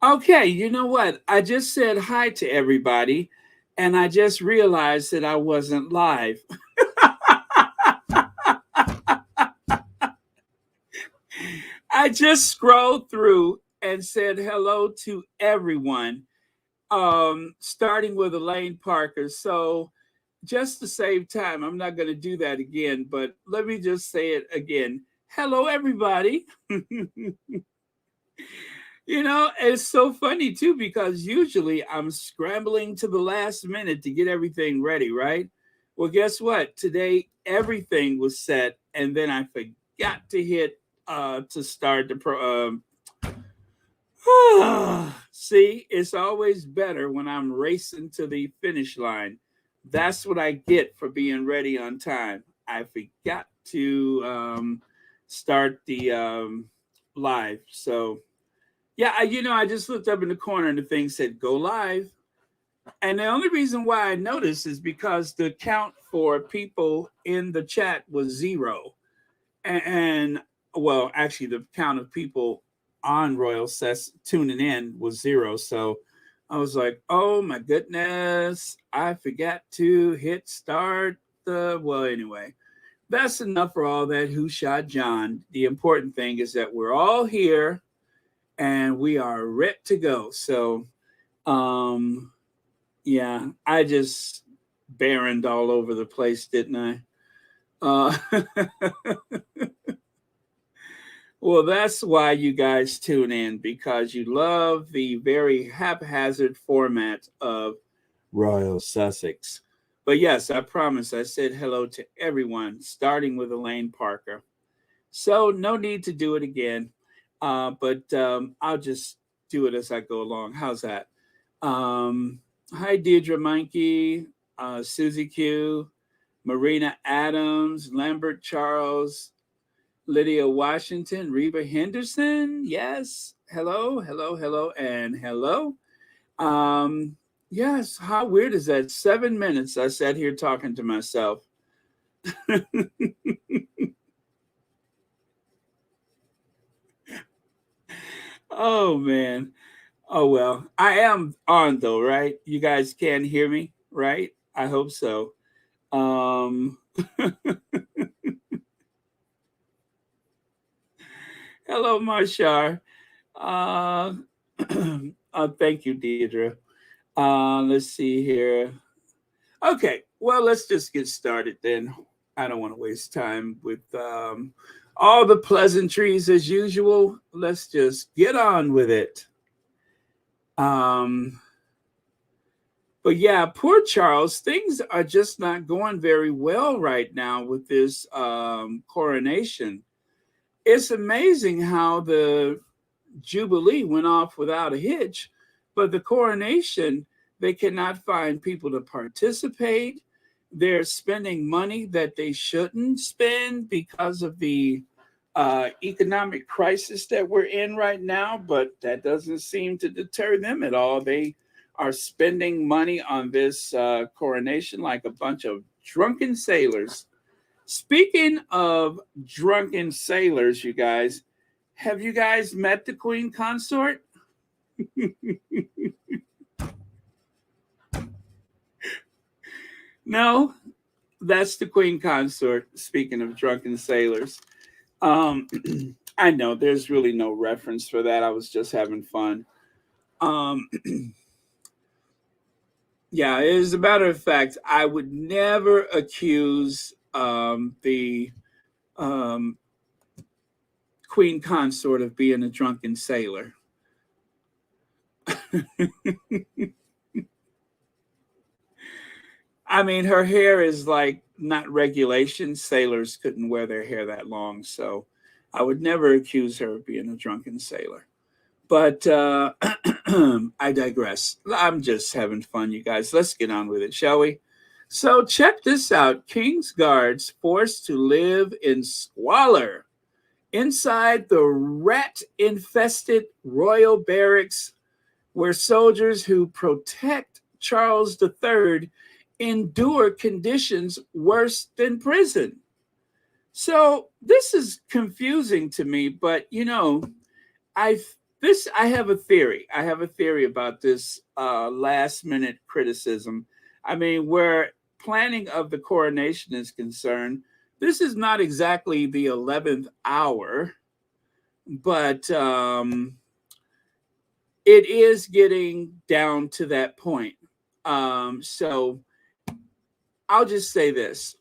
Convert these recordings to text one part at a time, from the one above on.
Okay, you know what? I just said hi to everybody, and I just realized that I wasn't live. I just scrolled through and said hello to everyone, starting with Elaine Parker. So, just to save time, I'm not going to do that again, but let me just say it again. Hello, everybody. It's so funny too because usually I'm scrambling to the last minute to get everything ready, right? Well, guess what? Today everything was set, and then I forgot to hit to start the pro. See, it's always better when I'm racing to the finish line. That's what I get for being ready on time. I forgot to start the live, so yeah, I just looked up in the corner and the thing said go live. And the only reason why I noticed is because the count for people in the chat was zero. And well, actually, the count of people on Royal Sess tuning in was zero. So I was like, oh my goodness, I forgot to hit start the. Well, anyway, that's enough for all that Who Shot John. The important thing is that we're all here and we are ready to go. So, um, yeah, I just barrened all over the place, didn't I? Uh, well, that's why you guys tune in because you love the very haphazard format of Royal Sussex. But yes, I promise I said hello to everyone, starting with Elaine Parker. So, no need to do it again. But I'll just do it as I go along. How's that? Um, Hi, Deirdre Meinke, Susie Q, Marina Adams, Lambert Charles, Lydia Washington, Reba Henderson. Yes. Hello, hello, hello, and hello. Um, yes. How weird is that? 7 minutes I sat here talking to myself. Oh, man. Oh well, I am on though, right? You guys can hear me, right? I hope so. Um, Hello, Marshar. Uh, Thank you, Deidre. Let's see here. Okay, well, let's just get started then. I don't want to waste time with all the pleasantries as usual. Let's just get on with it. Um, But yeah, poor Charles, things are just not going very well right now with this coronation. It's amazing how the Jubilee went off without a hitch, but the coronation, they cannot find people to participate. They're spending money that they shouldn't spend because of the economic crisis that we're in right now, but that doesn't seem to deter them at all. They are spending money on this coronation like a bunch of drunken sailors. Speaking of drunken sailors, you guys, have you guys met the Queen Consort? No, that's the Queen Consort. Speaking of drunken sailors, um, I know there's really no reference for that. I was just having fun. Um, yeah, as a matter of fact, I would never accuse the um, Queen Consort of being a drunken sailor. I mean, her hair is like not regulation. Sailors couldn't wear their hair that long. So I would never accuse her of being a drunken sailor. But I digress. I'm just having fun, you guys. Let's get on with it, shall we? So check this out. King's guards forced to live in squalor inside the rat infested royal barracks where soldiers who protect Charles III endure conditions worse than prison. So this is confusing to me, but I This, I have a theory. I have a theory about this last minute criticism. I mean, where planning of the coronation is concerned, this is not exactly the 11th hour, but it is getting down to that point. So I'll just say this.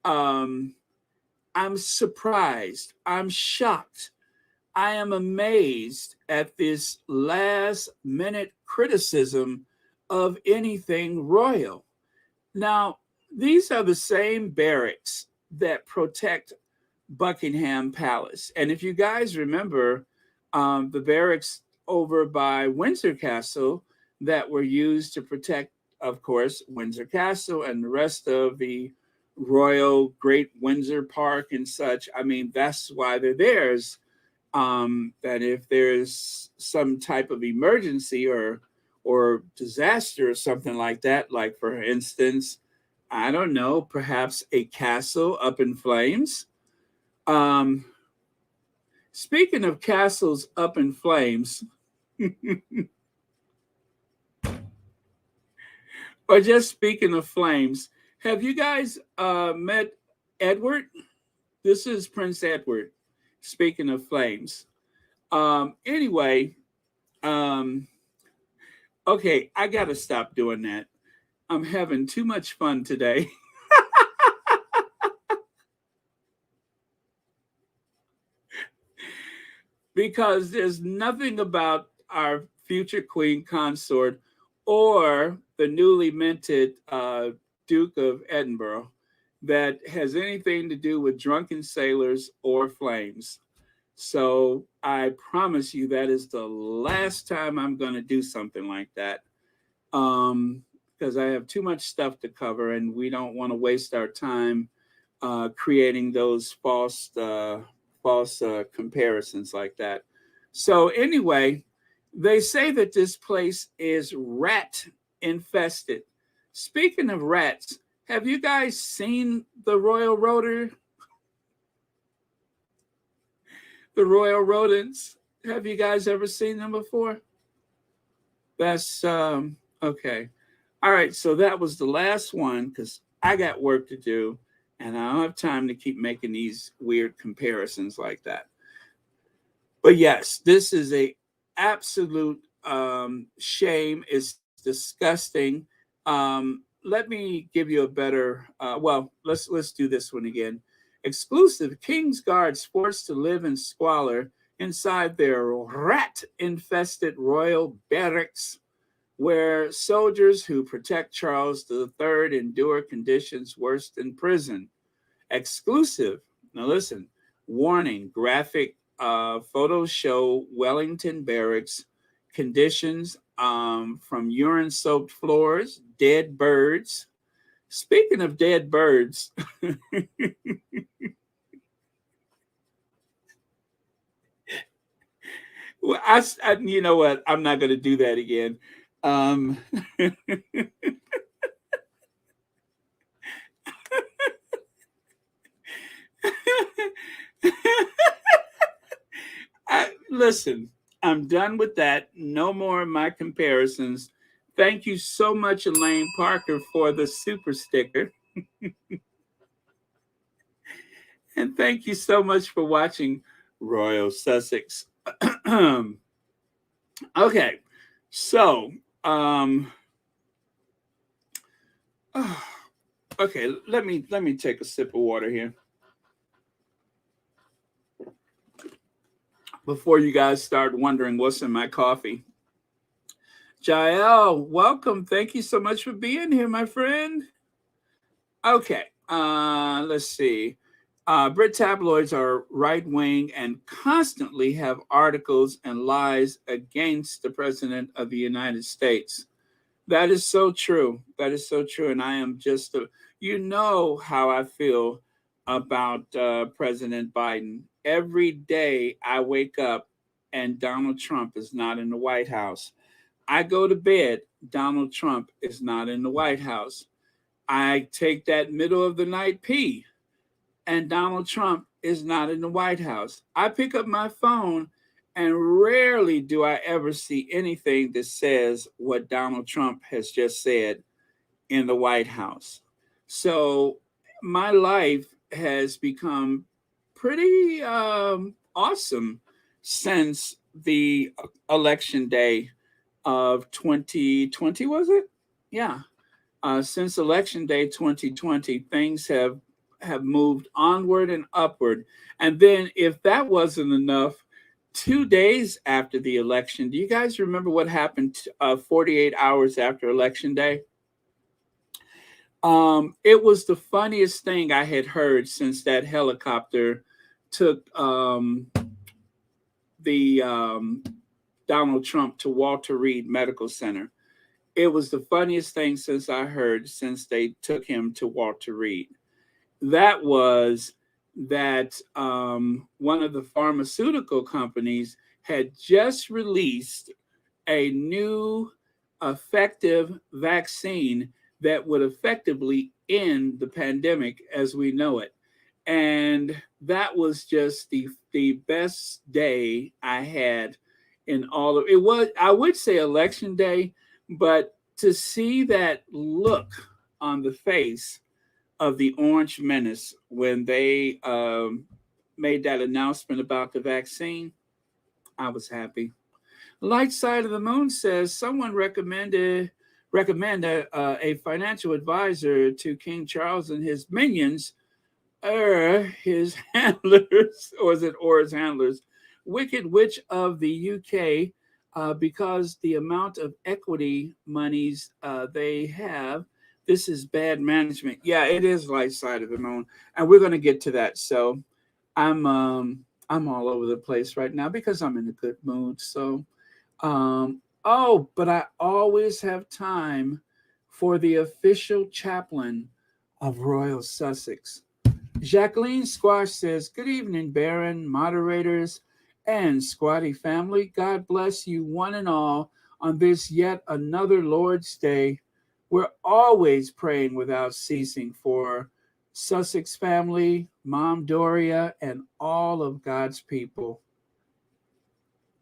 Um, I'm surprised. I'm shocked. I am amazed at this last minute criticism of anything royal. Now, these are the same barracks that protect Buckingham Palace. And if you guys remember, the barracks over by Windsor Castle that were used to protect, of course, Windsor Castle and the rest of the Royal Great Windsor Park and such. I mean, that's why they're theirs. That if there's some type of emergency or disaster or something like that, like for instance, I don't know, perhaps a castle up in flames. Um, Speaking of castles up in flames, or just speaking of flames, have you guys met Edward? This is Prince Edward. Speaking of flames. Anyway, um, okay, I got to stop doing that. I'm having too much fun today. Because there's nothing about our future queen consort or the newly minted Duke of Edinburgh that has anything to do with drunken sailors or flames. So I promise you that is the last time I'm going to do something like that. Because I have too much stuff to cover and we don't want to waste our time creating those false comparisons like that. So anyway, they say that this place is rat infested. Speaking of rats, have you guys seen the royal rotor? The royal rodents? Have you guys ever seen them before? That's okay. All right, so that was the last one because I got work to do and I don't have time to keep making these weird comparisons like that. But yes, this is a absolute shame. It's disgusting. Let me give you a better. Well, let's do this one again. Exclusive: King's Guards forced to live in squalor inside their rat-infested royal barracks, where soldiers who protect Charles III endure conditions worse than prison. Exclusive. Now listen. Warning: graphic photos show Wellington barracks conditions from urine-soaked floors, dead birds. Speaking of dead birds, well, you know what? I'm not going to do that again. Um, listen, I'm done with that. No more of my comparisons. Thank you so much, Elaine Parker, for the super sticker. And thank you so much for watching Royal Sussex. Okay, so, okay, let me take a sip of water here before you guys start wondering what's in my coffee. Jael, welcome. Thank you so much for being here, my friend. Okay, let's see. Brit tabloids are right wing and constantly have articles and lies against the President of the United States. That is so true. That is so true. And I am just, you know how I feel about President Biden. Every day I wake up and Donald Trump is not in the White House. I go to bed, Donald Trump is not in the White House. I take that middle of the night pee, and Donald Trump is not in the White House. I pick up my phone And rarely do I ever see anything that says what Donald Trump has just said in the White House. So my life has become pretty awesome since the election day of 2020, was it? Yeah. Since election day 2020, things have moved onward and upward. And then, if that wasn't enough, 2 days after the election, do you guys remember what happened 48 hours after election day? It was the funniest thing I had heard since that helicopter took the Donald Trump to Walter Reed Medical Center. It was the funniest thing since I heard since they took him to Walter Reed. That was that one of the pharmaceutical companies had just released a new effective vaccine that would effectively end the pandemic as we know it. And that was just the best day I had in all of it. Was, I would say, election day, but to see that look on the face of the Orange Menace when they made that announcement about the vaccine, I was happy. Light Side of the Moon says someone recommend a financial advisor to King Charles and his minions, his handlers, or his handlers, Wicked Witch of the UK, because the amount of equity monies they have. This is bad management. Yeah, it is Light Side of the Moon, and we're going to get to that. So I'm all over the place right now because I'm in a good mood. So but I always have time for the official chaplain of Royal Sussex. Jacqueline Squash says, "Good evening, Baron, moderators, and Squatty family. God bless you one and all on this yet another Lord's Day. We're always praying without ceasing for Sussex family, Mom Doria, and all of God's people."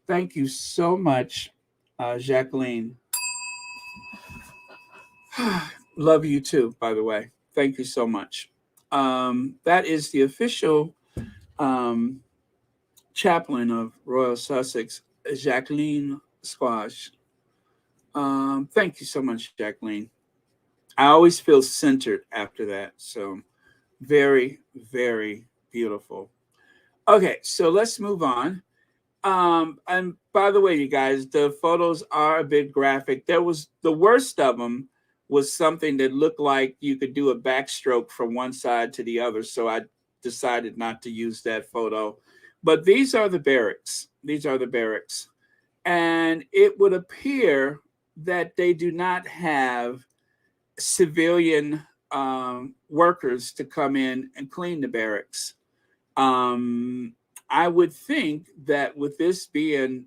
Thank you so much, Jacqueline. Love you too, by the way. Thank you so much. That is the official um, chaplain of Royal Sussex, Jacqueline Squash. Thank you so much, Jacqueline. I always feel centered after that. So very, very beautiful. Okay, so let's move on. And by the way, you guys, the photos are a bit graphic. There was the worst of them was something that looked like you could do a backstroke from one side to the other. So I decided not to use that photo. But these are the barracks. These are the barracks. And it would appear that they do not have civilian workers to come in and clean the barracks. I would think that with this being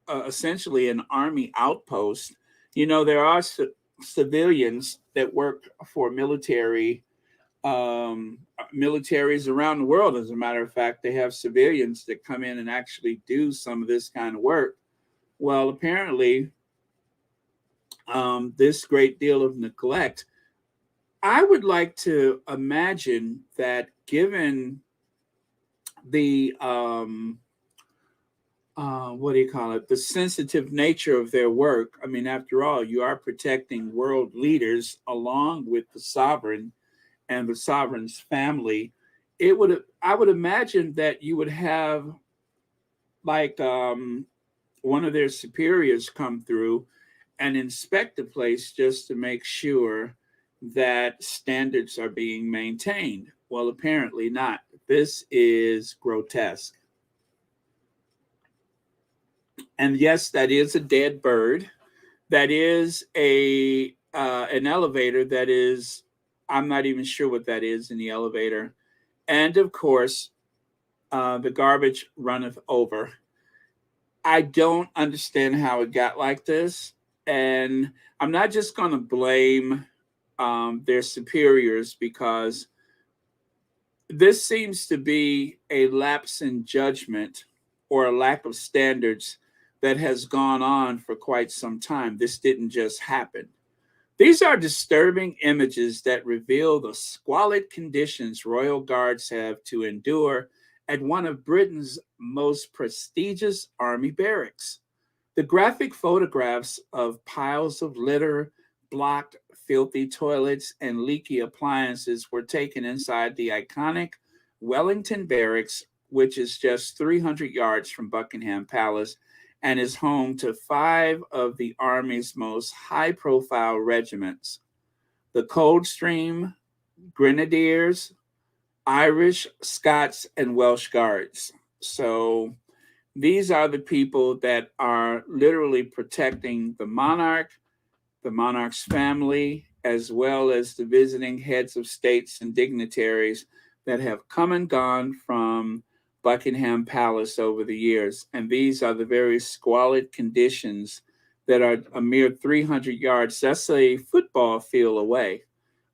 essentially an army outpost, there are civilians that work for militaries around the world. As a matter of fact, they have civilians that come in and actually do some of this kind of work. Well, apparently, this great deal of neglect, I would like to imagine that given the what do you call it? The sensitive nature of their work. I mean, after all, you are protecting world leaders along with the sovereign and the sovereign's family. I would imagine that you would have like one of their superiors come through and inspect the place just to make sure that standards are being maintained. Well, apparently not. This is grotesque. And yes, that is a dead bird. That is a an elevator that is, I'm not even sure what that is in the elevator. And of course, the garbage runneth over. I don't understand how it got like this. And I'm not just going to blame their superiors, because this seems to be a lapse in judgment or a lack of standards that has gone on for quite some time. This didn't just happen. These are disturbing images that reveal the squalid conditions royal guards have to endure at one of Britain's most prestigious army barracks. The graphic photographs of piles of litter, blocked, filthy toilets, and leaky appliances were taken inside the iconic Wellington Barracks, which is just 300 yards from Buckingham Palace and is home to 5 of the Army's most high profile regiments: the Coldstream, Grenadiers, Irish, Scots, and Welsh Guards. So these are the people that are literally protecting the monarch, the monarch's family, as well as the visiting heads of states and dignitaries that have come and gone from Buckingham Palace over the years. And these are the very squalid conditions that are a mere 300 yards. That's a football field away.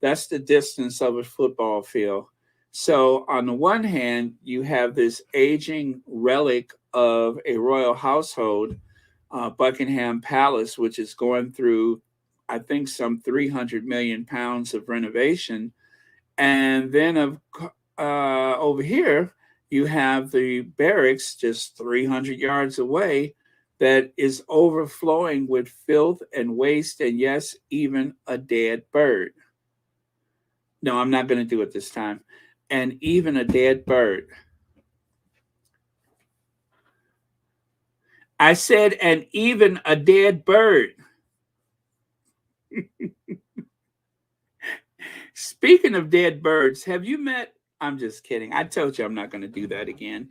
That's the distance of a football field. So on the one hand, you have this aging relic of a royal household, Buckingham Palace, which is going through, I think, some 300 million pounds of renovation. And then over here, you have the barracks just 300 yards away that is overflowing with filth and waste, and yes, even a dead bird. No, I'm not going to do it this time. And even a dead bird. I said, and even a dead bird. Speaking of dead birds, have you met? I'm just kidding. I told you I'm not going to do that again.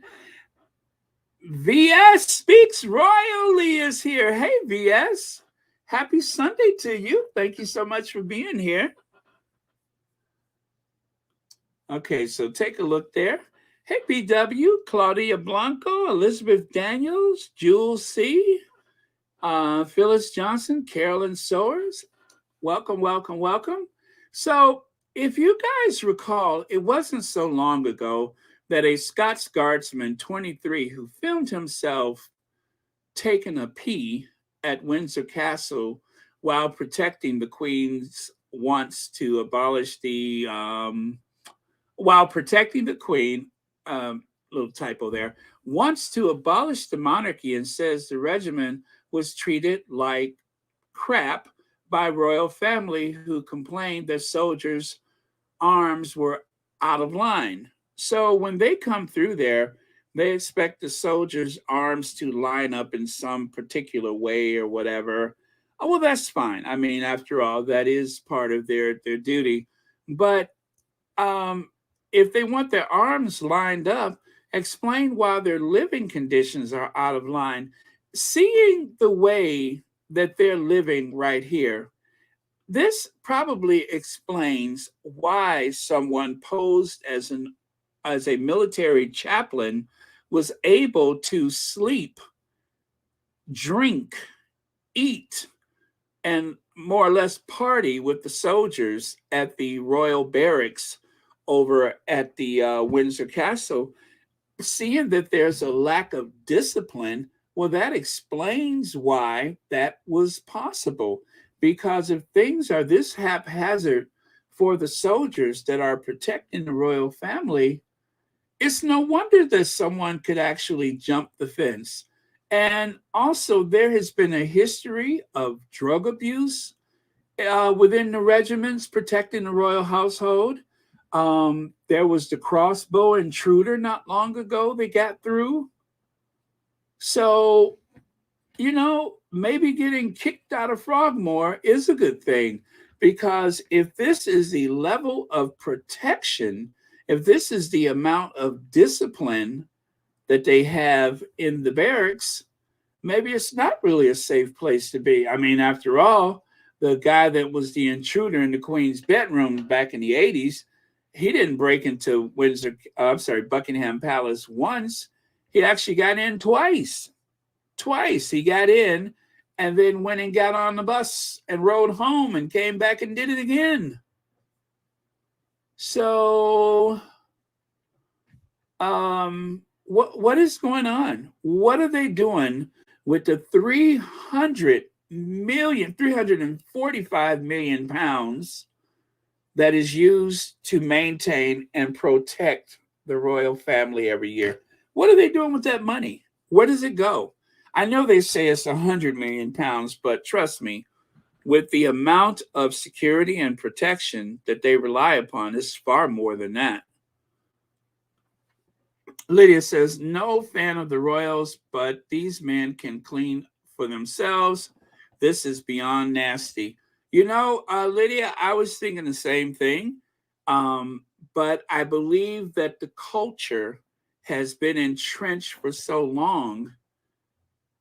VS Speaks Royally is here. Hey, VS. Happy Sunday to you. Thank you so much for being here. Okay, so take a look there. Hey, BW, Claudia Blanco, Elizabeth Daniels, Jules C., Phyllis Johnson, Carolyn Sowers. Welcome, welcome, welcome. So if you guys recall, it wasn't so long ago that a Scots Guardsman, 23, who filmed himself taking a pee at Windsor Castle while protecting the Queen's wants to abolish the, while protecting the Queen, little typo there, wants to abolish the monarchy and says the regiment was treated like crap by royal family who complained that soldiers' arms were out of line. So when they come through there, they expect the soldiers' arms to line up in some particular way or whatever. Oh, well, that's fine. I mean, after all, that is part of their duty. But if they want their arms lined up, explain why their living conditions are out of line. Seeing the way that they're living right here, this probably explains why someone posed as a military chaplain was able to sleep, drink, eat, and more or less party with the soldiers at the royal barracks over at the Windsor Castle. Seeing that there's a lack of discipline, well, that explains why that was possible. Because if things are this haphazard for the soldiers that are protecting the royal family, it's no wonder that someone could actually jump the fence. And also, there has been a history of drug abuse within the regiments protecting the royal household. There was the crossbow intruder not long ago they got through. So, maybe getting kicked out of Frogmore is a good thing, because if this is the level of protection, if this is the amount of discipline that they have in the barracks, maybe it's not really a safe place to be. I mean, after all, the guy that was the intruder in the Queen's bedroom back in the 80s, he didn't break into Buckingham Palace once. He actually got in twice. Twice he got in and then went and got on the bus and rode home and came back and did it again. So what is going on? What are they doing with the 345 million pounds that is used to maintain and protect the royal family every year? What are they doing with that money? Where does it go? I know they say it's 100 million pounds, but trust me, with the amount of security and protection that they rely upon, it's far more than that. Lydia says, no fan of the royals, but these men can clean for themselves. This is beyond nasty. Lydia, I was thinking the same thing. But I believe that the culture has been entrenched for so long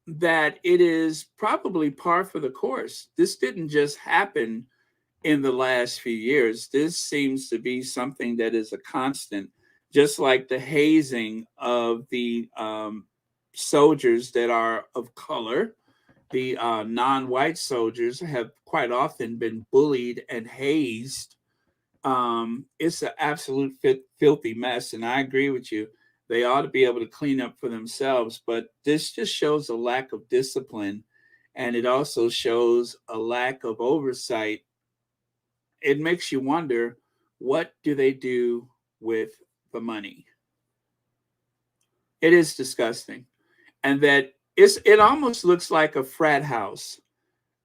that it is probably par for the course. This didn't just happen in the last few years. This seems to be something that is a constant, just like the hazing of the soldiers that are of color. The non-white soldiers have quite often been bullied and hazed. It's an absolute filthy mess, and I agree with you. They ought to be able to clean up for themselves, but this just shows a lack of discipline, and it also shows a lack of oversight. It makes you wonder, what do they do with the money? It is disgusting, and that it almost looks like a frat house,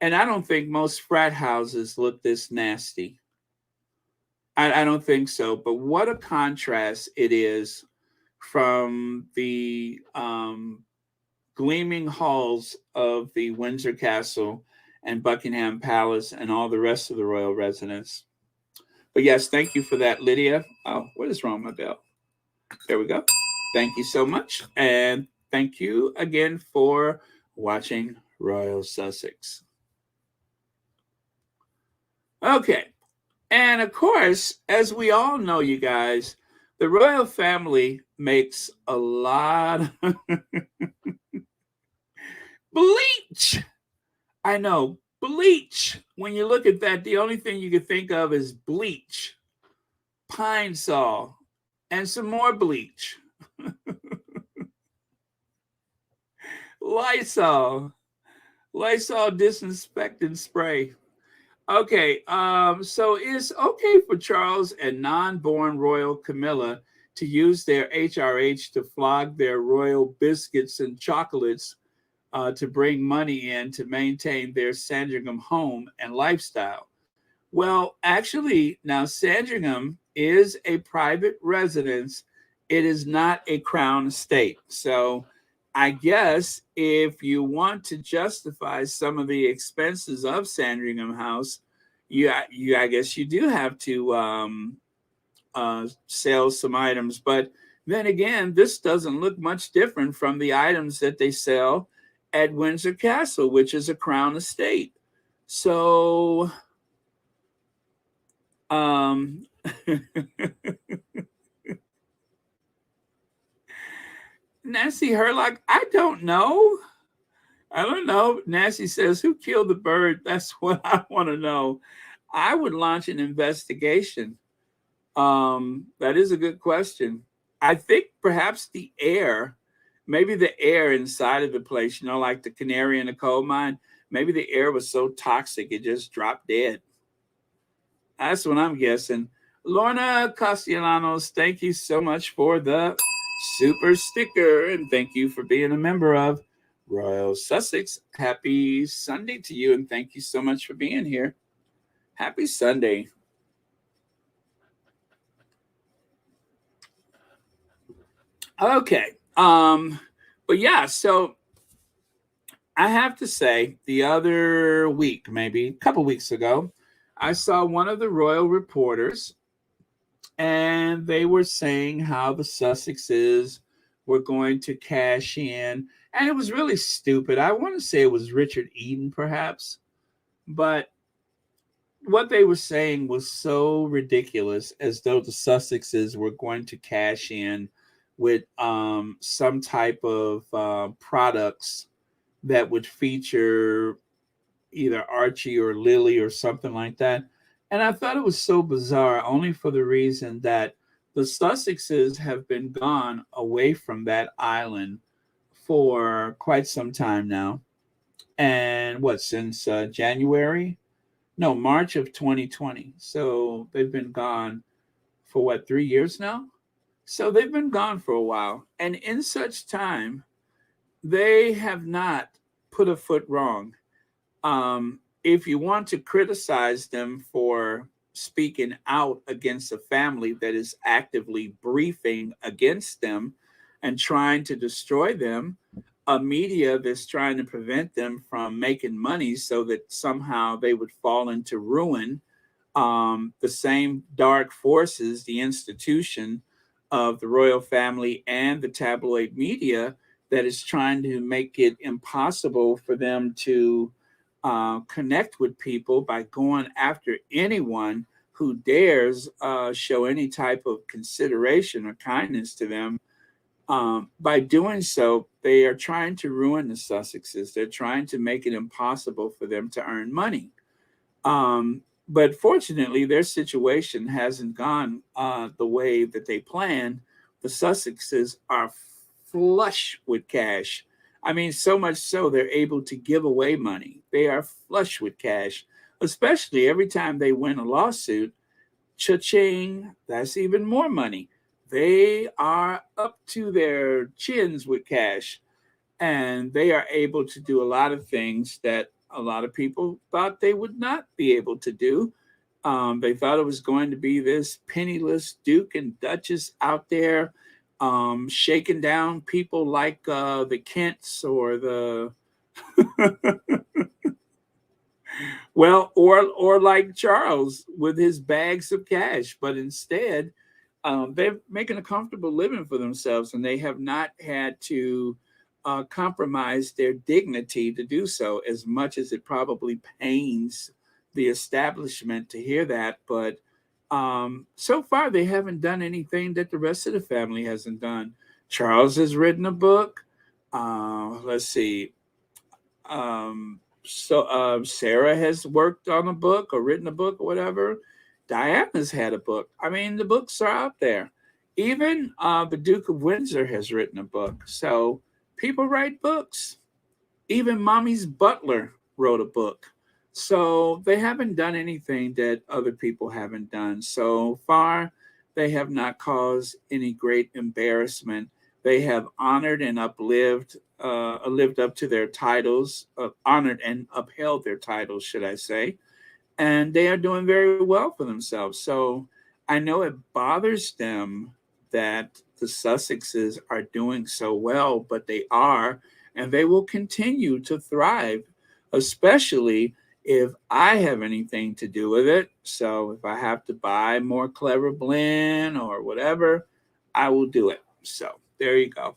and I don't think most frat houses look this nasty. I don't think so, but what a contrast it is from the gleaming halls of the Windsor Castle and Buckingham Palace and all the rest of the royal residence. But yes, thank you for that, Lydia. Oh, what is wrong with my bell? There we go. Thank you so much. And thank you again for watching Royal Sussex. Okay. And of course, as we all know, you guys, the royal family makes a lot of bleach. I know, bleach. When you look at that, the only thing you can think of is bleach, Pine Sol, and some more bleach. Lysol disinfectant spray. Okay, so it's okay for Charles and non-born royal Camilla to use their HRH to flog their royal biscuits and chocolates to bring money in to maintain their Sandringham home and lifestyle. Well, actually, now Sandringham is a private residence. It is not a crown estate. So I guess if you want to justify some of the expenses of Sandringham House, I guess you do have to sell some items. But then again, this doesn't look much different from the items that they sell at Windsor Castle, which is a crown estate. So, Nancy Herlock, I don't know. Nancy says, who killed the bird? That's what I want to know. I would launch an investigation. That is a good question. I think perhaps maybe the air inside of the place, like the canary in the coal mine, maybe the air was so toxic it just dropped dead. That's what I'm guessing. Lorna Castellanos, thank you so much for the super sticker, and thank you for being a member of Royal Sussex. Happy Sunday to you, and thank you so much for being here. Happy Sunday. Okay. But yeah, so I have to say, the other week, maybe a couple weeks ago, I saw one of the royal reporters, and they were saying how the Sussexes were going to cash in. And it was really stupid. I want to say it was Richard Eden, perhaps. But what they were saying was so ridiculous, as though the Sussexes were going to cash in with some type of products that would feature either Archie or Lily or something like that. And I thought it was so bizarre, only for the reason that the Sussexes have been gone away from that island for quite some time now. And what, since January? No, March of 2020. So they've been gone for what, 3 years now? So they've been gone for a while. And in such time, they have not put a foot wrong. If you want to criticize them for speaking out against a family that is actively briefing against them and trying to destroy them, a media that's trying to prevent them from making money so that somehow they would fall into ruin, the same dark forces, the institution of the royal family and the tabloid media that is trying to make it impossible for them to connect with people by going after anyone who dares show any type of consideration or kindness to them. By doing so, they are trying to ruin the Sussexes. They're trying to make it impossible for them to earn money. But fortunately, their situation hasn't gone the way that they planned. The Sussexes are flush with cash. I mean, so much so they're able to give away money. They are flush with cash, especially every time they win a lawsuit. Cha-ching, that's even more money. They are up to their chins with cash, and they are able to do a lot of things that a lot of people thought they would not be able to do. They thought it was going to be this penniless Duke and Duchess out there shaking down people like the Kents or the well, or like Charles with his bags of cash. But instead, they're making a comfortable living for themselves, and they have not had to compromise their dignity to do so, as much as it probably pains the establishment to hear that. But so far, they haven't done anything that the rest of the family hasn't done. Charles has written a book. Let's see. Sarah has worked on a book or written a book or whatever. Diana's had a book. I mean, the books are out there. Even the Duke of Windsor has written a book. So people write books. Even Mommy's butler wrote a book. So they haven't done anything that other people haven't done. So far, they have not caused any great embarrassment. They have honored and lived up to their titles, honored and upheld their titles, should I say. And they are doing very well for themselves. So I know it bothers them that the Sussexes are doing so well, but they are, and they will continue to thrive, especially if I have anything to do with it. So if I have to buy more Clever Blend or whatever, I will do it. So there you go.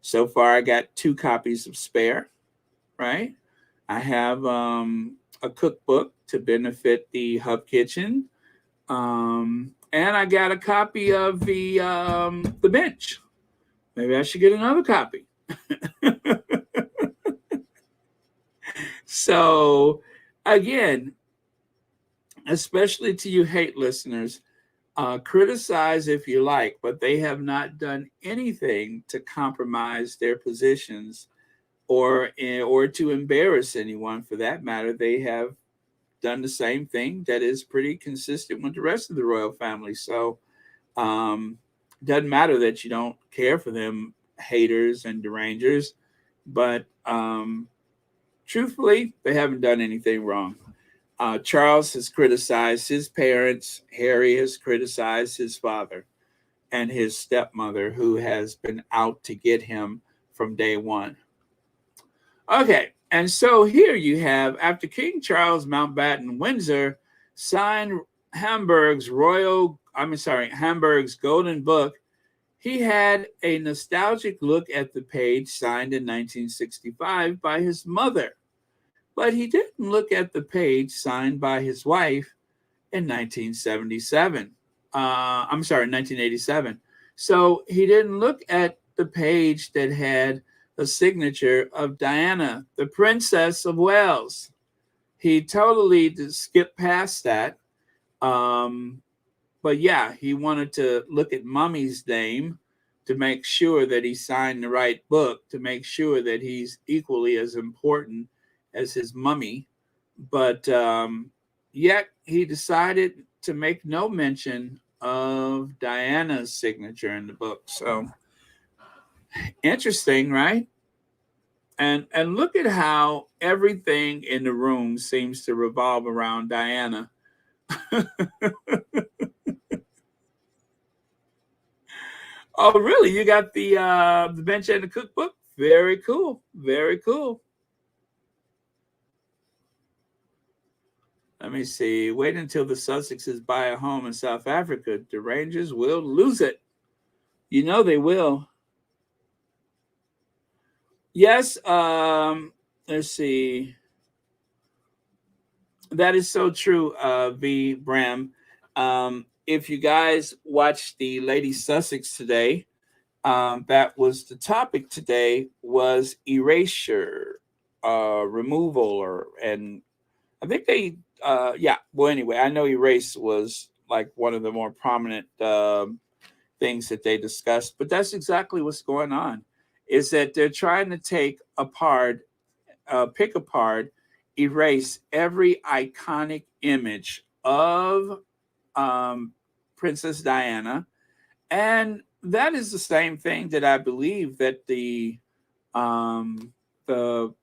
So far, I got 2 copies of Spare, right? I have a cookbook to benefit the Hub Kitchen. And I got a copy of the Bench. Maybe I should get another copy. So, again, especially to you hate listeners, criticize if you like, but they have not done anything to compromise their positions or to embarrass anyone for that matter. They have done the same thing that is pretty consistent with the rest of the royal family. So doesn't matter that you don't care for them, haters and derangers, but truthfully, they haven't done anything wrong. Charles has criticized his parents. Harry has criticized his father and his stepmother, who has been out to get him from day one. Okay, and so here you have, after King Charles Mountbatten-Windsor signed Hamburg's Golden Book, he had a nostalgic look at the page signed in 1965 by his mother. But he didn't look at the page signed by his wife in 1987. So he didn't look at the page that had the signature of Diana, the Princess of Wales. He totally skipped past that. But but yeah, he wanted to look at Mummy's name to make sure that he signed the right book, to make sure that he's equally as important as his mummy. But yet he decided to make no mention of Diana's signature in the book. So interesting, right? And look at how everything in the room seems to revolve around Diana. Oh, really? You got the bench and the cookbook? Very cool. Very cool. Let me see. Wait until the Sussexes buy a home in South Africa. The Rangers will lose it. You know they will. Yes. Let's see. That is so true, V. Bram. If you guys watched the Lady Sussex today, that was the topic today was erasure, removal, and I think they, yeah. Well, anyway, I know erase was like one of the more prominent things that they discussed, but that's exactly what's going on. Is that they're trying to take apart, pick apart, erase every iconic image of Princess Diana, and that is the same thing that I believe that the oh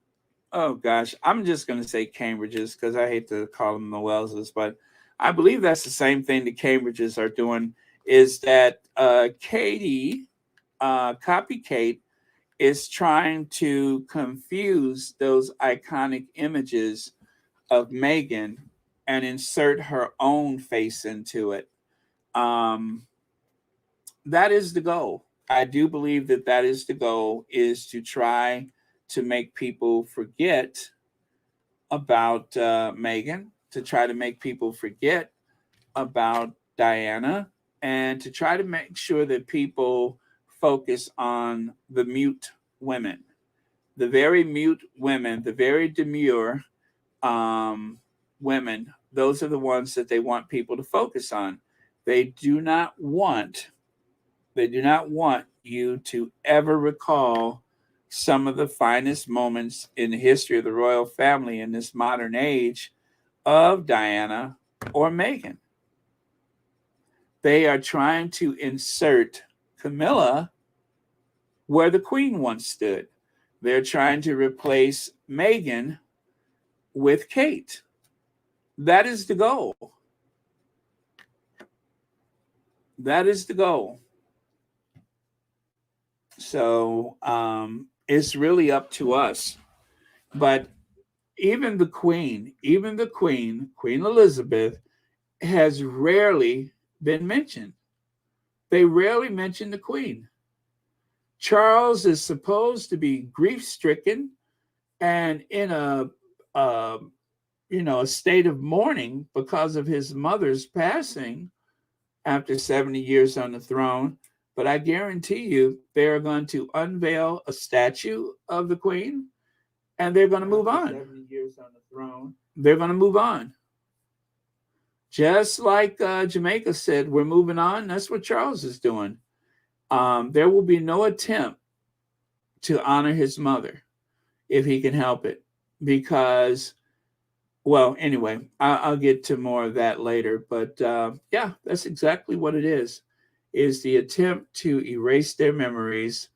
gosh, I'm just going to say Cambridges because I hate to call them the Welleses, but I believe that's the same thing the Cambridges are doing. Is that Katie, copy Kate, is trying to confuse those iconic images of Meghan and insert her own face into it. Um, that is the goal. I do believe that that is the goal, is to try to make people forget about Meghan, to try to make people forget about Diana, and to try to make sure that people focus on the mute women, the very mute women, the very demure women. Those are the ones that they want people to focus on. They do not want they do not want you to ever recall some of the finest moments in the history of the royal family in this modern age of Diana or Meghan. They are trying to insert Camilla where the Queen once stood. They're trying to replace Meghan with Kate. That is the goal. That is the goal. So it's really up to us. But even the Queen, Queen Elizabeth, has rarely been mentioned. They rarely mention the Queen. Charles is supposed to be grief stricken and in a a state of mourning because of his mother's passing after 70 years on the throne. But I guarantee you, they're going to unveil a statue of the Queen, and they're going to move on. 70 years on the throne. They're going to move on. Just like Jamaica said, we're moving on. That's what Charles is doing. There will be no attempt to honor his mother if he can help it, because, well, anyway, I'll get to more of that later. But yeah, that's exactly what it is the attempt to erase their memories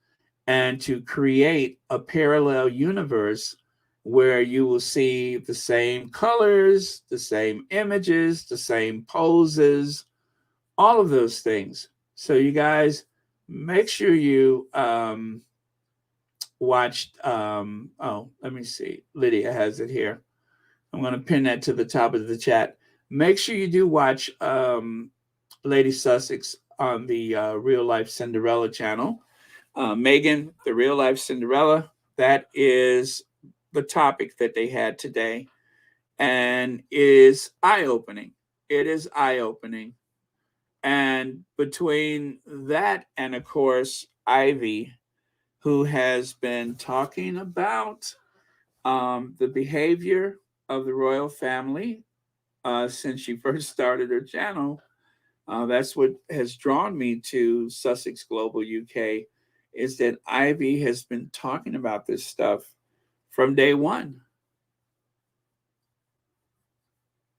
and to create a parallel universe where you will see the same colors, the same images, the same poses, all of those things. So you guys make sure you watched. Oh, let me see. Lydia has it here. I'm going to pin that to the top of the chat. Make sure you do watch Lady Sussex on the Real Life Cinderella channel. Meghan, the Real Life Cinderella, that is the topic that they had today, and is eye-opening. It is eye-opening. And between that and, of course, Ivy, who has been talking about the behavior of the royal family since she first started her channel, That's what has drawn me to Sussex Global UK, is that Ivy has been talking about this stuff from day one.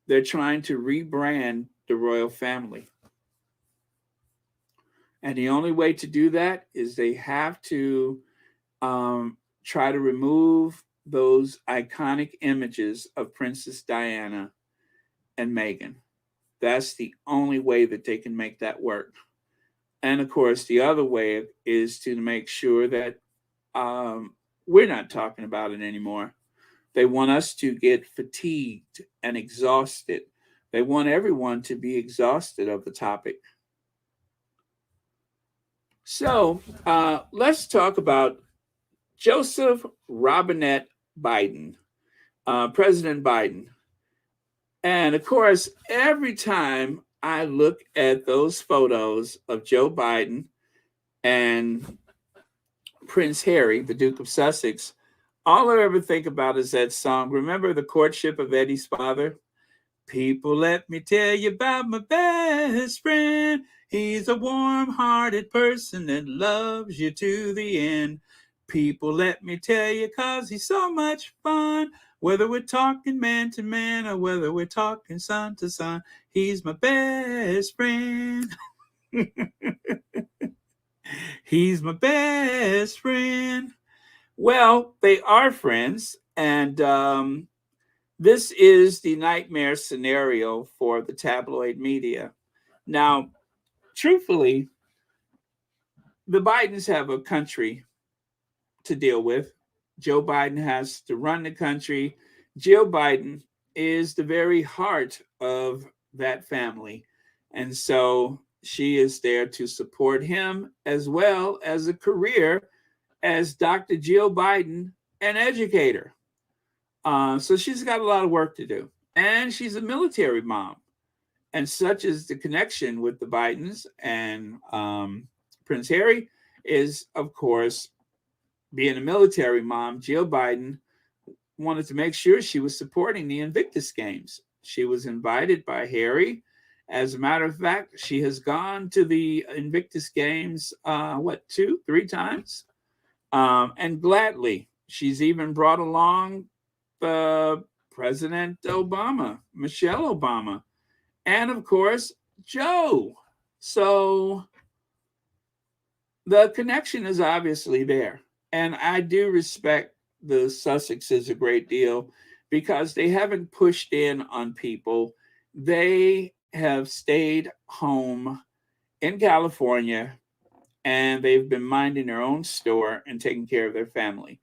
They're trying to rebrand the royal family. And the only way to do that is they have to try to remove those iconic images of Princess Diana and Meghan. That's the only way that they can make that work. And of course, the other way is to make sure that we're not talking about it anymore. They want us to get fatigued and exhausted. They want everyone to be exhausted of the topic. So let's talk about Joseph Robinette Biden, President Biden. And of course, every time I look at those photos of Joe Biden and Prince Harry, the Duke of Sussex, all I ever think about is that song. Remember the courtship of Eddie's father? People, let me tell you about my best friend. He's a warm-hearted person that loves you to the end. People, let me tell you, 'cause he's so much fun. Whether we're talking man to man or whether we're talking son to son, he's my best friend. He's my best friend. Well, they are friends, and this is the nightmare scenario for the tabloid media. Now, truthfully, the Bidens have a country to deal with. Joe Biden has to run the country. Jill Biden is the very heart of that family. And so she is there to support him as well as a career as Dr. Jill Biden, an educator. So she's got a lot of work to do. And she's a military mom. And such is the connection with the Bidens and Prince Harry is, of course, being a military mom. Jill Biden wanted to make sure she was supporting the Invictus Games. She was invited by Harry. As a matter of fact, she has gone to the Invictus Games, 2, 3 times? And gladly. She's even brought along President Obama, Michelle Obama, and of course, Joe. So the connection is obviously there. And I do respect the Sussexes a great deal because they haven't pushed in on people. They have stayed home in California and they've been minding their own store and taking care of their family.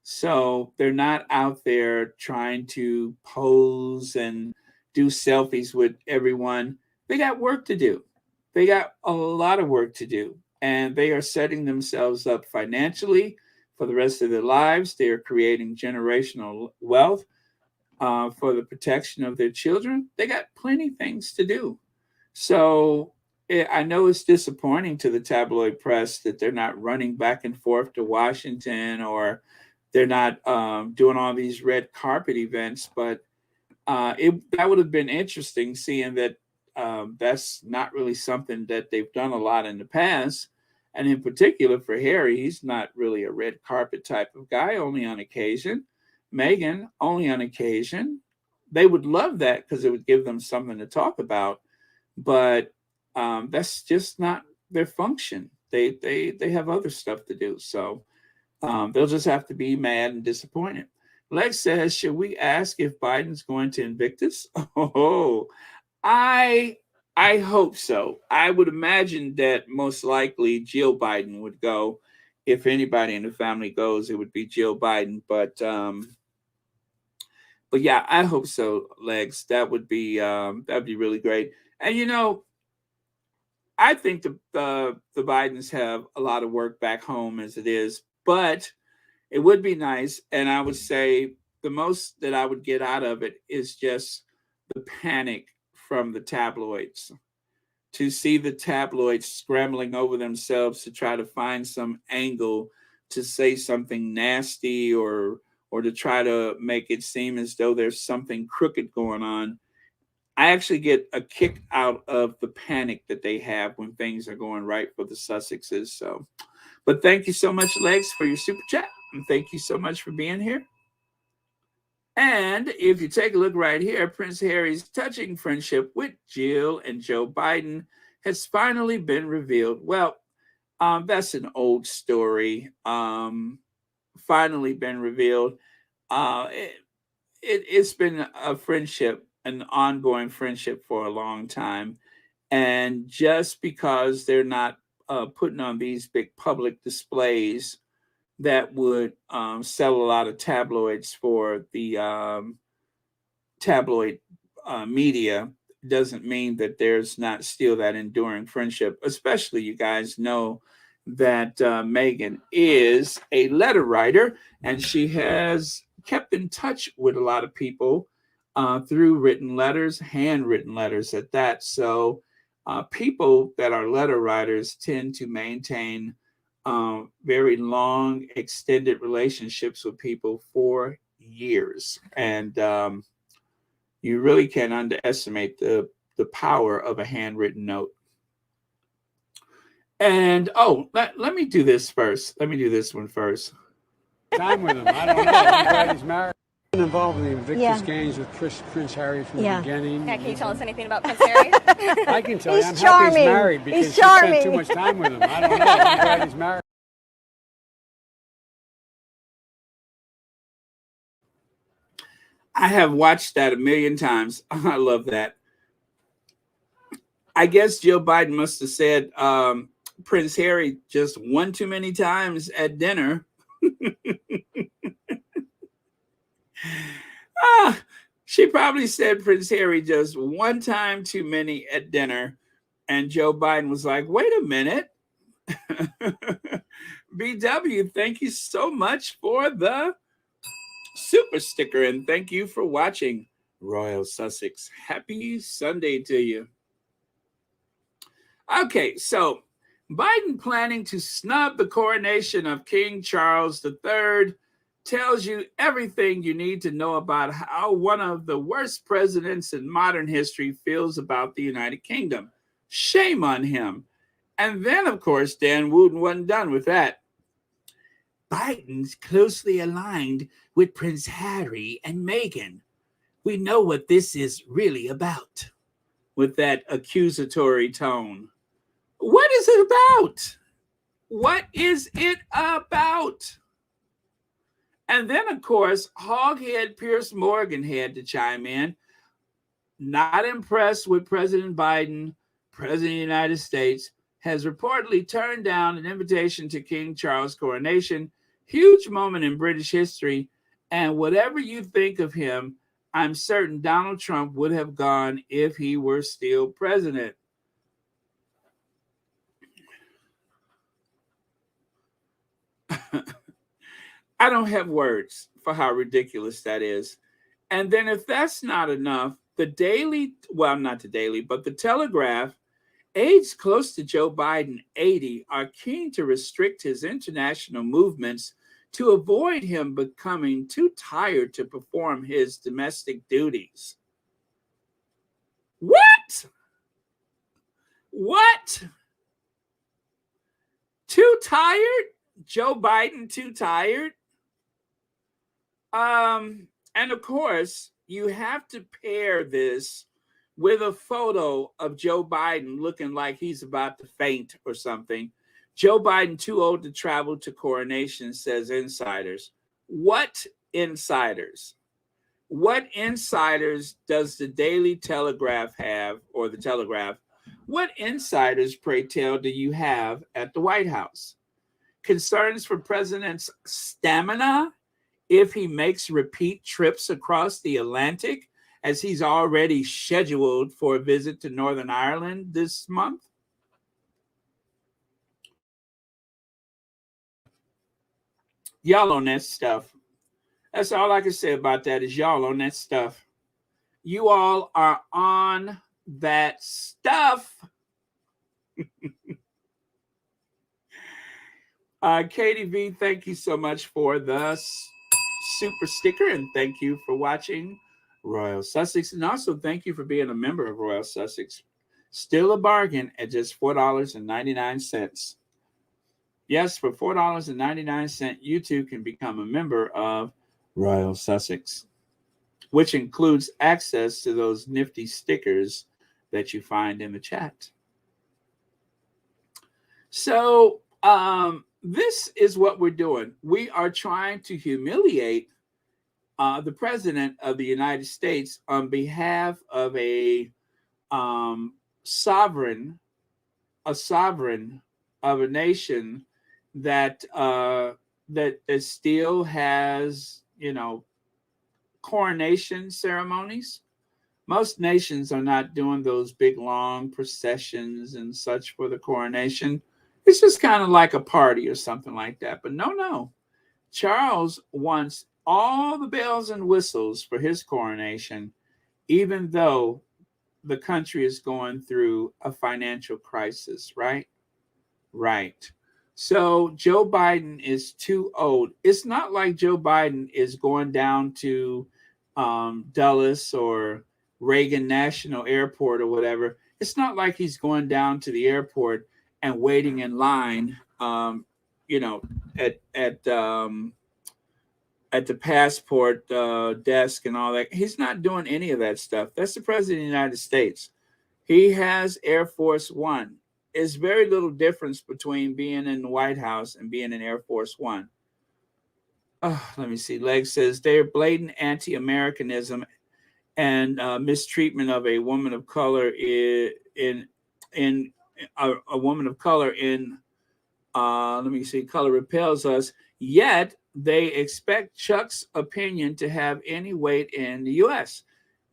So they're not out there trying to pose and do selfies with everyone. They got work to do. They got a lot of work to do. And they are setting themselves up financially for the rest of their lives. They are creating generational wealth for the protection of their children. They got plenty of things to do. So I know it's disappointing to the tabloid press that they're not running back and forth to Washington or they're not doing all these red carpet events, but that would have been interesting seeing that that's not really something that they've done a lot in the past. And in particular for Harry, he's not really a red carpet type of guy, only on occasion. Meghan, only on occasion. They would love that because it would give them something to talk about. But that's just not their function. They have other stuff to do. So they'll just have to be mad and disappointed. Lex says, should we ask if Biden's going to Invictus? Oh, I hope so. I would imagine that most likely Jill Biden would go. If anybody in the family goes, it would be Jill Biden. But yeah, I hope so, Lex. That'd be really great. And I think the Bidens have a lot of work back home as it is, but it would be nice. And I would say the most that I would get out of it is just the panic from the tabloids, to see the tabloids scrambling over themselves to try to find some angle to say something nasty or to try to make it seem as though there's something crooked going on. I actually get a kick out of the panic that they have when things are going right for the Sussexes. So, but thank you so much, Legs, for your super chat. And thank you so much for being here. And if you take a look right here, Prince Harry's touching friendship with Jill and Joe Biden has finally been revealed. Well, that's an old story. Finally been revealed. It's been a friendship, an ongoing friendship for a long time. And just because they're not putting on these big public displays that would sell a lot of tabloids for the tabloid media doesn't mean that there's not still that enduring friendship. Especially, you guys know that Meghan is a letter writer, and she has kept in touch with a lot of people through written letters, handwritten letters at that. So people that are letter writers tend to maintain very long, extended relationships with people for years. And you really can't underestimate the power of a handwritten note. And let me do this first. Let me do this one first. Time with him. I don't know. I'm glad he's married. Been involved in the Invictus games with Prince Harry from the beginning. Yeah, can you tell us anything about Prince Harry? I can tell you. I'm happy he's married because he spent too much time with him. I don't know. I'm glad he's married. I have watched that a million times. I love that. I guess Joe Biden must have said Prince Harry just one too many times at dinner. She probably said Prince Harry just one time too many at dinner. And Joe Biden was like, wait a minute. BW, thank you so much for the super sticker. And thank you for watching Royal Sussex. Happy Sunday to you. Okay, so Biden planning to snub the coronation of King Charles III tells you everything you need to know about how one of the worst presidents in modern history feels about the United Kingdom. Shame on him. And then, of course, Dan Wooten wasn't done with that. Biden's closely aligned with Prince Harry and Meghan. We know what this is really about. With that accusatory tone. What is it about? What is it about? And then, of course, Hoghead Pierce Morgan had to chime in. Not impressed with President Biden, President of the United States, has reportedly turned down an invitation to King Charles' coronation. Huge moment in British history. And whatever you think of him, I'm certain Donald Trump would have gone if he were still president. I don't have words for how ridiculous that is. And then if that's not enough, the Telegraph, aides close to Joe Biden, 80, are keen to restrict his international movements to avoid him becoming too tired to perform his domestic duties. What? What? Too tired? Joe Biden too tired? And of course, you have to pair this with a photo of Joe Biden looking like he's about to faint or something. Joe Biden too old to travel to Coronation, says insiders. What insiders? What insiders does the Daily Telegraph have, or the Telegraph? What insiders, pray tell, do you have at the White House? Concerns for president's stamina if he makes repeat trips across the Atlantic, as he's already scheduled for a visit to Northern Ireland this month? Y'all on that stuff. That's all I can say about that is y'all on that stuff. You all are on that stuff. Katie V, thank you so much for the super sticker, and thank you for watching Royal Sussex. And also thank you for being a member of Royal Sussex. Still a bargain at just $4.99. Yes, for $4.99, you too can become a member of Royal Sussex, which includes access to those nifty stickers that you find in the chat. So this is what we're doing. We are trying to humiliate the president of the United States on behalf of a sovereign of a nation that that still has, coronation ceremonies. Most nations are not doing those big long processions and such for the coronation. It's just kind of like a party or something like that. But no. Charles wants all the bells and whistles for his coronation, even though the country is going through a financial crisis, right? Right. So Joe Biden is too old. It's not like Joe Biden is going down to Dulles or Reagan National Airport or whatever. It's not like he's going down to the airport and waiting in line, at the passport desk and all that. He's not doing any of that stuff. That's the president of the United States. He has Air Force One. There's very little difference between being in the White House and being in Air Force One. Let me see. Leg says they're blatant anti-Americanism and mistreatment of a woman of color in a woman of color in color repels us. Yet they expect Chuck's opinion to have any weight in the U.S.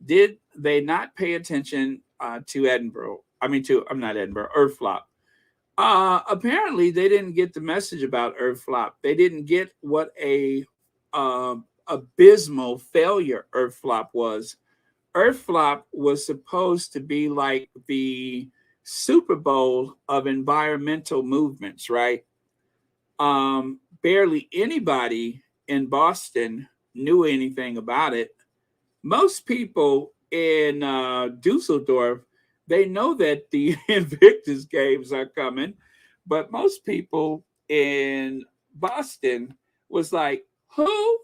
Did they not pay attention to Earth Flop? Apparently, they didn't get the message about Earth Flop. They didn't get what a abysmal failure Earth Flop was. Earth Flop was supposed to be like the Super Bowl of environmental movements, right? Barely anybody in Boston knew anything about it. Most people in Dusseldorf, they know that the Invictus Games are coming, but most people in Boston was like, who?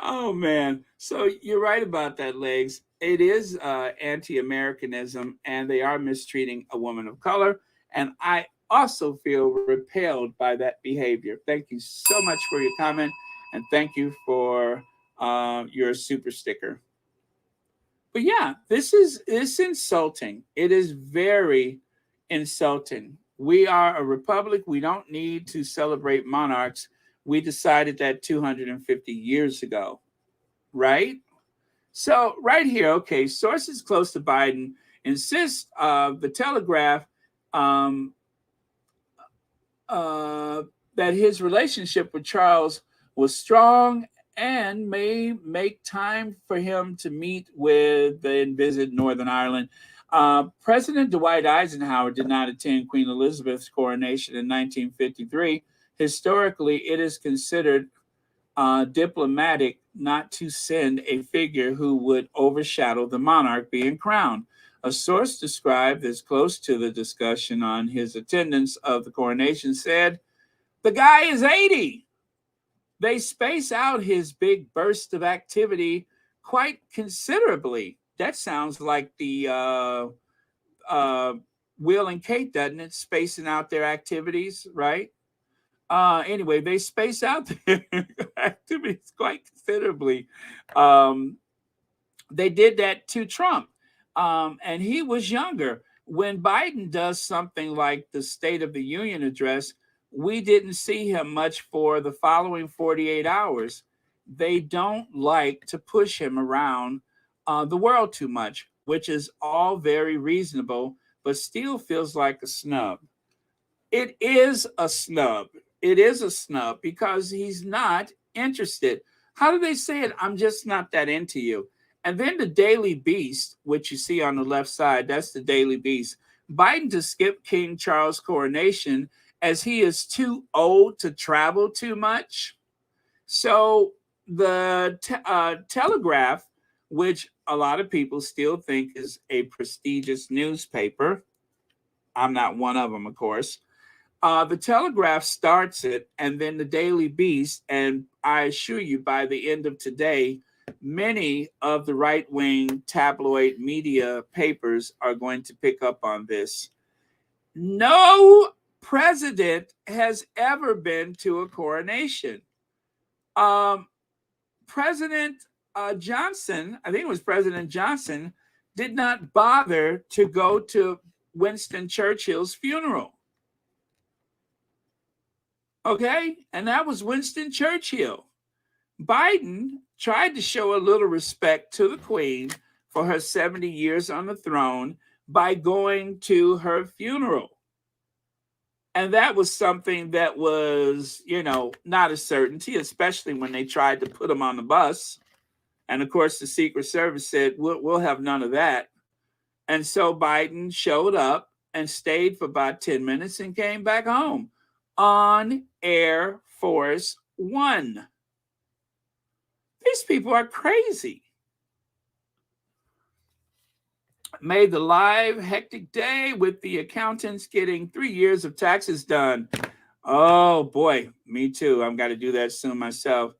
Oh man. So you're right about that, Legs. It is anti-Americanism, and they are mistreating a woman of color. And I also feel repelled by that behavior. Thank you so much for your comment, and thank you for your super sticker. But yeah, it's insulting. It is very insulting. We are a republic. We don't need to celebrate monarchs. We decided that 250 years ago, right? So right here, okay, sources close to Biden insist the Telegraph that his relationship with Charles was strong and may make time for him to meet with and visit Northern Ireland. President Dwight Eisenhower did not attend Queen Elizabeth's coronation in 1953. Historically, it is considered diplomatic not to send a figure who would overshadow the monarch being crowned. A source described as close to the discussion on his attendance of the coronation said, "The guy is 80. They space out his big burst of activity quite considerably." That sounds like the Will and Kate, doesn't it? Spacing out their activities, right? Anyway, they space out their activities quite considerably. They did that to Trump, and he was younger. When Biden does something like the State of the Union address, we didn't see him much for the following 48 hours. They don't like to push him around the world too much, which is all very reasonable, but still feels like a snub. It is a snub. It is a snub because he's not interested. How do they say it? I'm just not that into you. And then the Daily Beast, which you see on the left side, that's the Daily Beast. Biden to skip King Charles' coronation as he is too old to travel too much. So the Telegraph, which a lot of people still think is a prestigious newspaper, I'm not one of them, of course. The Telegraph starts it, and then the Daily Beast. And I assure you, by the end of today, many of the right-wing tabloid media papers are going to pick up on this. No president has ever been to a coronation. President Johnson, I think it was President Johnson, did not bother to go to Winston Churchill's funeral. Okay, and that was Winston Churchill. Biden tried to show a little respect to the Queen for her 70 years on the throne by going to her funeral. And that was something that was, not a certainty, especially when they tried to put him on the bus. And of course, the Secret Service said, we'll have none of that. And so Biden showed up and stayed for about 10 minutes and came back home on Air Force One. These people are crazy. Made the live hectic day with the accountants getting 3 years of taxes done. Oh boy, me too. I've got to do that soon myself.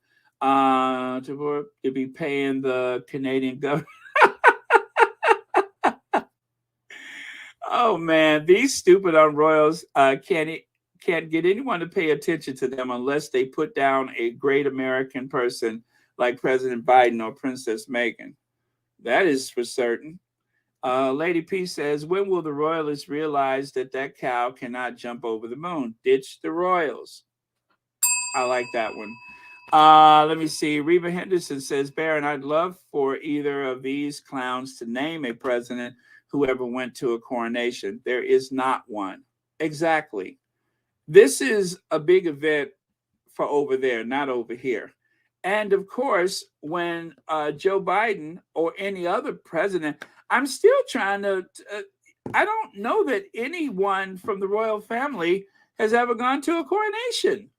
To be paying the Canadian government. Oh man, these stupid royals can't get anyone to pay attention to them unless they put down a great American person like President Biden or Princess Meghan. That is for certain. Lady P says, when will the royalists realize that cow cannot jump over the moon? Ditch the royals. I like that one. Let me see. Reba Henderson says, Barron, I'd love for either of these clowns to name a president who ever went to a coronation. There is not one. Exactly. This is a big event for over there, not over here. And of course, when Joe Biden or any other president, I'm still trying to, I don't know that anyone from the royal family has ever gone to a coronation.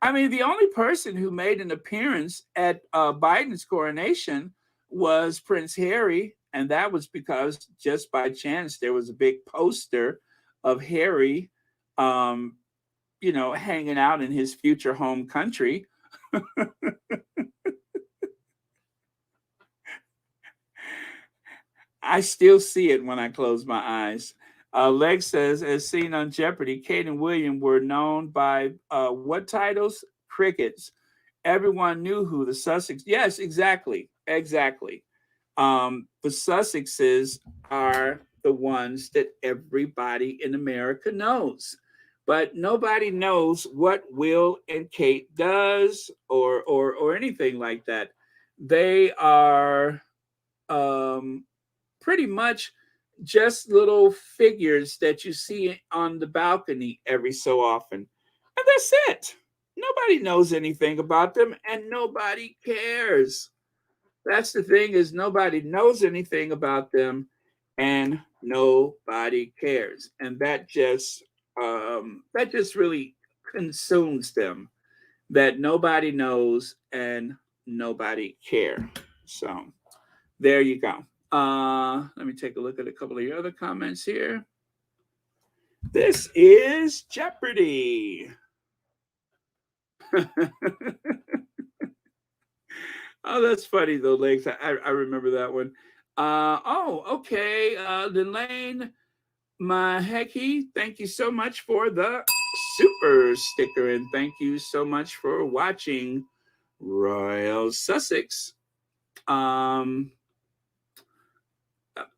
I mean, the only person who made an appearance at Biden's coronation was Prince Harry. And that was because just by chance, there was a big poster of Harry, hanging out in his future home country. I still see it when I close my eyes. Leg says, as seen on Jeopardy, Kate and William were known by what titles? Crickets. Everyone knew who the Sussex. Yes, exactly. The Sussexes are the ones that everybody in America knows. But nobody knows what Will and Kate does or anything like that. They are pretty much just little figures that you see on the balcony every so often. And that's it. Nobody knows anything about them and nobody cares. That's the thing, is nobody knows anything about them and nobody cares. And that just really consumes them, that nobody knows and nobody care. So there you go. Let me take a look at a couple of your other comments here. This is Jeopardy. Oh, that's funny though, Legs. I remember that one. Okay. Lelaine Maheki, thank you so much for the super sticker, and thank you so much for watching Royal Sussex.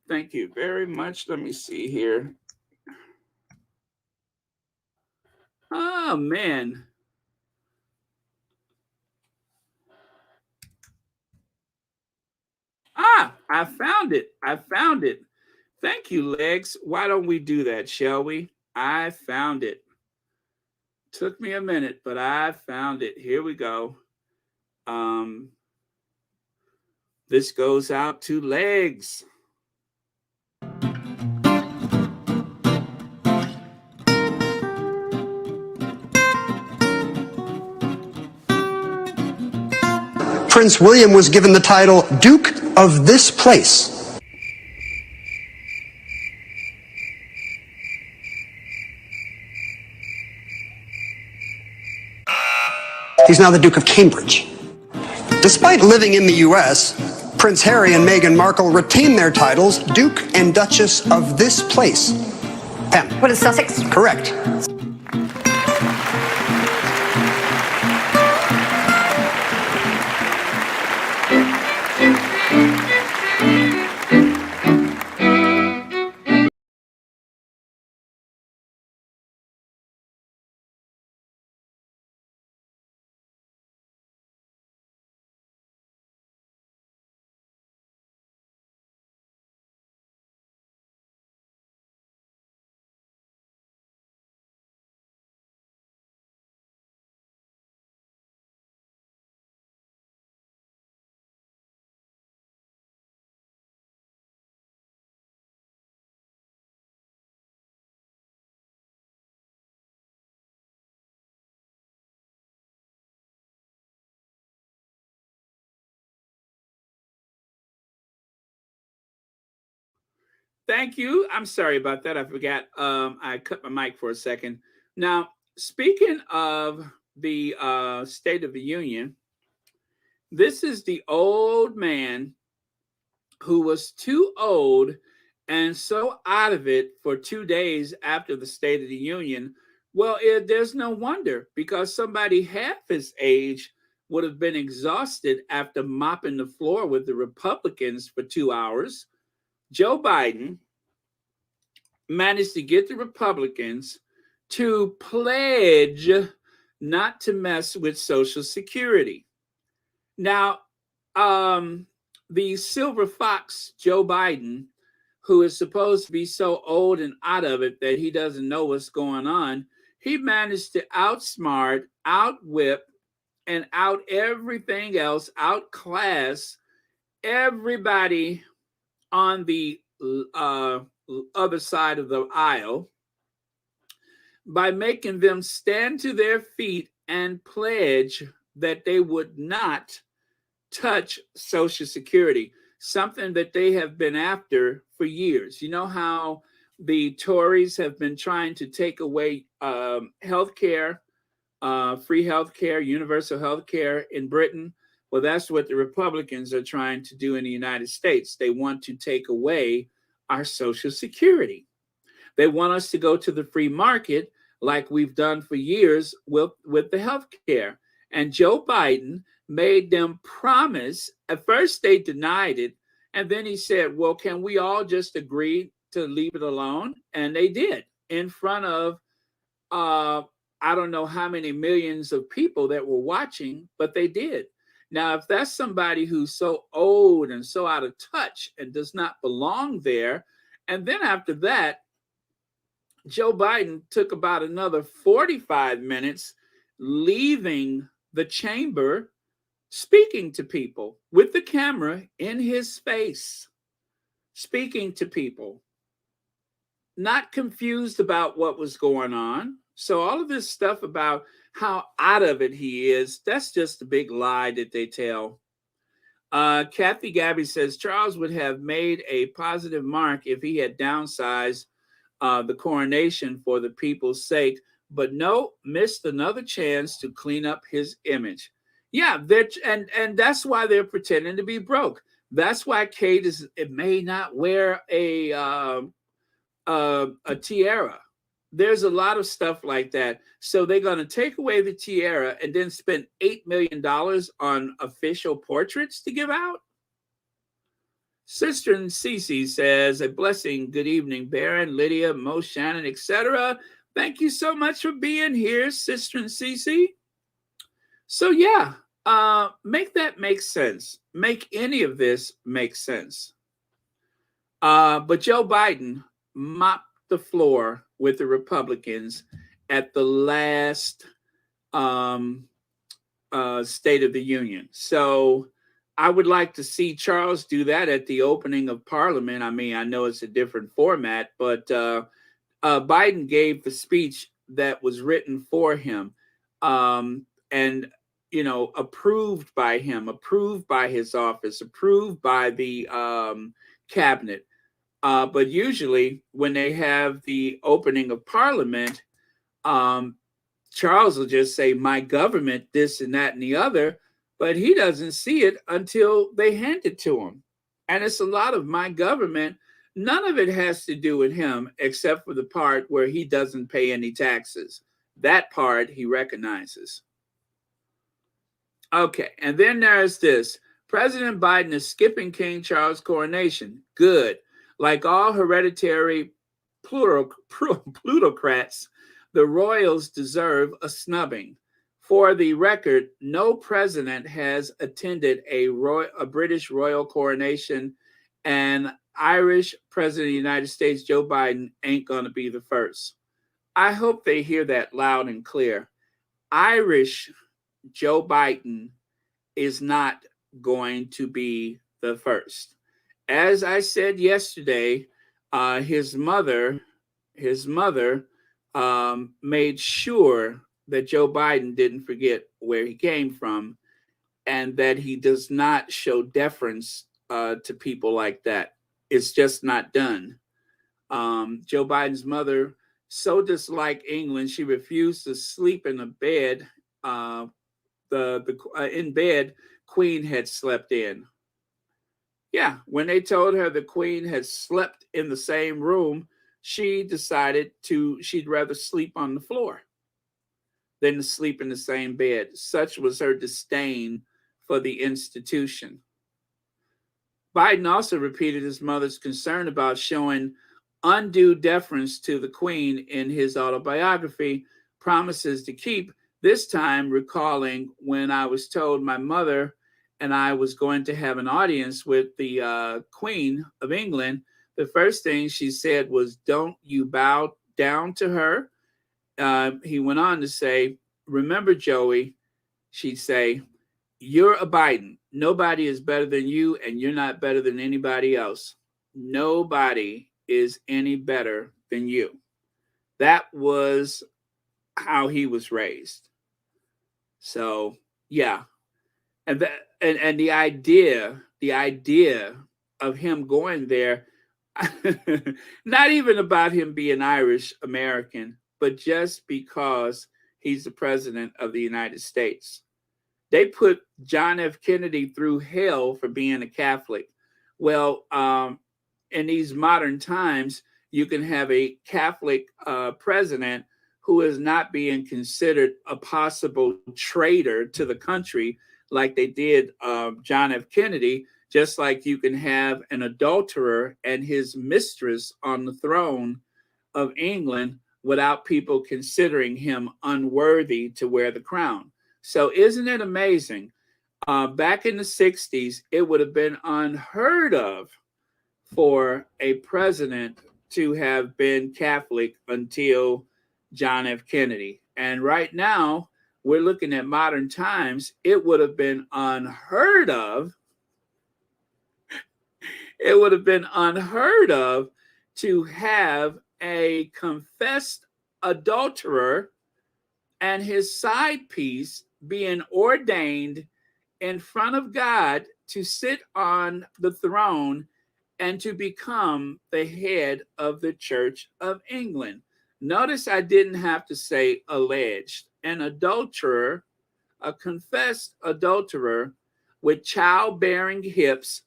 Thank you very much. Let me see here. Oh man. I found it. Thank you, Legs. Why don't we do that, shall we? I found it. Took me a minute, but I found it. Here we go. This goes out to Legs. Prince William was given the title Duke of this place. He's now the Duke of Cambridge. Despite living in the U.S., Prince Harry and Meghan Markle retain their titles Duke and Duchess of this place. Pam. What is Sussex? Correct. Thank you. I'm sorry about that. I forgot. I cut my mic for a second. Now, speaking of the State of the Union, this is the old man who was too old and so out of it for 2 days after the State of the Union. Well, there's no wonder, because somebody half his age would have been exhausted after mopping the floor with the Republicans for 2 hours. Joe Biden managed to get the Republicans to pledge not to mess with Social Security. Now, the silver fox, Joe Biden, who is supposed to be so old and out of it that he doesn't know what's going on, he managed to outsmart, outwhip, and out everything else, outclass everybody on the other side of the aisle by making them stand to their feet and pledge that they would not touch Social Security, something that they have been after for years. You know how the Tories have been trying to take away health care, free health care, universal health care in Britain? Well, that's what the Republicans are trying to do in the United States. They want to take away our Social Security. They want us to go to the free market like we've done for years with the health care. And Joe Biden made them promise. At first, they denied it. And then he said, well, can we all just agree to leave it alone? And they did, in front of, I don't know how many millions of people that were watching, but they did. Now, if that's somebody who's so old and so out of touch and does not belong there, and then after that, Joe Biden took about another 45 minutes leaving the chamber, speaking to people with the camera in his face, speaking to people, not confused about what was going on. So all of this stuff about how out of it he is, that's just a big lie that they tell. Kathy Gabby says Charles would have made a positive mark if he had downsized the coronation for the people's sake, but no, missed another chance to clean up his image. Yeah, and that's why they're pretending to be broke. That's why Kate may not wear a tiara. There's a lot of stuff like that. So they're going to take away the tiara and then spend $8 million on official portraits to give out. Sister Cece says, a blessing. Good evening, Baron, Lydia, Mo, Shannon, etc. Thank you so much for being here, Sister Cece. So yeah, make that make sense. Make any of this make sense. But Joe Biden mopped the floor with the Republicans at the last State of the Union. So I would like to see Charles do that at the opening of Parliament. I mean, I know it's a different format, but Biden gave the speech that was written for him. And approved by him, approved by his office, approved by the cabinet. But usually when they have the opening of Parliament, Charles will just say, my government, this and that and the other, but he doesn't see it until they hand it to him. And it's a lot of my government. None of it has to do with him, except for the part where he doesn't pay any taxes. That part he recognizes. Okay, and then there's this. President Biden is skipping King Charles' coronation. Good. Like all hereditary plutocrats, the royals deserve a snubbing. For the record, no president has attended a British royal coronation, and Irish president of the United States, Joe Biden, ain't going to be the first. I hope they hear that loud and clear. Irish Joe Biden is not going to be the first. As I said yesterday, his mother made sure that Joe Biden didn't forget where he came from, and that he does not show deference to people like that. It's just not done. Joe Biden's mother so disliked England, she refused to sleep in a bed. In bed Queen had slept in. Yeah, when they told her the Queen had slept in the same room, she decided she'd rather sleep on the floor than to sleep in the same bed. Such was her disdain for the institution. Biden also repeated his mother's concern about showing undue deference to the Queen in his autobiography, Promises to Keep, this time recalling when I was told my mother and I was going to have an audience with the Queen of England. The first thing she said was, "Don't you bow down to her." He went on to say, "Remember, Joey," she'd say, "you're a Biden. Nobody is better than you, and you're not better than anybody else. Nobody is any better than you." That was how he was raised. So, yeah. And the idea of him going there, not even about him being Irish American, but just because he's the president of the United States. They put John F. Kennedy through hell for being a Catholic. Well, in these modern times, you can have a Catholic president who is not being considered a possible traitor to the country like they did John F. Kennedy, just like you can have an adulterer and his mistress on the throne of England without people considering him unworthy to wear the crown. So isn't it amazing? Back in the 60s, it would have been unheard of for a president to have been Catholic until John F. Kennedy. And right now, we're looking at modern times. It would have been unheard of. It would have been unheard of to have a confessed adulterer and his side piece being ordained in front of God to sit on the throne and to become the head of the Church of England. Notice I didn't have to say alleged. An adulterer, a confessed adulterer with childbearing hips,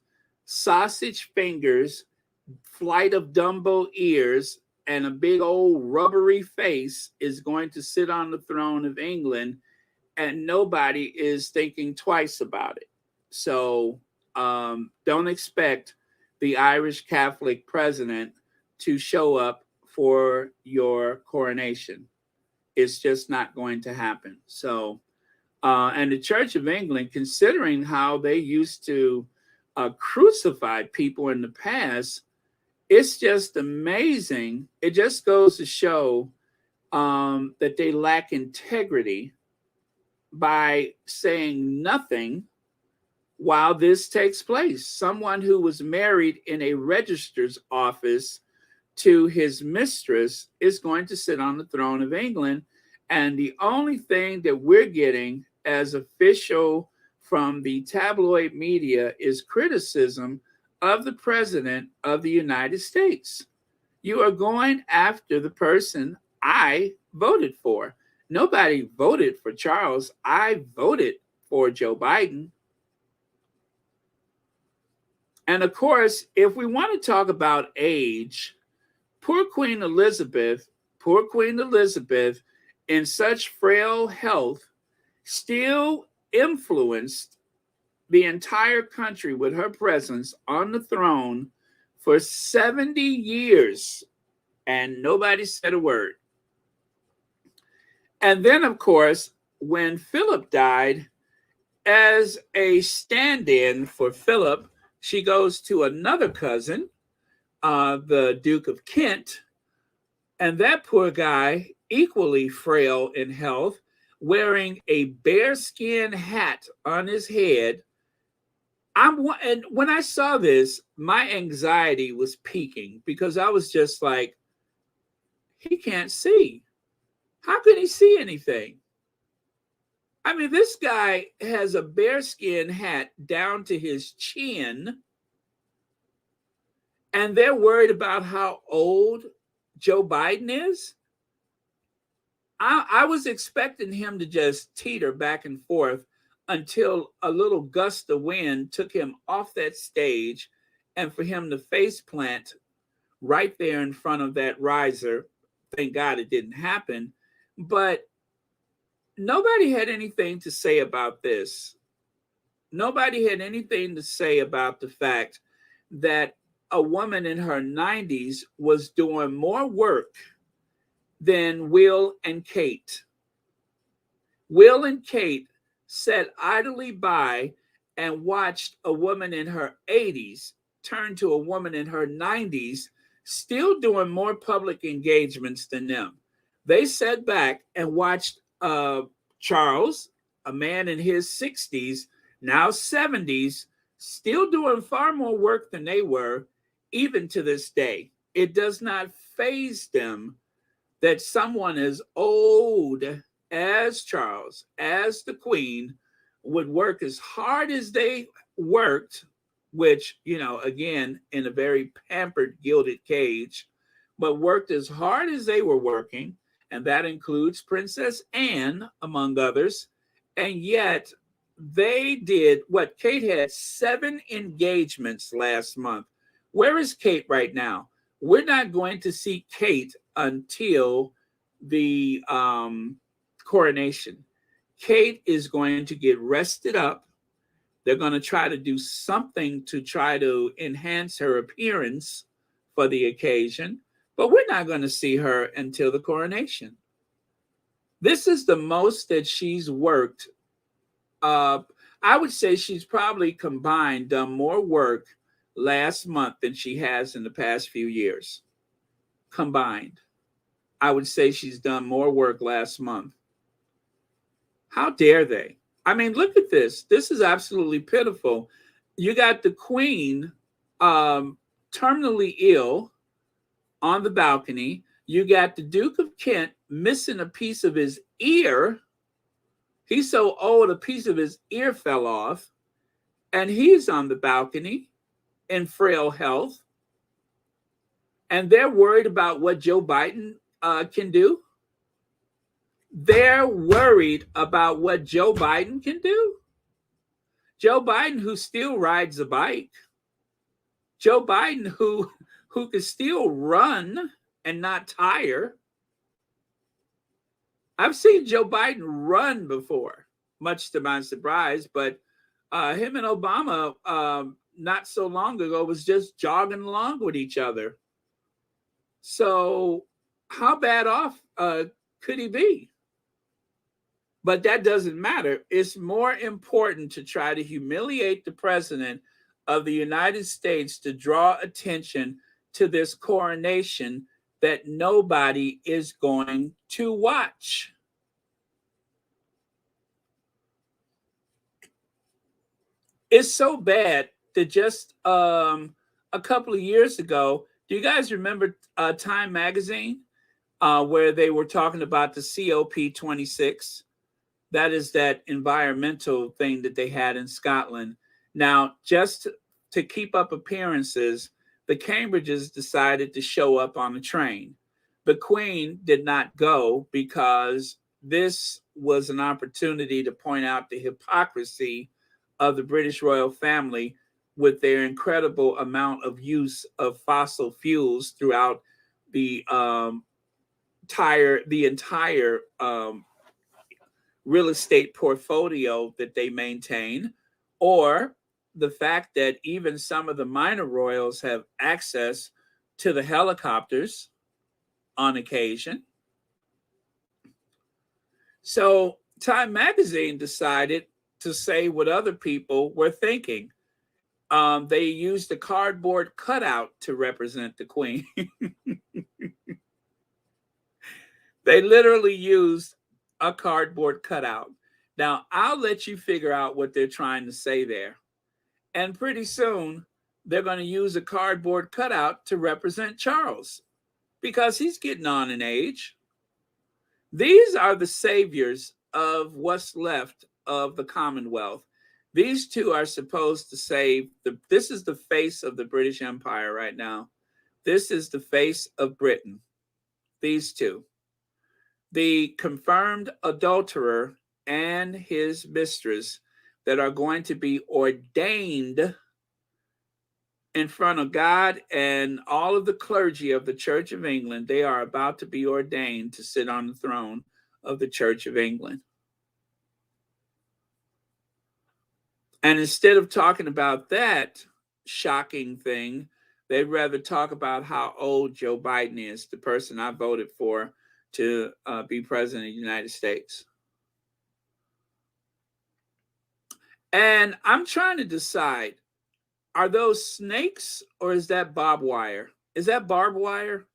sausage fingers, flight of Dumbo ears, and a big old rubbery face is going to sit on the throne of England, and nobody is thinking twice about it. So don't expect the Irish Catholic president to show up for your coronation. It's just not going to happen. So, and the Church of England, considering how they used to crucify people in the past, it's just amazing. It just goes to show that they lack integrity by saying nothing while this takes place. Someone who was married in a registrar's office to his mistress is going to sit on the throne of England. And the only thing that we're getting as official from the tabloid media is criticism of the president of the United States. You are going after the person I voted for. Nobody voted for Charles. I voted for Joe Biden. And of course, if we want to talk about age, poor Queen Elizabeth, in such frail health, still influenced the entire country with her presence on the throne for 70 years, and nobody said a word. And then, of course, when Philip died, as a stand-in for Philip, she goes to another cousin, the Duke of Kent, and that poor guy, equally frail in health, wearing a bearskin hat on his head. And when I saw this, my anxiety was peaking because I was just like, he can't see. How can he see anything? I mean, this guy has a bearskin hat down to his chin, and they're worried about how old Joe Biden is. I was expecting him to just teeter back and forth until a little gust of wind took him off that stage and for him to face plant right there in front of that riser. Thank God it didn't happen. But nobody had anything to say about this. Nobody had anything to say about the fact that a woman in her 90s was doing more work than Will and Kate. Will and Kate sat idly by and watched a woman in her 80s turn to a woman in her 90s, still doing more public engagements than them. They sat back and watched Charles, a man in his 60s, now 70s, still doing far more work than they were, even to this day. It does not faze them that someone as old as Charles, as the Queen, would work as hard as they worked, which, you know, again, in a very pampered, gilded cage, but worked as hard as they were working, and that includes Princess Anne, among others, and yet they did what? Kate had 7 engagements last month. Where is Kate right now? We're not going to see Kate until the coronation. Kate is going to get rested up. They're going to try to do something to try to enhance her appearance for the occasion, but we're not going to see her until the coronation. This is the most that she's worked. I would say she's probably combined done more work last month than she has in the past few years. Combined. I would say she's done more work last month. How dare they? I mean, look at this. This is absolutely pitiful. You got the Queen terminally ill on the balcony. You got the Duke of Kent missing a piece of his ear. He's so old, a piece of his ear fell off. And he's on the balcony in frail health. And they're worried about what Joe Biden can do. They're worried about what Joe Biden can do. Joe Biden, who still rides a bike. Joe Biden, who can still run and not tire. I've seen Joe Biden run before, much to my surprise, but him and Obama not so long ago was just jogging along with each other. So how bad off could he be? But that doesn't matter. It's more important to try to humiliate the president of the United States to draw attention to this coronation that nobody is going to watch. It's so bad that just a couple of years ago, do you guys remember Time Magazine, where they were talking about the COP26? That is that environmental thing that they had in Scotland. Now, just to keep up appearances, the Cambridges decided to show up on the train. The Queen did not go because this was an opportunity to point out the hypocrisy of the British royal family with their incredible amount of use of fossil fuels throughout the entire real estate portfolio that they maintain, or the fact that even some of the minor royals have access to the helicopters on occasion. So Time Magazine decided to say what other people were thinking. They used a cardboard cutout to represent the Queen. They literally used a cardboard cutout. Now, I'll let you figure out what they're trying to say there. And pretty soon, they're going to use a cardboard cutout to represent Charles because he's getting on in age. These are the saviors of what's left of the Commonwealth. These two are supposed to save this is the face of the British Empire right now. This is the face of Britain. These two. The confirmed adulterer and his mistress that are going to be ordained in front of God and all of the clergy of the Church of England. They are about to be ordained to sit on the throne of the Church of England. And instead of talking about that shocking thing, they'd rather talk about how old Joe Biden is, the person I voted for to be president of the United States. And I'm trying to decide, are those snakes or is that barbed wire? Is that barbed wire?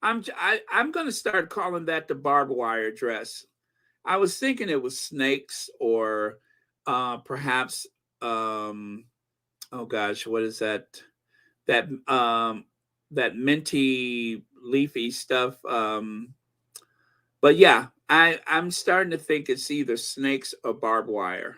I'm going to start calling that the barbed wire dress. I was thinking it was snakes or perhaps, oh gosh, what is that? That minty leafy stuff. But yeah, I'm starting to think it's either snakes or barbed wire.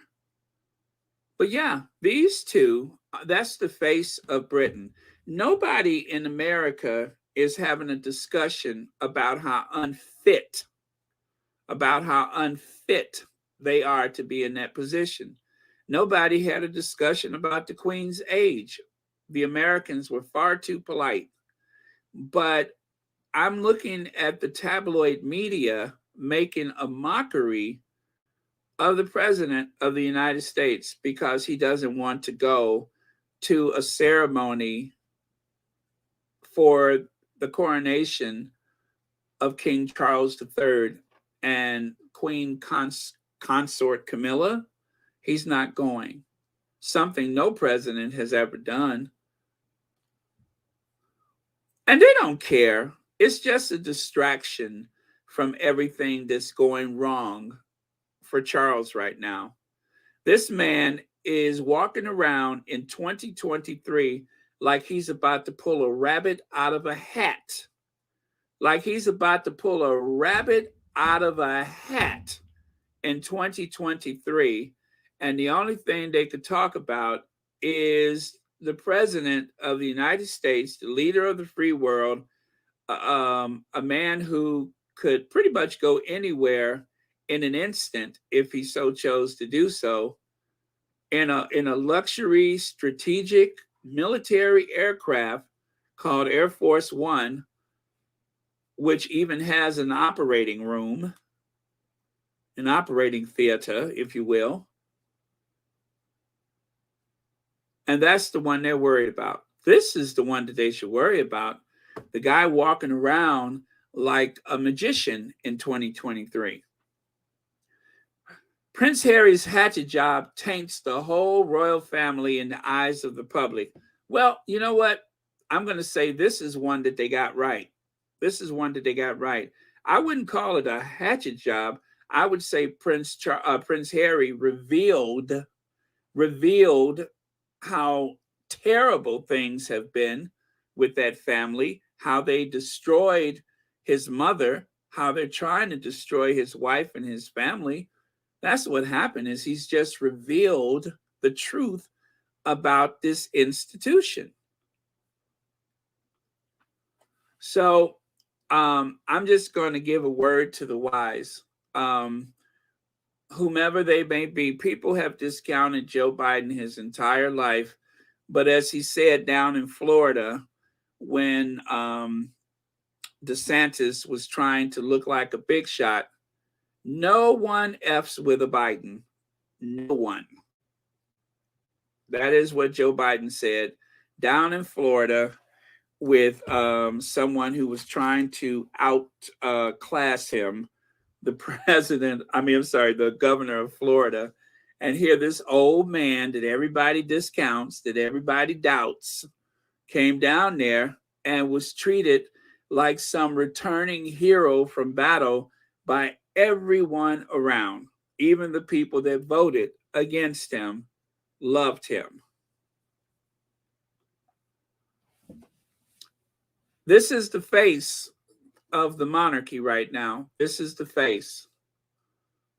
But yeah, these two, that's the face of Britain. Nobody in America is having a discussion about how unfit they are to be in that position. Nobody had a discussion about the Queen's age. The Americans were far too polite. But I'm looking at the tabloid media making a mockery of the president of the United States because he doesn't want to go to a ceremony for the coronation of King Charles III and Queen Consort Camilla. He's not going. Something no president has ever done. And they don't care. It's just a distraction from everything that's going wrong for Charles right now. This man is walking around in 2023 like he's about to pull a rabbit out of a hat. Like he's about to pull a rabbit out of a hat in 2023. And the only thing they could talk about is the president of the United States, the leader of the free world, a man who could pretty much go anywhere in an instant if he so chose to do so, in a luxury strategic military aircraft called Air Force One, which even has an operating room, an operating theater, if you will. And that's the one they're worried about. This is the one that they should worry about. The guy walking around like a magician in 2023. Prince Harry's hatchet job taints the whole royal family in the eyes of the public. Well, you know what? I'm going to say this is one that they got right. This is one that they got right. I wouldn't call it a hatchet job. I would say Prince Harry revealed how terrible things have been with that family, how they destroyed his mother, how they're trying to destroy his wife and his family. That's what happened, is he's just revealed the truth about this institution. So I'm just going to give a word to the wise. Whomever they may be, people have discounted Joe Biden his entire life. But as he said down in Florida, when DeSantis was trying to look like a big shot, no one F's with a Biden. No one. That is what Joe Biden said down in Florida with someone who was trying to outclass him, the the governor of Florida. And here this old man that everybody discounts, that everybody doubts, came down there and was treated like some returning hero from battle by everyone around. Even the people that voted against him loved him. This is the face of the monarchy right now. This is the face.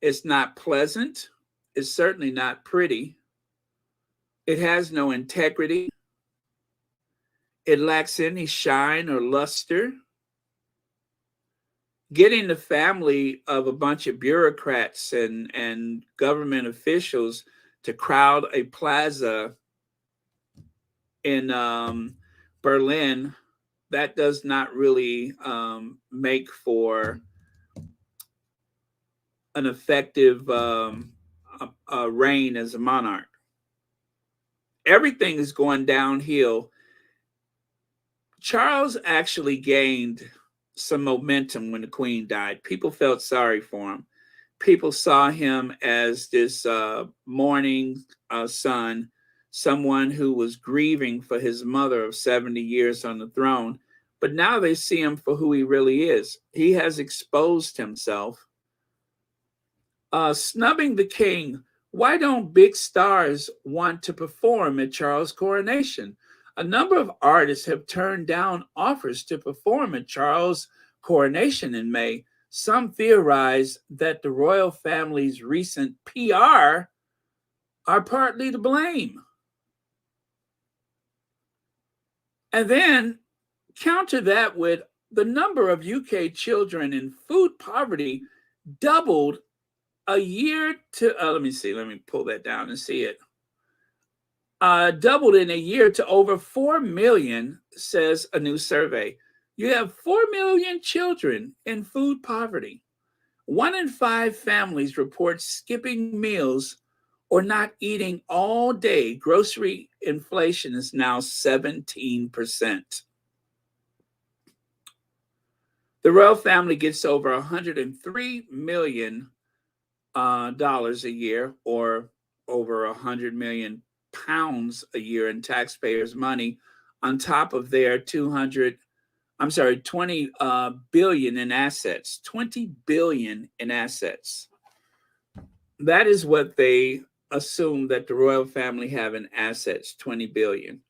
It's not pleasant. It's certainly not pretty. It has no integrity. It lacks any shine or luster. Getting the family of a bunch of bureaucrats and government officials to crowd a plaza in Berlin, that does not really make for an effective reign as a monarch. Everything is going downhill. Charles actually gained some momentum when the Queen died. People felt sorry for him. People saw him as this mourning son, someone who was grieving for his mother of 70 years on the throne. But now they see him for who he really is. He has exposed himself. Snubbing the king. Why don't big stars want to perform at Charles' coronation? A number of artists have turned down offers to perform at Charles' coronation in May. Some theorize that the royal family's recent PR are partly to blame. And then counter that with the number of UK children in food poverty doubled a year to, let me pull that down and see it. Doubled in a year to over 4 million, says a new survey. You have 4 million children in food poverty. 1 in 5 families report skipping meals or not eating all day. Grocery inflation is now 17%. The royal family gets over $103 million a year, or over 100 million pounds a year in taxpayers' money, on top of their 20 billion in assets. 20 billion in assets. That is what they assume that the royal family have in assets, 20 billion.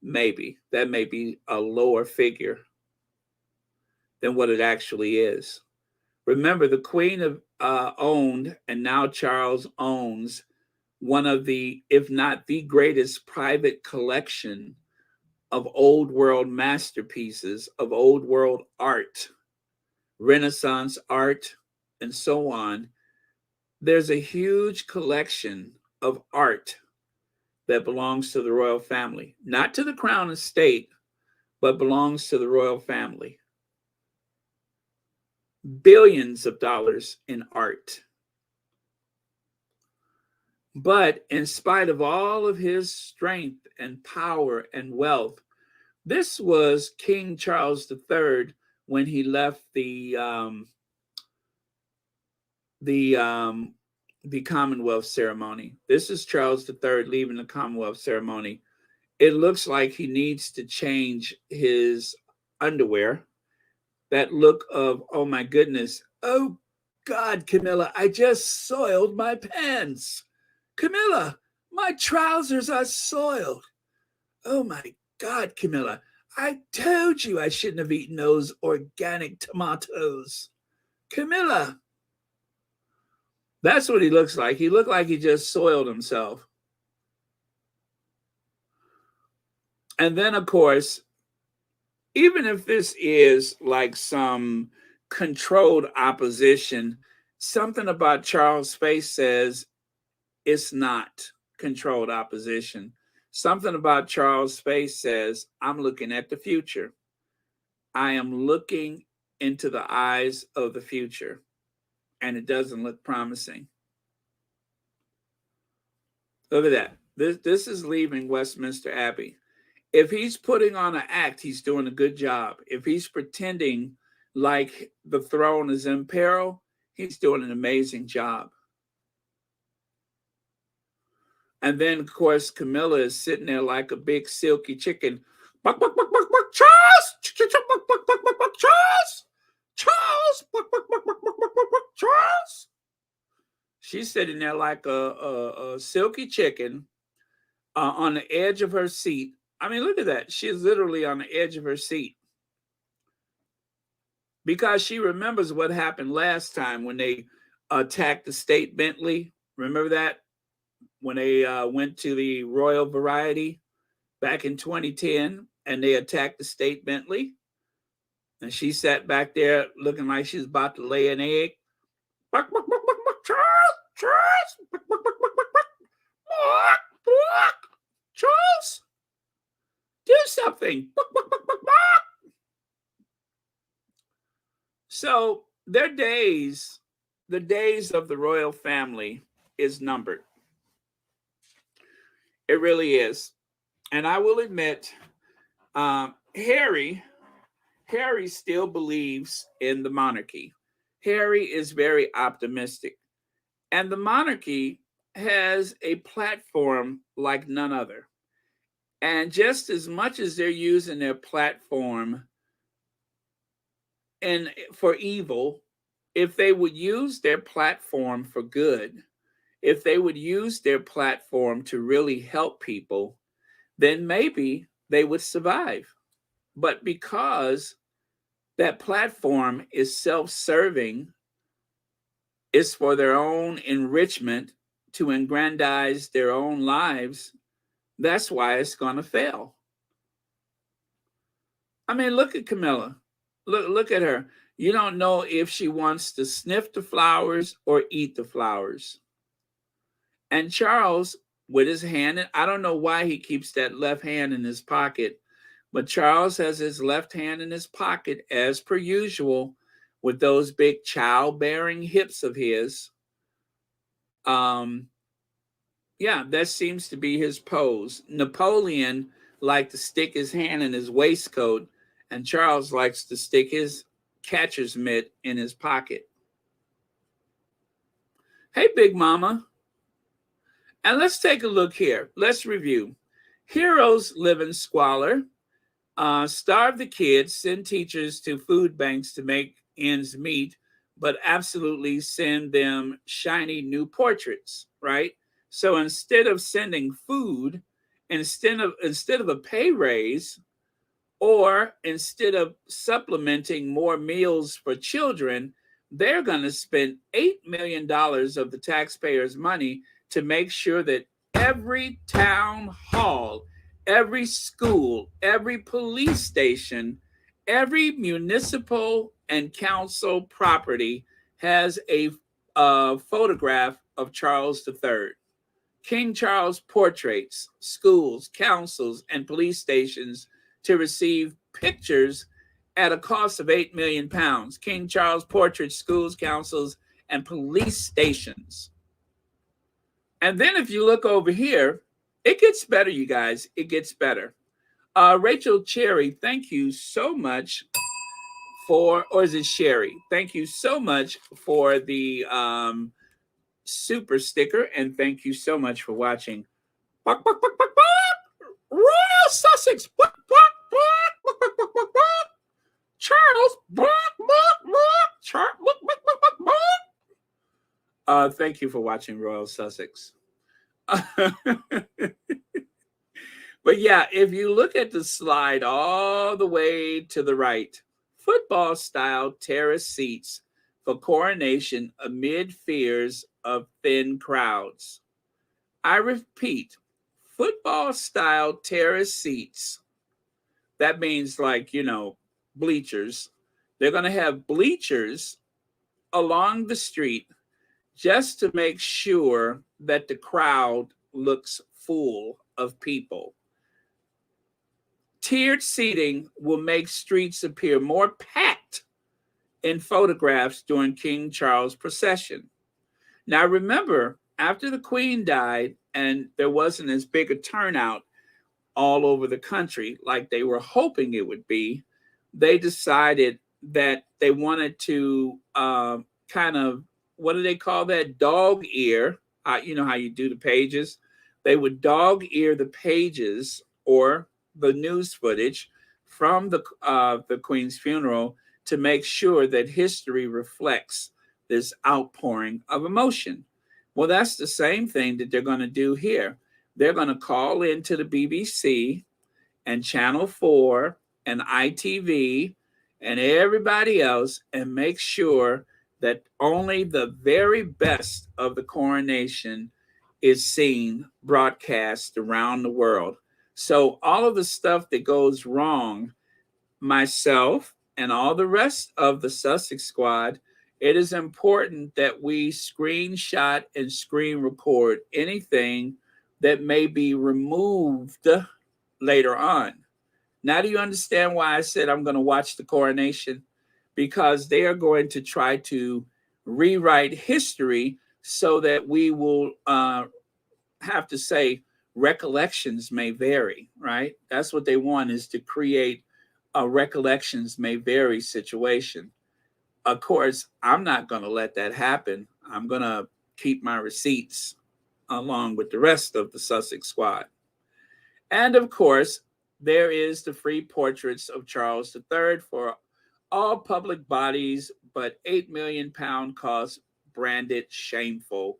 Maybe. That may be a lower figure than what it actually is. Remember, the Queen owned, and now Charles owns, one of the, if not the greatest private collection of old world masterpieces, of old world art, Renaissance art, and so on. There's a huge collection of art that belongs to the royal family, not to the crown estate, but belongs to the royal family. Billions of dollars in art. But in spite of all of his strength and power and wealth, this was King Charles III when he left the Commonwealth ceremony. This is Charles III leaving the Commonwealth ceremony. It looks like he needs to change his underwear. That look of, oh my goodness, oh God, Camilla, I just soiled my pants. Camilla, my trousers are soiled. Oh my God, Camilla, I told you I shouldn't have eaten those organic tomatoes. Camilla. That's what he looks like. He looked like he just soiled himself. And then, of course, even if this is like some controlled opposition, something about Charles' face says it's not controlled opposition. Something about Charles' face says, I'm looking at the future. I am looking into the eyes of the future, and it doesn't look promising. Look at that. This is leaving Westminster Abbey. If he's putting on an act, he's doing a good job. If he's pretending like the throne is in peril, he's doing an amazing job. And then, of course, Camilla is sitting there like a big silky chicken. Buck, buck, buck, buck, buck, Charles! Buck, buck, buck, buck, buck, Charles! Charles! Buck, buck, buck, buck, buck, buck, buck, buck, Charles! She's sitting there like a silky chicken on the edge of her seat. I mean, look at that. She's literally on the edge of her seat. Because she remembers what happened last time when they attacked the State Bentley. Remember that? When they went to the Royal Variety back in 2010 and they attacked the State Bentley. And she sat back there looking like she's about to lay an egg. Buck, buck, buck, buck, buck, Charles! Charles! Buck, buck, buck, buck, buck, buck. Buck, buck. Charles! Do something. Buck, buck, buck, buck, buck. So their days, the days of the royal family is numbered. It really is. And I will admit, Harry still believes in the monarchy. Harry is very optimistic. And the monarchy has a platform like none other. And just as much as they're using their platform and for evil, if they would use their platform for good, if they would use their platform to really help people, then maybe they would survive. But because that platform is self-serving, is for their own enrichment, to aggrandize their own lives, that's why it's going to fail. I mean, look at Camilla. Look at her. You don't know if she wants to sniff the flowers or eat the flowers. And Charles, with his hand, I don't know why he keeps that left hand in his pocket, but Charles has his left hand in his pocket as per usual with those big childbearing hips of his. Yeah, that seems to be his pose. Napoleon liked to stick his hand in his waistcoat, and Charles likes to stick his catcher's mitt in his pocket. Hey, Big Mama. And let's take a look here. Let's review. Heroes live in squalor, starve the kids, send teachers to food banks to make ends meet, but absolutely send them shiny new portraits, right? So instead of sending food, instead of a pay raise, or instead of supplementing more meals for children, they're going to spend $8 million of the taxpayers' money to make sure that every town hall, every school, every police station, every municipal and council property has a photograph of Charles III. King Charles portraits, schools, councils, and police stations to receive pictures at a cost of £8 million. King Charles portraits, schools, councils, and police stations. And then if you look over here, it gets better, you guys. It gets better. Rachel Cherry, thank you so much for, or is it Sherry? Thank you so much for the super sticker, and thank you so much for watching. Buck, buck, buck, buck, buck. Royal Sussex. Buck, buck, buck, buck, buck, buck, buck. Charles. Buck, buck, buck. Charles. Buck, buck, buck, buck, buck. Thank you for watching Royal Sussex. But yeah, if you look at the slide all the way to the right, football style terrace seats for coronation amid fears of thin crowds. I repeat, football-style terrace seats. That means like, bleachers. They're going to have bleachers along the street just to make sure that the crowd looks full of people. Tiered seating will make streets appear more packed in photographs during King Charles' procession. Now remember, after the Queen died and there wasn't as big a turnout all over the country like they were hoping it would be, they decided that they wanted to kind of, what do they call that? Dog ear. You know how you do the pages? They would dog ear the pages or the news footage from the Queen's funeral to make sure that history reflects this outpouring of emotion. Well, that's the same thing that they're going to do here. They're going to call into the BBC and Channel 4 and ITV and everybody else and make sure that only the very best of the coronation is seen broadcast around the world. So all of the stuff that goes wrong, myself and all the rest of the Sussex squad, it is important that we screenshot and screen record anything that may be removed later on. Now, do you understand why I said I'm going to watch the coronation? Because they are going to try to rewrite history so that we will have to say recollections may vary, right? That's what they want, is to create a recollections may vary situation. Of course, I'm not going to let that happen. I'm going to keep my receipts along with the rest of the Sussex squad. And of course, there is the free portraits of Charles III for all public bodies, but £8 million cost, branded shameful.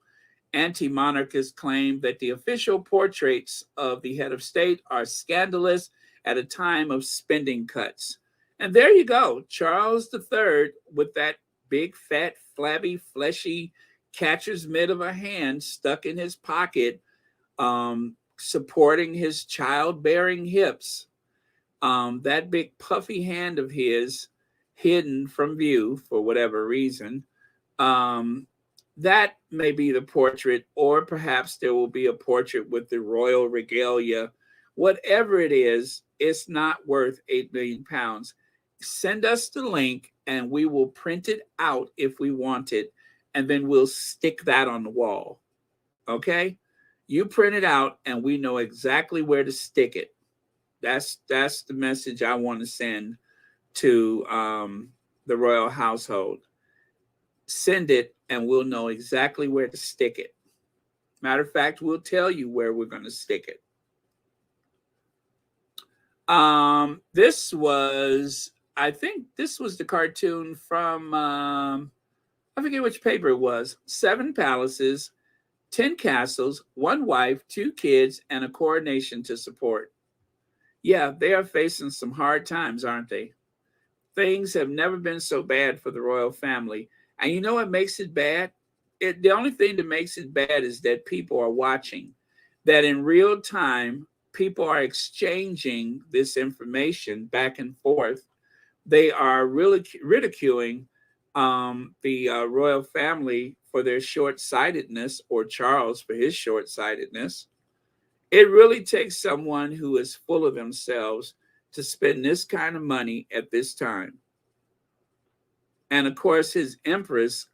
Anti-monarchists claim that the official portraits of the head of state are scandalous at a time of spending cuts. And there you go, Charles III with that big, fat, flabby, fleshy catcher's mitt of a hand stuck in his pocket, supporting his childbearing hips. That big puffy hand of his hidden from view for whatever reason. That may be the portrait, or perhaps there will be a portrait with the royal regalia. Whatever it is, it's not worth £8 million. Send us the link and we will print it out if we want it, and then we'll stick that on the wall. Okay? You print it out and we know exactly where to stick it. That's the message I want to send to the royal household. Send it and we'll know exactly where to stick it. Matter of fact, we'll tell you where we're going to stick it. This was, I think this was the cartoon from, I forget which paper it was. 7 palaces, 10 castles, 1 wife, 2 kids, and a coronation to support. Yeah, they are facing some hard times, aren't they? Things have never been so bad for the royal family. And you know what makes it bad? The only thing that makes it bad is that people are watching, that in real time, people are exchanging this information back and forth. They are really ridiculing the royal family for their short-sightedness, or Charles for his short-sightedness. It really takes someone who is full of themselves to spend this kind of money at this time. And of course, his empress,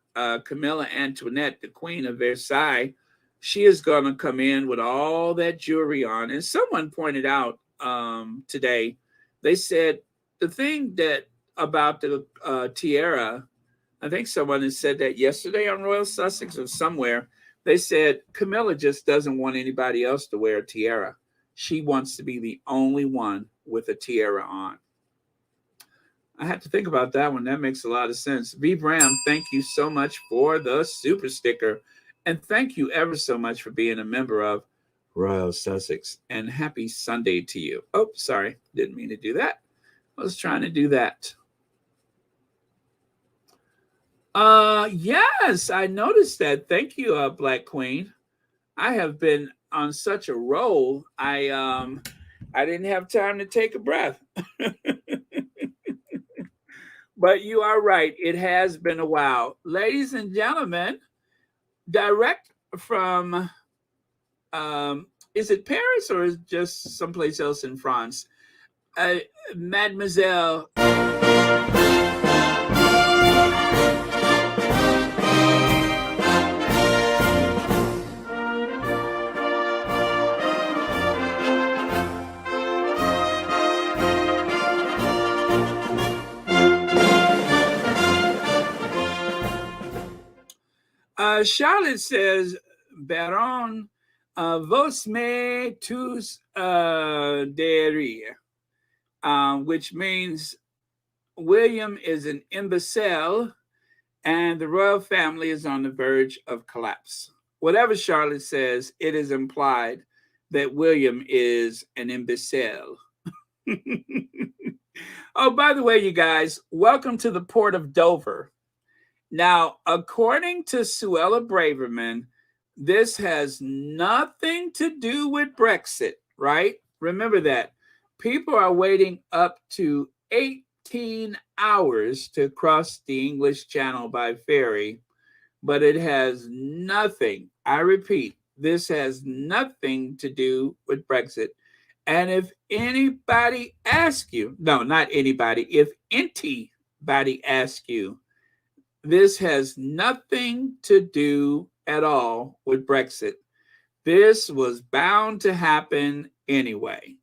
Camilla Antoinette, the Queen of Versailles, she is going to come in with all that jewelry on. And someone pointed out today, they said the thing that about the tiara, I think someone has said that yesterday on Royal Sussex or somewhere, they said Camilla just doesn't want anybody else to wear a tiara. She wants to be the only one with a tiara on. I had to think about that one. That makes a lot of sense. V. Bram, thank you so much for the super sticker. And thank you ever so much for being a member of Royal Sussex. And happy Sunday to you. Oh, sorry. Didn't mean to do that. I was trying to do that. Yes, I noticed that. Thank you, Black Queen. I have been on such a roll. I didn't have time to take a breath. But you are right. It has been a while. Ladies and gentlemen, direct from is it Paris or is it just someplace else in France? Mademoiselle. Charlotte says, Baron, vos me tous derrière, which means William is an imbecile and the royal family is on the verge of collapse. Whatever Charlotte says, it is implied that William is an imbecile. Oh, by the way, you guys, welcome to the port of Dover. Now, according to Suella Braverman, this has nothing to do with Brexit, right? Remember that. People are waiting up to 18 hours to cross the English Channel by ferry, but it has nothing, I repeat, this has nothing to do with Brexit. And if anybody asks you, no, not anybody, if anybody asks you, this has nothing to do at all with Brexit. This was bound to happen anyway.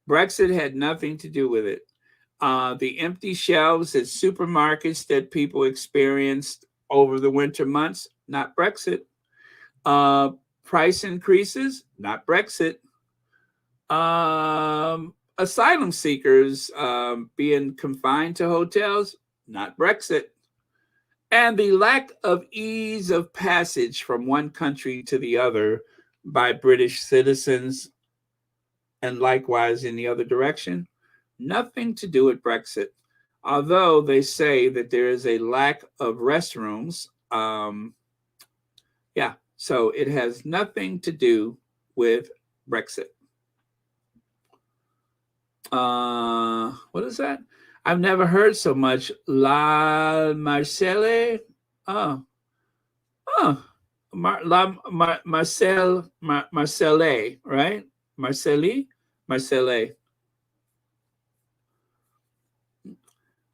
Brexit had nothing to do with it. The empty shelves at supermarkets that people experienced over the winter months, not Brexit. Price increases, not Brexit. Asylum seekers being confined to hotels, not Brexit. And the lack of ease of passage from one country to the other by British citizens, and likewise in the other direction, nothing to do with Brexit. Although they say that there is a lack of restrooms. So it has nothing to do with Brexit. What is that? I've never heard so much. La Marcelle. Marcelle, right? Marcelle.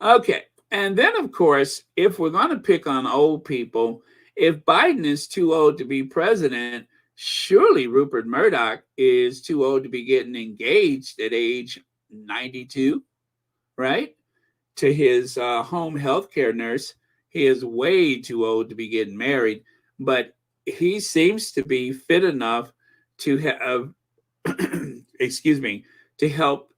Okay. And then, of course, if we're going to pick on old people, if Biden is too old to be president, surely Rupert Murdoch is too old to be getting engaged at age 92, right? To his home healthcare nurse. He is way too old to be getting married, but he seems to be fit enough to have, to help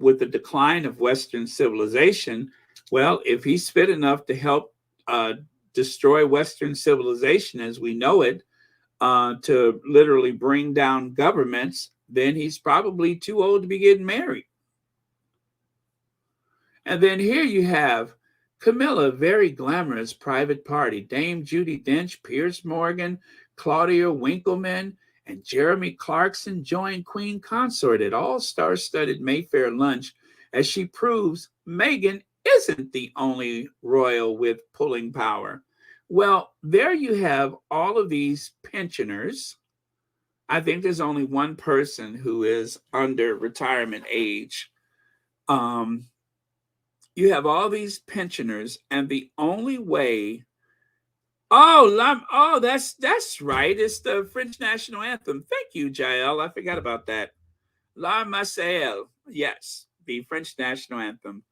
with the decline of Western civilization. Well, if he's fit enough to help destroy Western civilization as we know it, to literally bring down governments, then he's probably too old to be getting married. And then here you have Camilla, very glamorous private party. Dame Judi Dench, Piers Morgan, Claudia Winkleman, and Jeremy Clarkson join Queen Consort at all-star-studded Mayfair lunch as she proves Meghan isn't the only royal with pulling power. Well, there you have all of these pensioners. I think there's only one person who is under retirement age. You have all these pensioners, and the only way, that's right. It's the French national anthem. Thank you, Jael. I forgot about that. La Marseillaise. Yes, the French national anthem.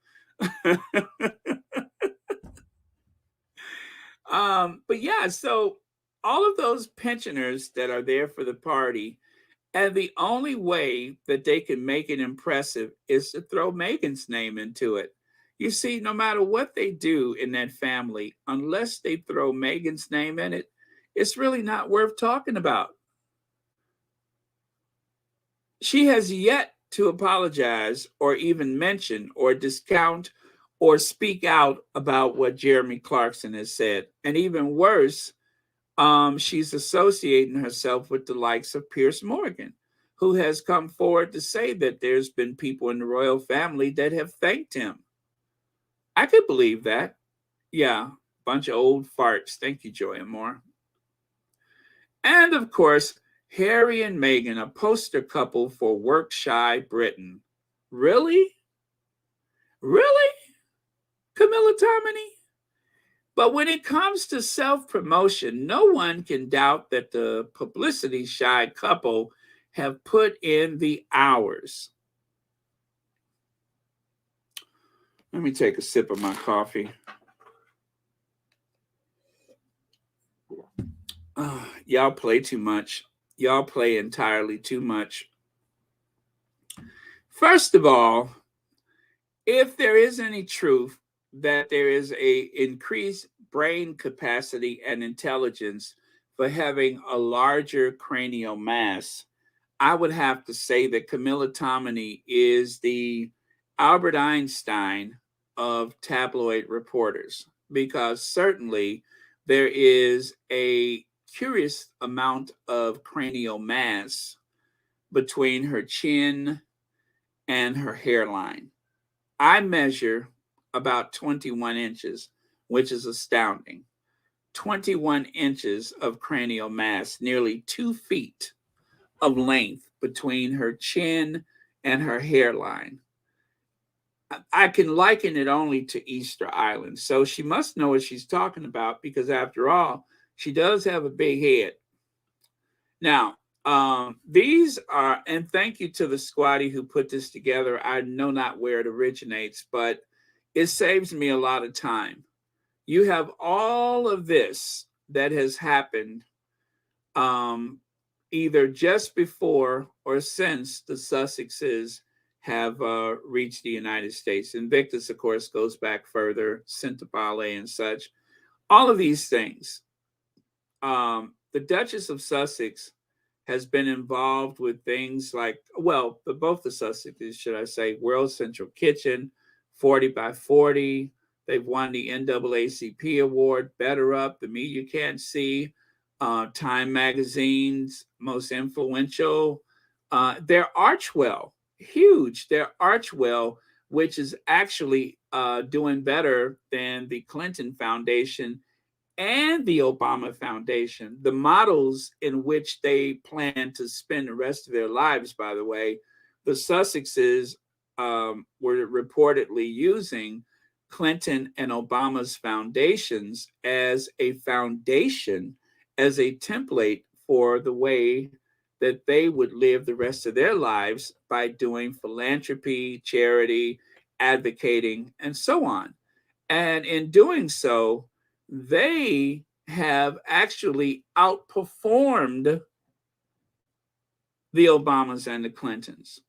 But yeah, so all of those pensioners that are there for the party, and the only way that they can make it impressive is to throw Meghan's name into it. You see, no matter what they do in that family, unless they throw Meghan's name in it, it's really not worth talking about. She has yet to apologize or even mention or discount or speak out about what Jeremy Clarkson has said. And even worse, she's associating herself with the likes of Piers Morgan, who has come forward to say that there's been people in the royal family that have thanked him. I could believe that. Yeah, bunch of old farts. Thank you, Joy and Moore. And of course, Harry and Meghan, a poster couple for work-shy Britain. Really? Really? Camilla Tominey? But when it comes to self-promotion, no one can doubt that the publicity-shy couple have put in the hours. Let me take a sip of my coffee. Y'all play too much. Y'all play entirely too much. First of all, if there is any truth that there is a increased brain capacity and intelligence for having a larger cranial mass, I would have to say that Camilla Tominey is the Albert Einstein of tabloid reporters, because certainly there is a curious amount of cranial mass between her chin and her hairline. I measure about 21 inches, which is astounding. 21 inches of cranial mass, nearly 2 feet of length between her chin and her hairline. I can liken it only to Easter Island. So she must know what she's talking about, because after all, she does have a big head. Now, these are, and thank you to the squatty who put this together. I know not where it originates, but it saves me a lot of time. You have all of this that has happened either just before or since the Sussexes have reached the United States. Invictus, of course, goes back further, Centopale and such. All of these things. The Duchess of Sussex has been involved with things like, well, both the Sussexes, should I say, World Central Kitchen, 40 by 40. They've won the NAACP award, Better Up, The Me You Can't See, Time Magazine's Most Influential. Their Archwell, huge. Their Archwell, which is actually doing better than the Clinton Foundation and the Obama Foundation. The models in which they plan to spend the rest of their lives, by the way, the Sussexes were reportedly using Clinton and Obama's foundations as a foundation, as a template for the way that they would live the rest of their lives by doing philanthropy, charity, advocating, and so on. And in doing so, they have actually outperformed the Obamas and the Clintons.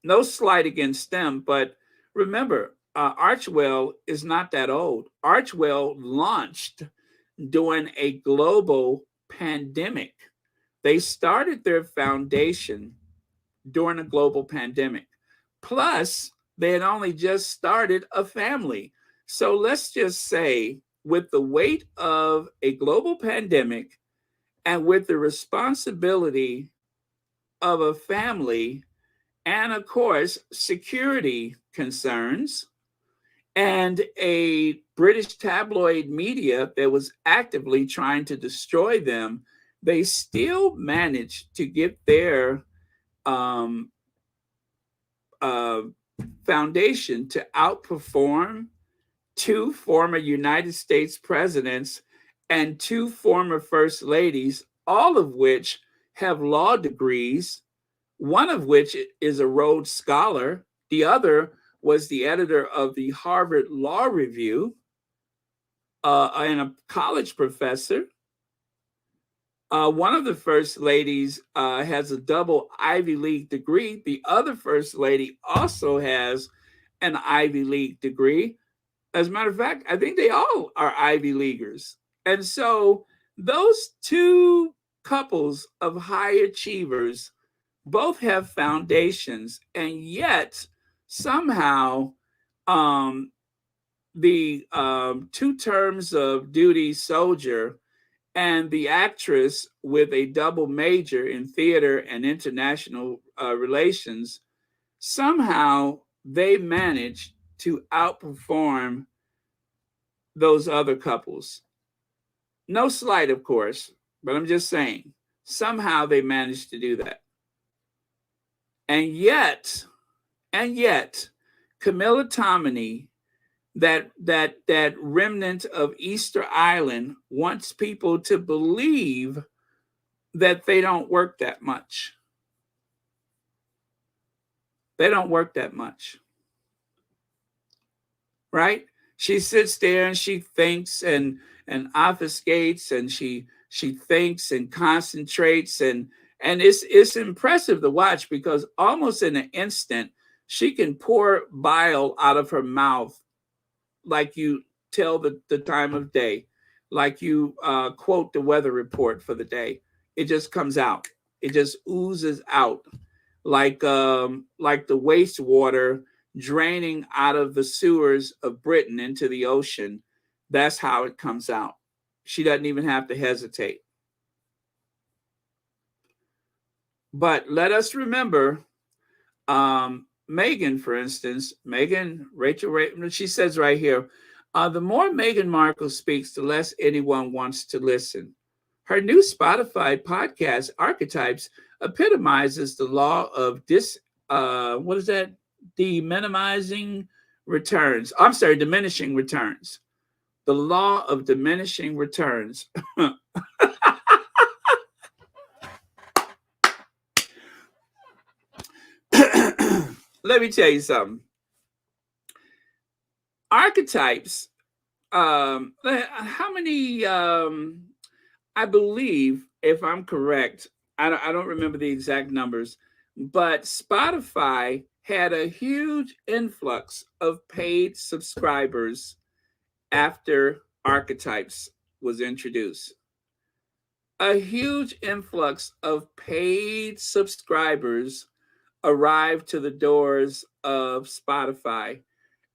No slight against them, but remember, Archwell is not that old. Archwell launched during a global pandemic. They started their foundation during a global pandemic. Plus, they had only just started a family. So let's just say, with the weight of a global pandemic and with the responsibility of a family, and of course, security concerns, and a British tabloid media that was actively trying to destroy them, they still managed to get their foundation to outperform 2 former United States presidents and 2 former first ladies, all of which have law degrees, one of which is a Rhodes Scholar. The other was the editor of the Harvard Law Review and a college professor. One of the first ladies has a double Ivy League degree. The other first lady also has an Ivy League degree. As a matter of fact, I think they all are Ivy Leaguers. And so those 2 couples of high achievers both have foundations, and yet somehow the 2 terms of duty soldier and the actress with a double major in theater and international relations, somehow they managed to outperform those other couples. No slight, of course, but I'm just saying, somehow they managed to do that. And yet, Camilla Tominey, that remnant of Easter Island, wants people to believe that they don't work that much. They don't work that much. Right? She sits there and she thinks and obfuscates, and she thinks and concentrates, and it's impressive to watch, because almost in an instant she can pour bile out of her mouth, like you tell the time of day, like you quote the weather report for the day. It just comes out. It just oozes out like the wastewater draining out of the sewers of Britain into the ocean. That's how it comes out. She doesn't even have to hesitate. But let us remember, Meghan, for instance, Rachel, she says right here, the more Meghan Markle speaks, the less anyone wants to listen. Her new Spotify podcast, Archetypes, epitomizes the law of diminishing returns. Diminishing returns. The law of diminishing returns. Let me tell you something. Archetypes, how many, I believe, if I'm correct, I don't remember the exact numbers, but Spotify had a huge influx of paid subscribers after Archetypes was introduced. A huge influx of paid subscribers arrived to the doors of Spotify.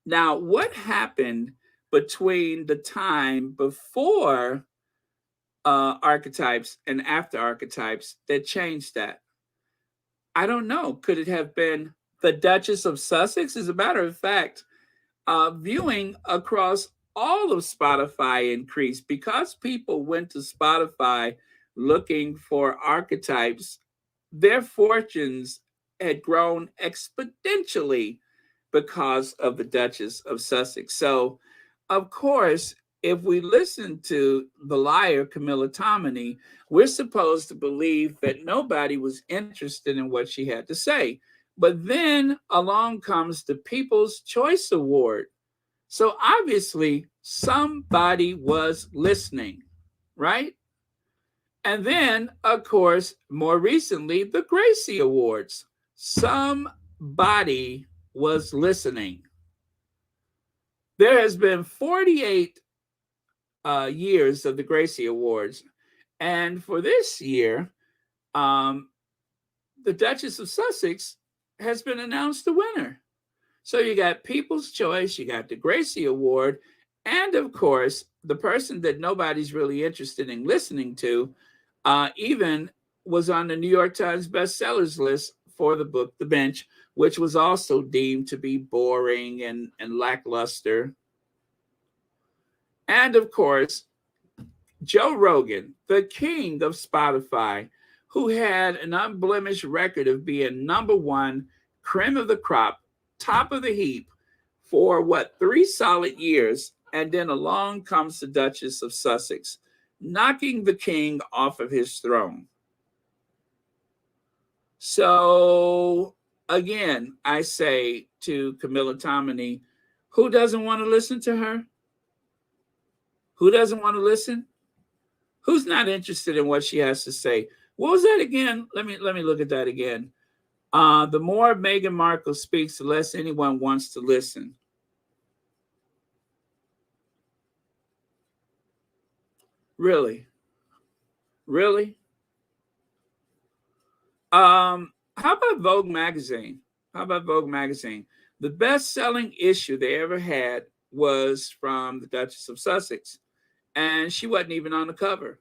Now, what happened between the time before Archetypes and after Archetypes that changed that? I don't know. Could it have been the Duchess of Sussex? As a matter of fact, viewing across all of Spotify increased because people went to Spotify looking for Archetypes. Their fortunes had grown exponentially because of the Duchess of Sussex. So, of course, if we listen to the liar, Camilla Tominey, we're supposed to believe that nobody was interested in what she had to say. But then along comes the People's Choice Award. So obviously somebody was listening, right? And then, of course, more recently, the Gracie Awards. Somebody was listening. There has been 48 years of the Gracie Awards. And for this year, the Duchess of Sussex has been announced the winner. So you got People's Choice, you got the Gracie Award, and of course, the person that nobody's really interested in listening to even was on the New York Times bestsellers list for the book The Bench, which was also deemed to be boring and lackluster. And of course, Joe Rogan, the king of Spotify, who had an unblemished record of being number one, cream of the crop, top of the heap for 3 solid years. And then along comes the Duchess of Sussex, knocking the king off of his throne. So again, I say to Camilla Tominey, who doesn't want to listen to her? Who doesn't want to listen? Who's not interested in what she has to say? What was that again? Let me look at that again. The more Meghan Markle speaks, the less anyone wants to listen. Really? Really? How about Vogue magazine? The best-selling issue they ever had was from the Duchess of Sussex, and she wasn't even on the cover.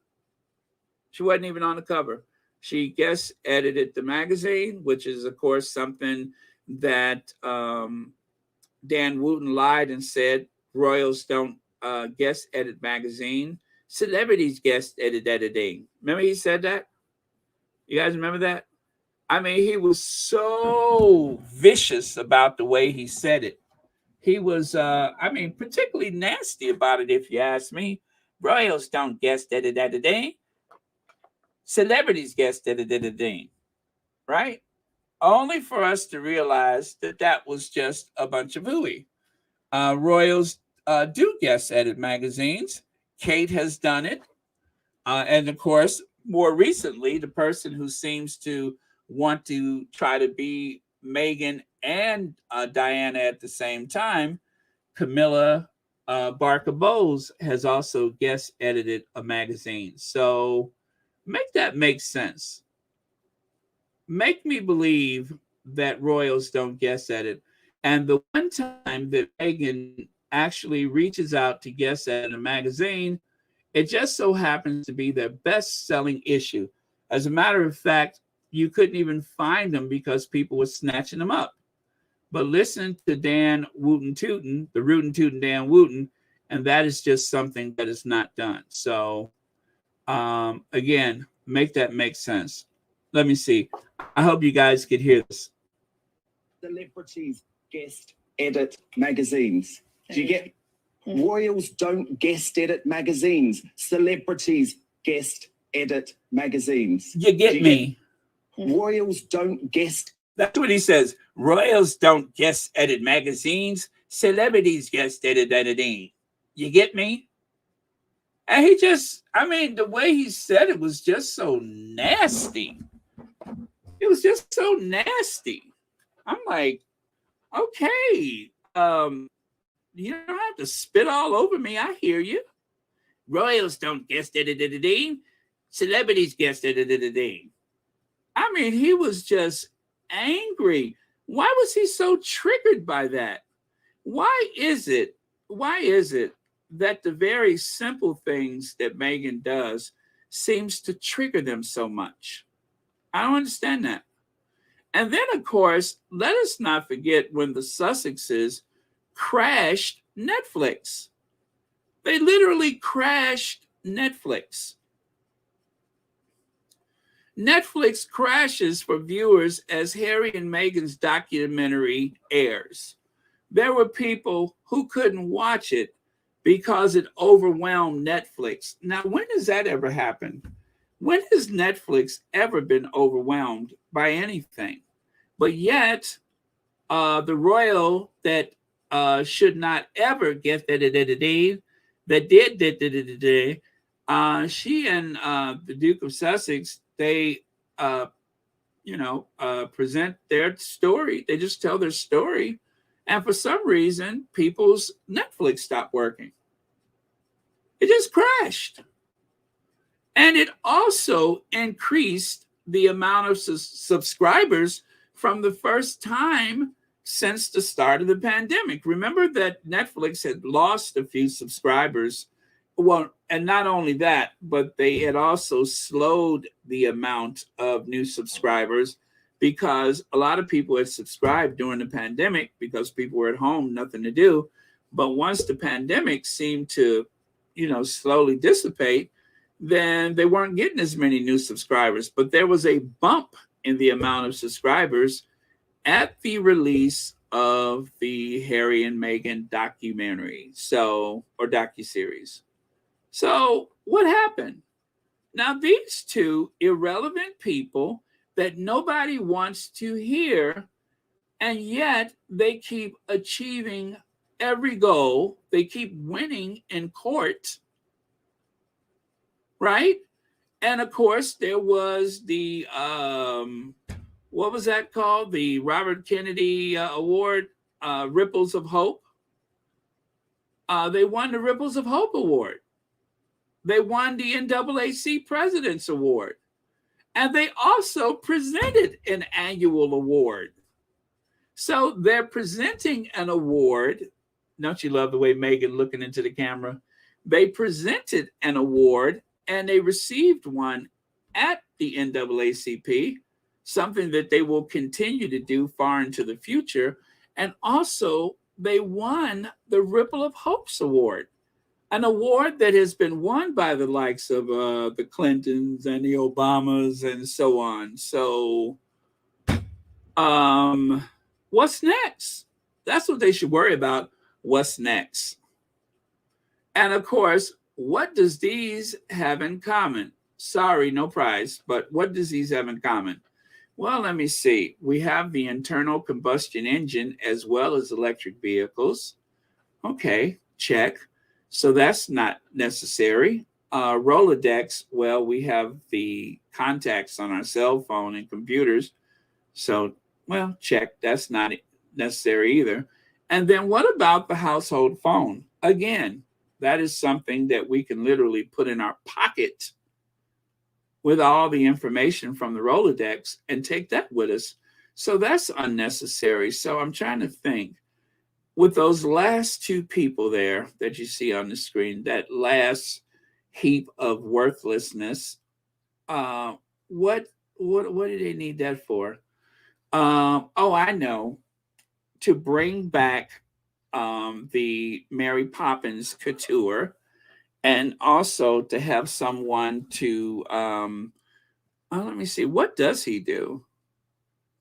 She wasn't even on the cover. She guest edited the magazine, which is, of course, something that Dan Wooten lied and said royals don't guest edit magazine. Celebrities guest edit editing. Remember he said that? You guys remember that? I mean, he was so vicious about the way he said it. He was, particularly nasty about it, if you ask me. Royals don't guest edit editing. Celebrities guest edit editing, right? Only for us to realize that that was just a bunch of hooey. Royals do guest edit magazines. Kate has done it. And of course, more recently, the person who seems to want to try to be Meghan and Diana at the same time, Camilla Barker Bowles, has also guest edited a magazine. So make that make sense. Make me believe that royals don't guest edit. And the one time that Meghan actually reaches out to guest edit a magazine, it just so happens to be their best-selling issue. As a matter of fact, you couldn't even find them because people were snatching them up. But listen to Dan Wooten Tootin, the Rootin' Tootin' Dan Wooten, and that is just something that is not done. So, again, make that make sense. Let me see. I hope you guys could hear this. Celebrities guest edit magazines. Do you get? Royals don't guest edit magazines. Celebrities guest edit magazines. You get me? Royals don't guest. That's what he says. Royals don't guest edit magazines. Celebrities guest edit editing. You get me? And he just, the way he said it was just so nasty. It was just so nasty. I'm like, okay, you don't have to spit all over me. I hear you. Royals don't guest edit editing. Celebrities guest edit editing. He was just angry. Why was he so triggered by that? Why is it that the very simple things that Meghan does seems to trigger them so much? I don't understand that. And then, of course, let us not forget when the Sussexes crashed Netflix. They literally crashed Netflix. Netflix crashes for viewers as Harry and Meghan's documentary airs. There were people who couldn't watch it because it overwhelmed Netflix. Now, when has that ever happened? When has Netflix ever been overwhelmed by anything? But yet, the royal that should not ever get that did, she and the Duke of Sussex, they, present their story. They just tell their story. And for some reason, people's Netflix stopped working. It just crashed. And it also increased the amount of subscribers from the first time since the start of the pandemic. Remember that Netflix had lost a few subscribers. Well, and not only that, but they had also slowed the amount of new subscribers because a lot of people had subscribed during the pandemic because people were at home, nothing to do. But once the pandemic seemed to, slowly dissipate, then they weren't getting as many new subscribers. But there was a bump in the amount of subscribers at the release of the Harry and Meghan documentary, or docuseries. So what happened? Now, these two irrelevant people that nobody wants to hear, and yet they keep achieving every goal. They keep winning in court, right? And of course, there was the, what was that called? The Robert Kennedy Award, Ripples of Hope. They won the Ripples of Hope Award. They won the NAACP President's Award. And they also presented an annual award. So they're presenting an award Don't you love the way Meghan looking into the camera? They presented an award and they received one at the NAACP, something that they will continue to do far into the future. And also, they won the Ripple of Hopes Award, an award that has been won by the likes of the Clintons and the Obamas and so on. So, what's next? That's what they should worry about. What's next? And of course, what does these have in common? Sorry, no prize, but what does these have in common? Well, let me see. We have the internal combustion engine as well as electric vehicles. Okay, check. So that's not necessary. Rolodex, well, we have the contacts on our cell phone and computers. So, well, check. That's not necessary either. And then what about the household phone? Again, that is something that we can literally put in our pocket with all the information from the Rolodex and take that with us. So that's unnecessary. So I'm trying to think, with those last two people there that you see on the screen, that last heap of worthlessness, what do they need that for? Oh, I know. To bring back the Mary Poppins couture, and also to have someone to, let me see, what does he do?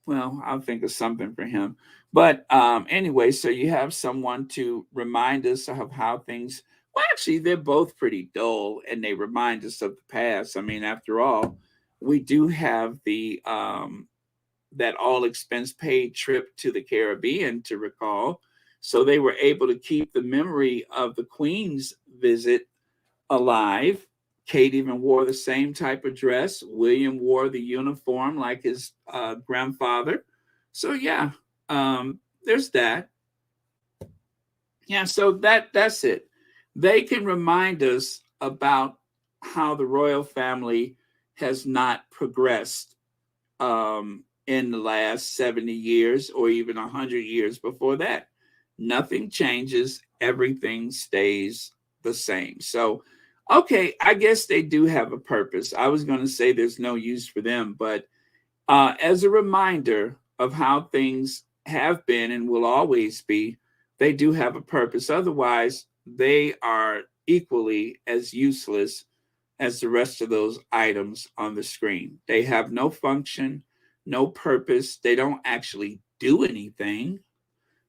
Well, I'll think of something for him. But anyway, so you have someone to remind us of how things, well, actually, they're both pretty dull and they remind us of the past. I mean, after all, we do have the that all expense paid trip to the Caribbean to recall. So they were able to keep the memory of the Queen's visit alive. Kate even wore the same type of dress. William wore the uniform like his grandfather. So yeah, there's that. Yeah, so that's it. They can remind us about how the royal family has not progressed in the last 70 years or even 100 years before that. Nothing changes. Everything stays the same. So, okay, I guess they do have a purpose. I was going to say there's no use for them, but as a reminder of how things have been and will always be, they do have a purpose. Otherwise, they are equally as useless as the rest of those items on the screen. They have no function, no purpose. They don't actually do anything.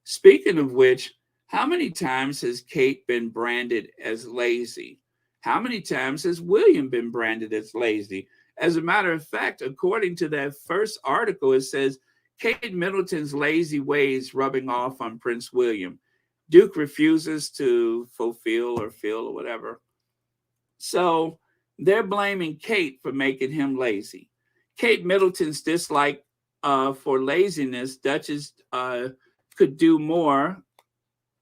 Speaking of which, how many times has Kate been branded as lazy? How many times has William been branded as lazy? As a matter of fact, according to that first article, it says Kate Middleton's lazy ways rubbing off on Prince William. Duke refuses to fulfill or fill or whatever. So they're blaming Kate for making him lazy. Kate Middleton's dislike for laziness, Duchess could do more.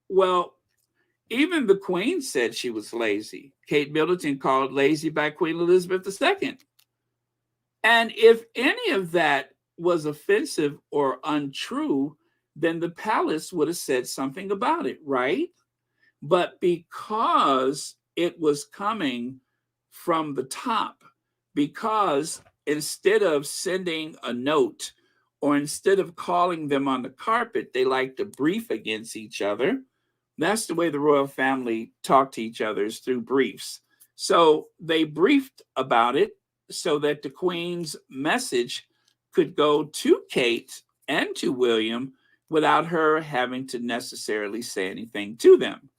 Well, even the Queen said she was lazy. Kate Middleton called lazy by Queen Elizabeth II. And if any of that was offensive or untrue, then the palace would have said something about it, right? But because it was coming from the top, because instead of sending a note or instead of calling them on the carpet, they like to brief against each other. That's the way the royal family talked to each other, is through briefs. So they briefed about it so that the Queen's message could go to Kate and to William without her having to necessarily say anything to them.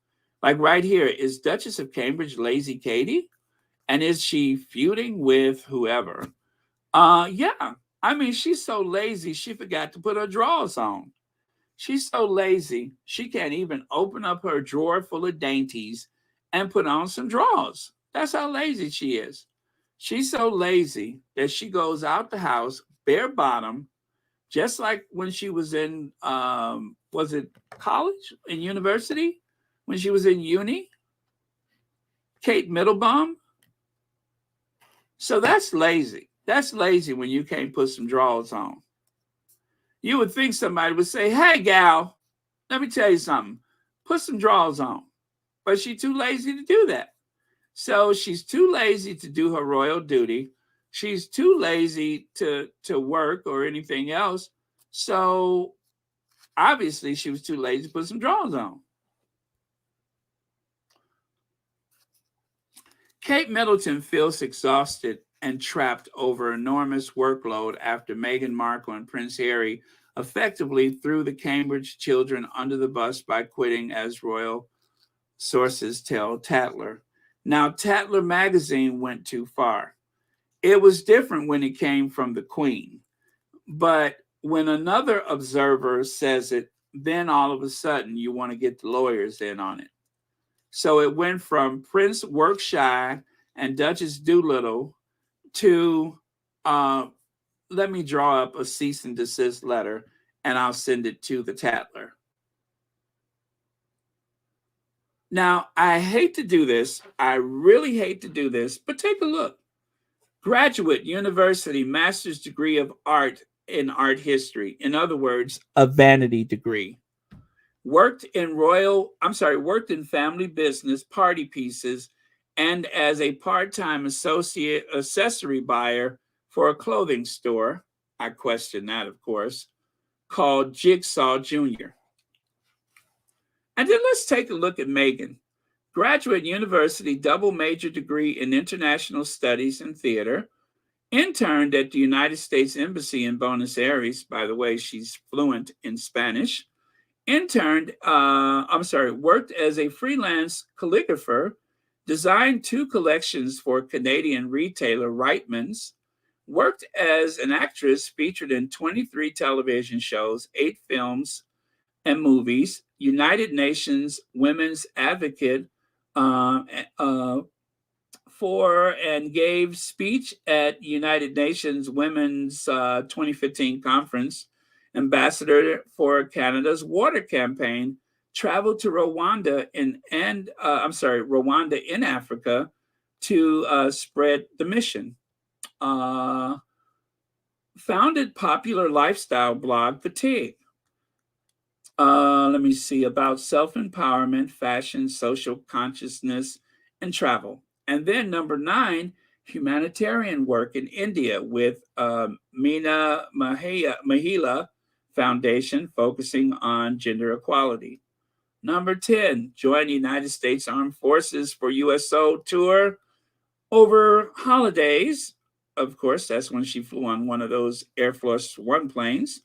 Like right here, is Duchess of Cambridge lazy Katie? And is she feuding with whoever? Yeah. I mean, she's so lazy, she forgot to put her drawers on. She's so lazy, she can't even open up her drawer full of dainties and put on some drawers. That's how lazy she is. She's so lazy that she goes out the house bare bottom, just like when she was in, was it college and university? When she was in uni? Kate Middlebaum? So that's lazy. That's lazy when you can't put some drawers on. You would think somebody would say, hey, gal, let me tell you something. put some drawers on. But she's too lazy to do that. So she's too lazy to do her royal duty. She's too lazy to work or anything else. So obviously she was too lazy to put some drawers on. Kate Middleton feels exhausted and trapped over enormous workload after Meghan Markle and Prince Harry effectively threw the Cambridge children under the bus by quitting, as royal sources tell Tatler. Now, Tatler magazine went too far. It was different when it came from the Queen. But when another observer says it, then all of a sudden you want to get the lawyers in on it. So it went from Prince work shy and Duchess Doolittle to let me draw up a cease and desist letter and I'll send it to the Tatler. Now, I hate to do this. I really hate to do this, but take a look. Graduate University Master's degree of art in art history. In other words, a vanity degree. Worked in family business, party pieces, and as a part-time associate accessory buyer for a clothing store. I question that, of course, called Jigsaw Jr. And then let's take a look at Meghan. Graduate University double major degree in international studies and theater. Interned at the United States Embassy in Buenos Aires. By the way, she's fluent in Spanish. Worked as a freelance calligrapher, designed 2 collections for Canadian retailer Reitmans, worked as an actress featured in 23 television shows, 8 films and movies, United Nations Women's Advocate for and gave speech at United Nations Women's 2015 conference, ambassador for Canada's water campaign, traveled to Rwanda in Africa to spread the mission. Founded popular lifestyle blog Fatigue. About self-empowerment, fashion, social consciousness, and travel. And then number 9, humanitarian work in India with Meena Mahila Foundation, focusing on gender equality. Number 10, joined United States Armed Forces for USO tour over holidays. Of course, that's when she flew on one of those Air Force One planes.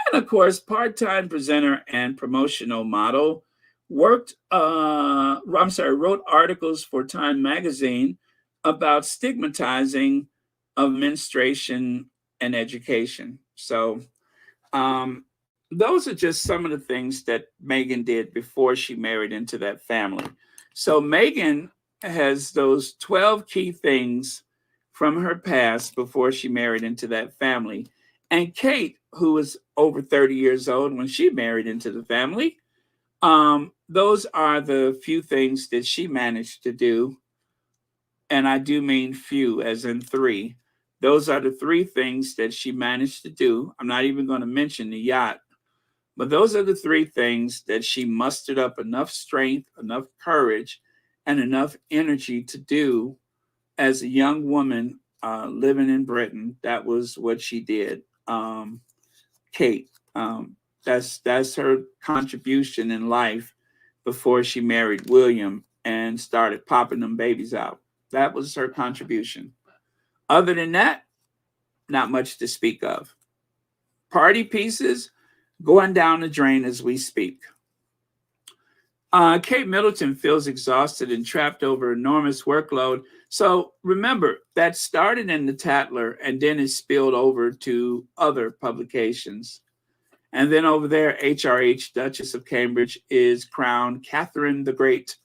And of course, part-time presenter and promotional model. Wrote articles for Time magazine about stigmatizing of menstruation and education. So those are just some of the things that Meghan did before she married into that family. So Meghan has those 12 key things from her past before she married into that family. And Kate, who was over 30 years old when she married into the family, those are the few things that she managed to do. And I do mean few, as in 3. Those are the 3 things that she managed to do. I'm not even going to mention the yacht, but those are the 3 things that she mustered up enough strength, enough courage, and enough energy to do as a young woman living in Britain. That was what she did. Kate, that's her contribution in life before she married William and started popping them babies out. That was her contribution. Other than that, not much to speak of. Party pieces going down the drain as we speak. Kate Middleton feels exhausted and trapped over enormous workload. So remember, that started in the Tatler and then it spilled over to other publications. And then over there, HRH, Duchess of Cambridge, is crowned Catherine the Great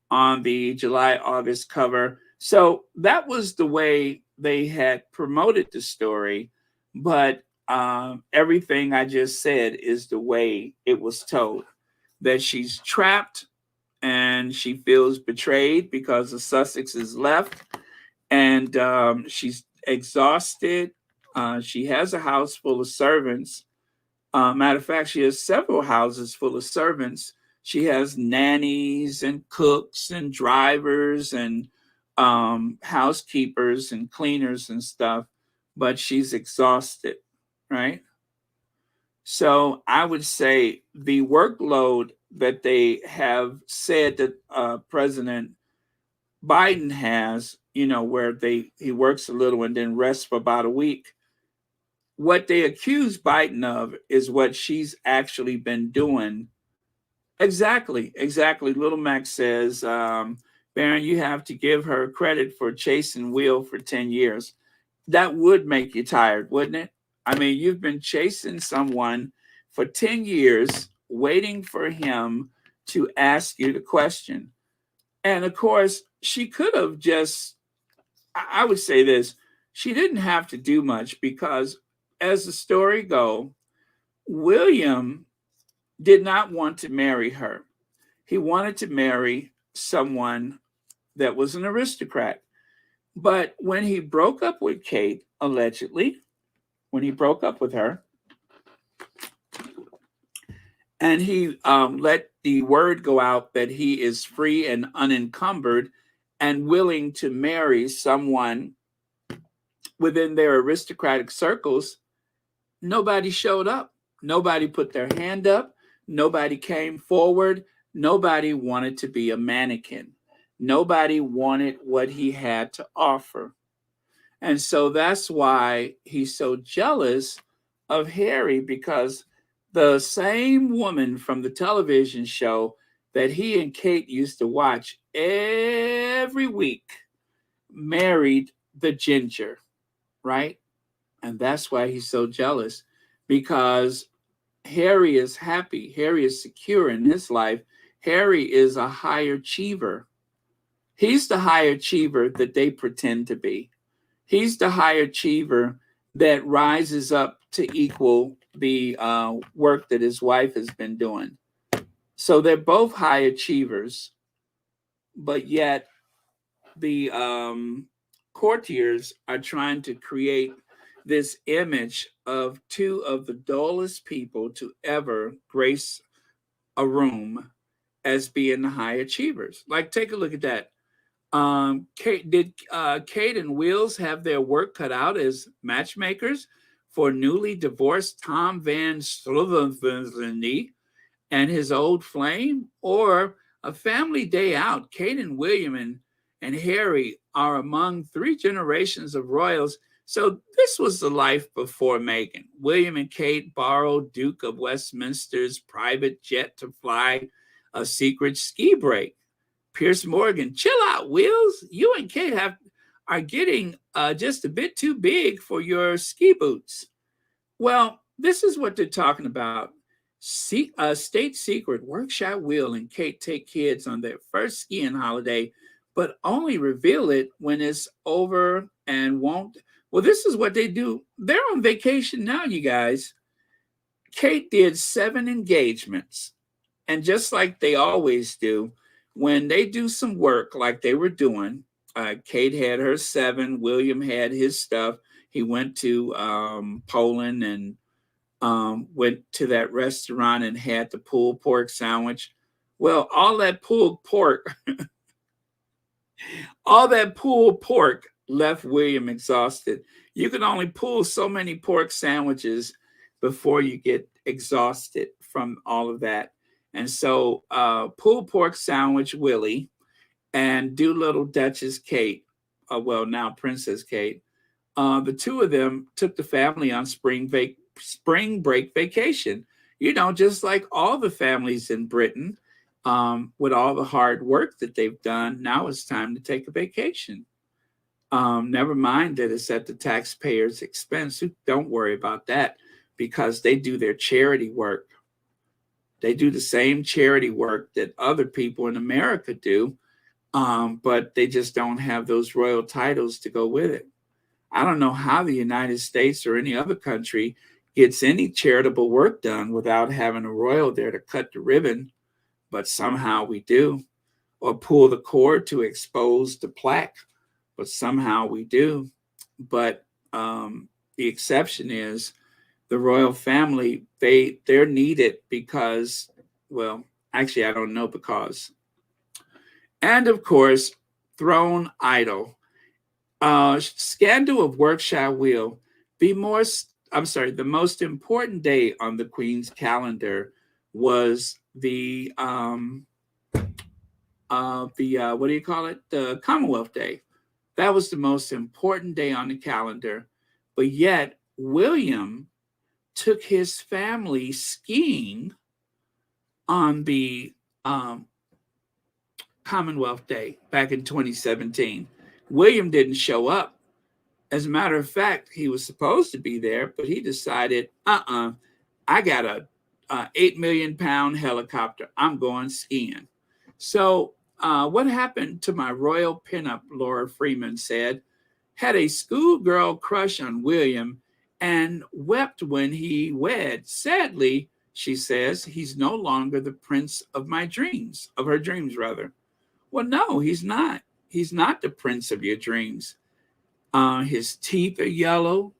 on the July-August cover. So that was the way they had promoted the story. But everything I just said is the way it was told. That she's trapped and she feels betrayed because the Sussex is left. And she's exhausted. She has a house full of servants. Matter of fact, she has several houses full of servants. She has nannies and cooks and drivers and housekeepers and cleaners and stuff, but she's exhausted, right? So I would say the workload that they have said that President Biden has, you know, where he works a little and then rests for about a week. What they accuse Biden of is what she's actually been doing. Exactly. Little Max says, Baron, you have to give her credit for chasing Will for 10 years. That would make you tired, wouldn't it? I mean, you've been chasing someone for 10 years, waiting for him to ask you the question. And of course, she could have just, I would say this, she didn't have to do much because as the story goes, William did not want to marry her. He wanted to marry someone that was an aristocrat. But when he broke up with Kate, allegedly, when he broke up with her, and he let the word go out that he is free and unencumbered and willing to marry someone within their aristocratic circles, nobody showed up. Nobody put their hand up. Nobody came forward. Nobody wanted to be a mannequin. Nobody wanted what he had to offer. And so that's why he's so jealous of Harry, because the same woman from the television show that he and Kate used to watch every week married the ginger, right? And that's why he's so jealous, because Harry is happy. Harry is secure in his life. Harry is a high achiever. He's the high achiever that they pretend to be. He's the high achiever that rises up to equal the work that his wife has been doing. So they're both high achievers, but yet the courtiers are trying to create this image of two of the dullest people to ever grace a room as being the high achievers. Like, take a look at that. Kate and Wills have their work cut out as matchmakers for newly divorced Tom Van Slovenly and his old flame, or a family day out? Kate and William and Harry are among 3 generations of royals. So this was the life before Meghan. William and Kate borrowed Duke of Westminster's private jet to fly a secret ski break. Piers Morgan, chill out, Wills. You and Kate are getting just a bit too big for your ski boots. Well, this is what they're talking about. State secret, Workshop Will and Kate take kids on their first skiing holiday, but only reveal it when it's over and won't. Well, this is what they do. They're on vacation now, you guys. Kate did 7 engagements. And just like they always do, when they do some work like they were doing, Kate had her 7, William had his stuff. He went to Poland and went to that restaurant and had the pulled pork sandwich. Well, all that pulled pork left William exhausted. You can only pull so many pork sandwiches before you get exhausted from all of that. And so pulled pork sandwich Willie and Doolittle Duchess Kate, well, now Princess Kate, the 2 of them took the family on spring break vacation. You know, just like all the families in Britain, with all the hard work that they've done, now it's time to take a vacation. Never mind that it's at the taxpayers' expense. Don't worry about that, because they do their charity work. They do the same charity work that other people in America do, but they just don't have those royal titles to go with it. I don't know how the United States or any other country gets any charitable work done without having a royal there to cut the ribbon, but somehow we do, or pull the cord to expose the plaque, but somehow we do. But the exception is the royal family. They're needed because, well, Actually, I don't know because. And of course, throne idol. Scandal of Workshire will be more. I'm sorry. The most important day on the Queen's calendar was the what do you call it? The Commonwealth Day. That was the most important day on the calendar. But yet, William took his family skiing on the Commonwealth Day back in 2017. William didn't show up. As a matter of fact, he was supposed to be there, but he decided, I got a 8 million pound helicopter. I'm going skiing. So what happened to my royal pinup, Laura Freeman said, had a schoolgirl crush on William and wept when he wed. Sadly, she says, he's no longer the prince of my dreams, of her dreams, rather. Well, no, he's not. He's not the prince of your dreams. His teeth are yellow.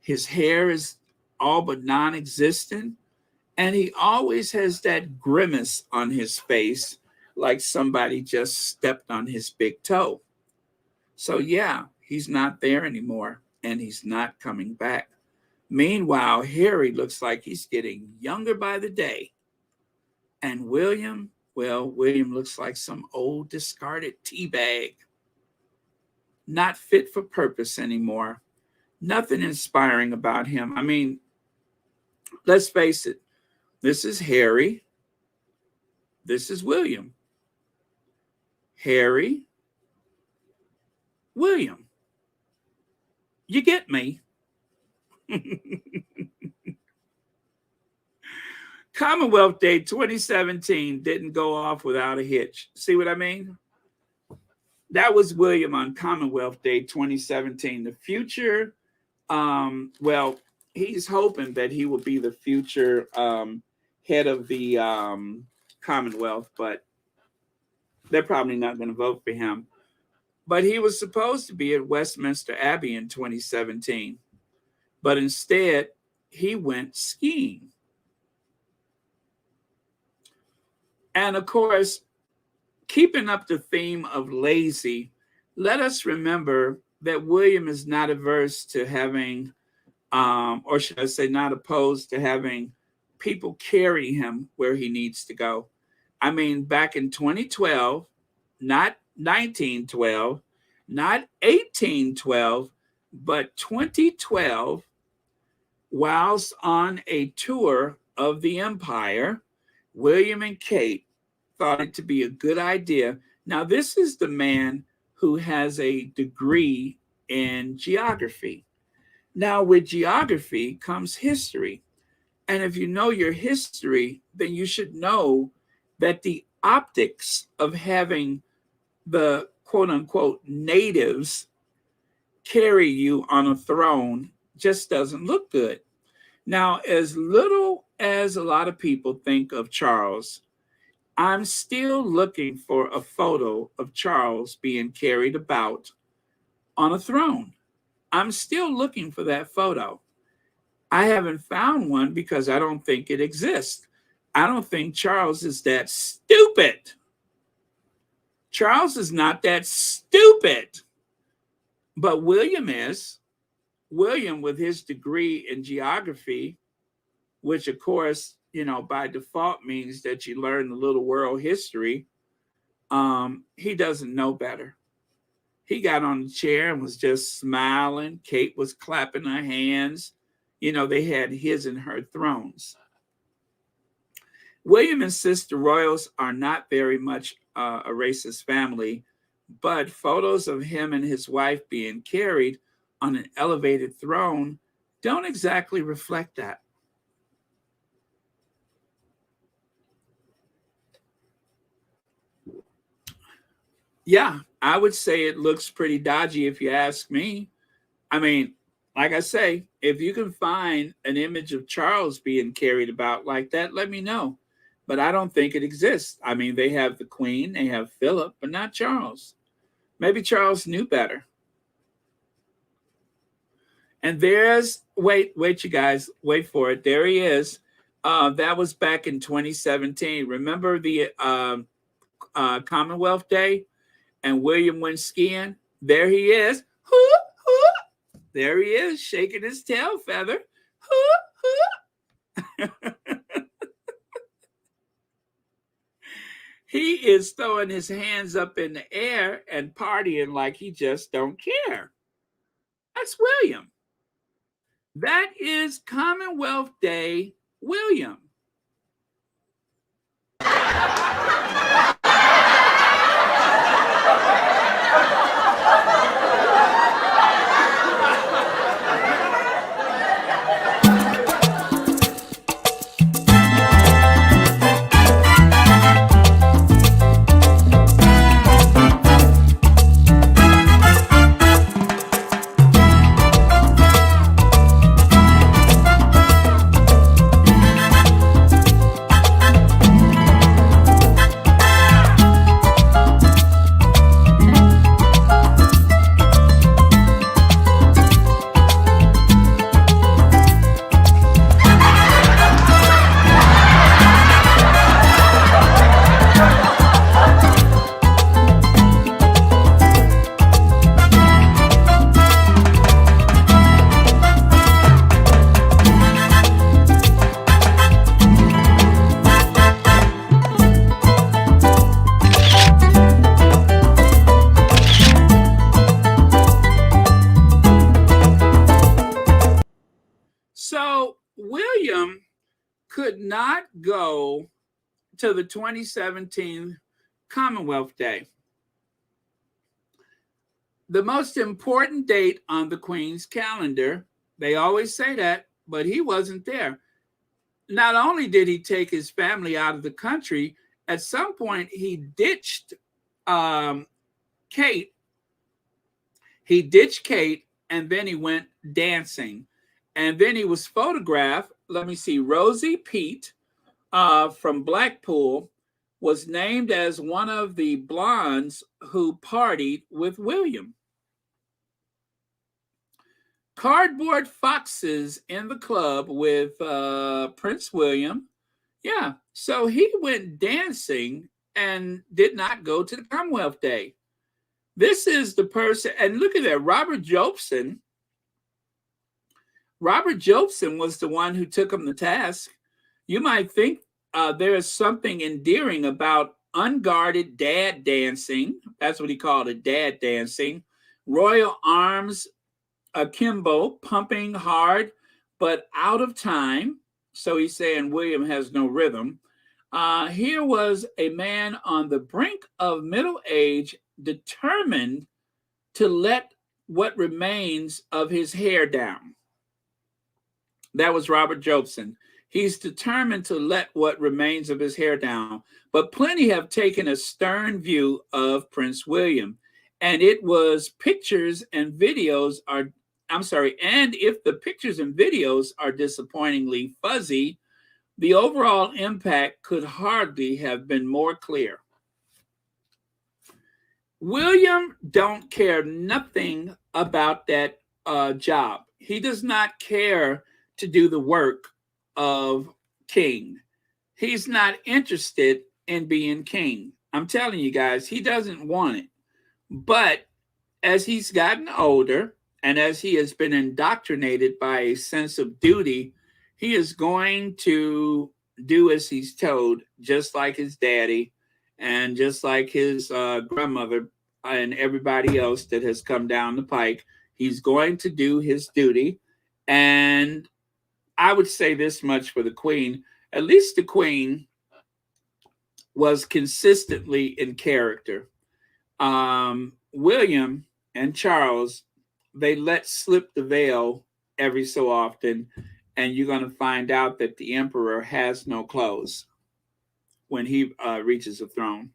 His hair is all but non-existent. And he always has that grimace on his face, like somebody just stepped on his big toe. So yeah, he's not there anymore, and he's not coming back. Meanwhile, Harry looks like he's getting younger by the day. And William, well, William looks like some old discarded tea bag. Not fit for purpose anymore. Nothing inspiring about him. I mean, let's face it. This is Harry. This is William. Harry, William. You get me? Commonwealth Day 2017 didn't go off without a hitch. See what I mean? That was William on Commonwealth Day 2017. The future, well, he's hoping that he will be the future head of the Commonwealth, but they're probably not going to vote for him. But he was supposed to be at Westminster Abbey in 2017. But instead, he went skiing. And of course, keeping up the theme of lazy, let us remember that William is not averse to having, or should I say, not opposed to having people carry him where he needs to go. I mean, back in 2012, not 1912, not 1812, but 2012, whilst on a tour of the empire, William and Kate thought it to be a good idea. Now, this is the man who has a degree in geography. Now, with geography comes history. And if you know your history, then you should know that the optics of having the quote unquote natives carry you on a throne just doesn't look good. Now, as little as a lot of people think of Charles, I'm still looking for a photo of Charles being carried about on a throne. I'm still looking for that photo. I haven't found one because I don't think it exists. I don't think Charles is that stupid. Charles is not that stupid. But William is. William, with his degree in geography, which of course, you know, by default means that you learn a little world history, he doesn't know better. He got on the chair and was just smiling. Kate was clapping her hands. You know, they had his and her thrones. William insists the royals are not very much a racist family, but photos of him and his wife being carried on an elevated throne don't exactly reflect that. Yeah, I would say it looks pretty dodgy if you ask me. I mean, like I say, if you can find an image of Charles being carried about like that, let me know. But I don't think it exists. I mean, they have the Queen, they have Philip, but not Charles. Maybe Charles knew better. And there's, wait, you guys, wait for it. There he is. That was back in 2017. Remember the Commonwealth Day and William went skiing? There he is. There he is, shaking his tail feather. He is throwing his hands up in the air and partying like he just don't care. That's William. That is Commonwealth Day William. So William could not go to the 2017 Commonwealth Day, the most important date on the Queen's calendar. They always say that, but he wasn't there. Not only did he take his family out of the country, at some point he ditched Kate. He ditched Kate, and then he went dancing. And then he was photographed. Let me see. Rosie Pete from Blackpool was named as one of the blondes who partied with William. Cardboard foxes in the club with Prince William. Yeah, so he went dancing and did not go to the Commonwealth Day. This is the person, and look at that, Robert Jobson. Robert Jobson was the one who took him to task. You might think there is something endearing about unguarded dad dancing. That's what he called it, dad dancing. Royal arms akimbo, pumping hard, but out of time. So he's saying William has no rhythm. Here was a man on the brink of middle age, determined to let what remains of his hair down. That was Robert Jobson. He's determined to let what remains of his hair down. But plenty have taken a stern view of Prince William. And it was pictures and videos are, and if the pictures and videos are disappointingly fuzzy, the overall impact could hardly have been more clear. William don't care nothing about that job. He does not care to do the work of king. He's not interested in being king. I'm telling you guys, he doesn't want it. But as he's gotten older and as he has been indoctrinated by a sense of duty, he is going to do as he's told, just like his daddy and just like his grandmother and everybody else that has come down the pike. He's going to do his duty. And I would say this much for the Queen. At least the Queen was consistently in character. William and Charles, they let slip the veil every so often, and you're going to find out that the emperor has no clothes when he reaches the throne.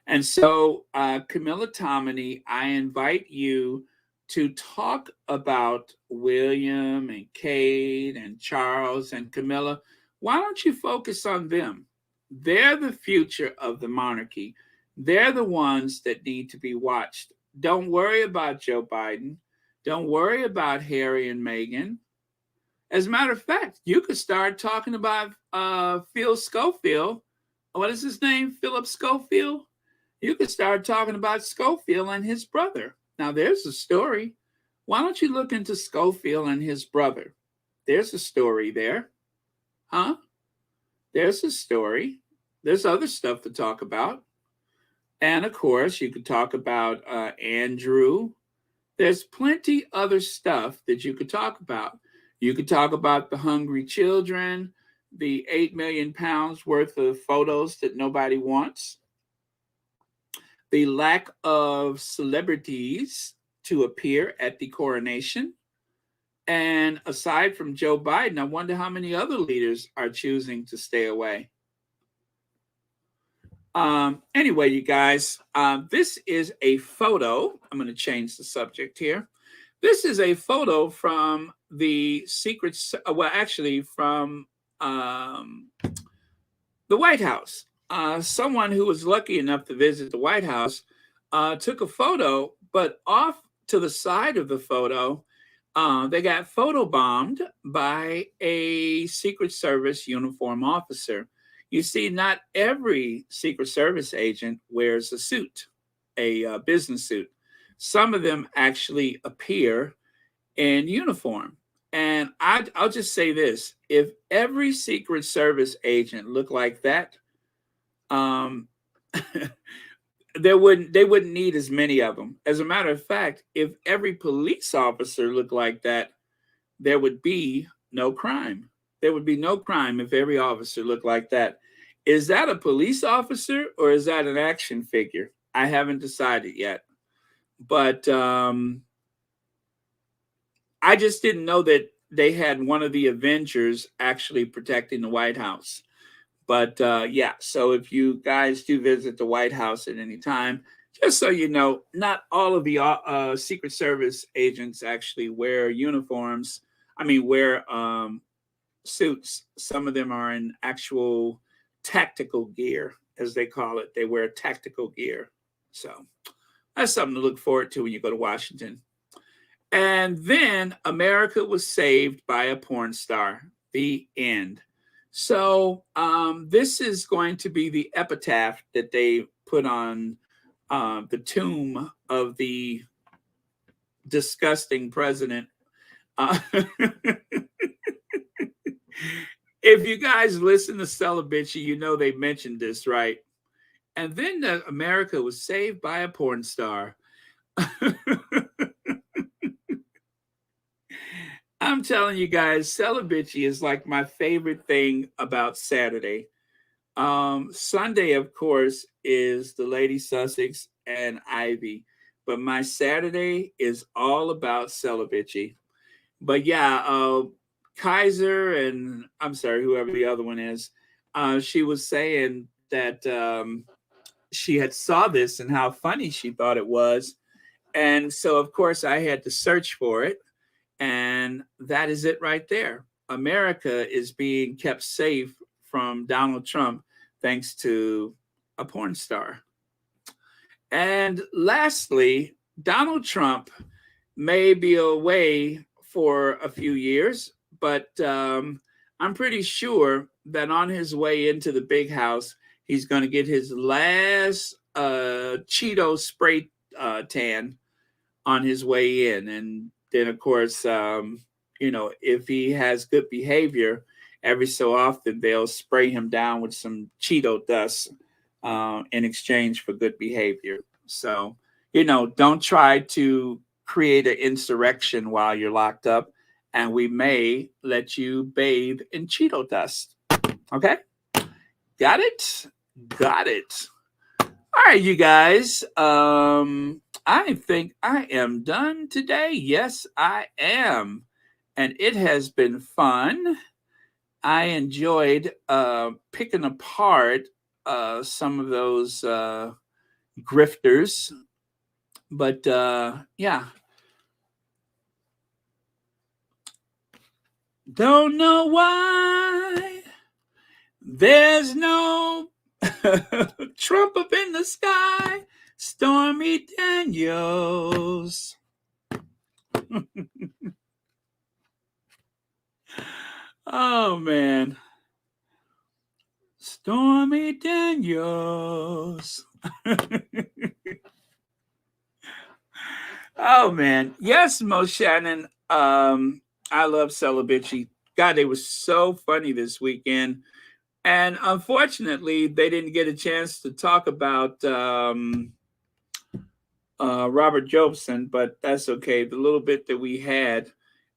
And so, Camilla Tominey, I invite you to talk about William and Kate and Charles and Camilla. Why don't you focus on them? They're the future of the monarchy. They're the ones that need to be watched. Don't worry about Joe Biden. Don't worry about Harry and Meghan. As a matter of fact, you could start talking about Phil Schofield. What is his name? Philip Schofield. You could start talking about Schofield and his brother. Now, there's a story. Why don't you look into Schofield and his brother? There's a story there. Huh? There's a story. There's other stuff to talk about. And of course, you could talk about Andrew. There's plenty other stuff that you could talk about. You could talk about the hungry children, the 8 million pounds worth of photos that nobody wants, the lack of celebrities to appear at the coronation. And aside from Joe Biden, I wonder how many other leaders are choosing to stay away. Anyway, you guys, this is a photo. I'm going to change the subject here. This is a photo from the Secret, well, actually from the White House. Someone who was lucky enough to visit the White House took a photo, but off to the side of the photo, they got photobombed by a Secret Service uniform officer. You see, not every Secret Service agent wears a suit, a business suit. Some of them actually appear in uniform. And I'll just say this. If every Secret Service agent looked like that, they wouldn't need as many of them. As a matter of fact, if every police officer looked like that, there would be no crime. There would be no crime if every officer looked like that. Is that a police officer or is that an action figure? I haven't decided yet. But I just didn't know that they had one of the Avengers actually protecting the White House. But yeah, so if you guys do visit the White House at any time, just so you know, not all of the Secret Service agents actually wear uniforms. I mean, wear suits. Some of them are in actual tactical gear, as they call it. They wear tactical gear. So that's something to look forward to when you go to Washington. And then America was saved by a porn star. The end. So this is going to be the epitaph that they put on the tomb of the disgusting president. If you guys listen to Celibacy, you know they mentioned this, right? And then America was saved by a porn star. I'm telling you guys, Celibacy is like my favorite thing about Saturday. Sunday, of course, is the Lady Sussex and Ivy. But my Saturday is all about Celibacy. But yeah, Kaiser and I'm sorry, whoever the other one is, she was saying that she had saw this and how funny she thought it was. And so, of course, I had to search for it. And that is it right there. America is being kept safe from Donald Trump thanks to a porn star. And lastly, Donald Trump may be away for a few years, but I'm pretty sure that on his way into the big house, he's going to get his last Cheeto spray tan on his way in. And then, of course, you know, if he has good behavior, every so often they'll spray him down with some Cheeto dust in exchange for good behavior. So, you know, don't try to create an insurrection while you're locked up, and we may let you bathe in Cheeto dust. Okay? Got it? Got it. All right, you guys. I think I am done today. Yes, I am. And it has been fun. I enjoyed picking apart some of those grifters. But yeah. Don't know why there's no Trump up in the sky. Stormy Daniels. Oh man. Stormy Daniels. Oh man. Yes, Mo Shannon. I love Celebrity. God, they were so funny this weekend. And unfortunately, they didn't get a chance to talk about Robert Jobson, but that's okay. The little bit that we had,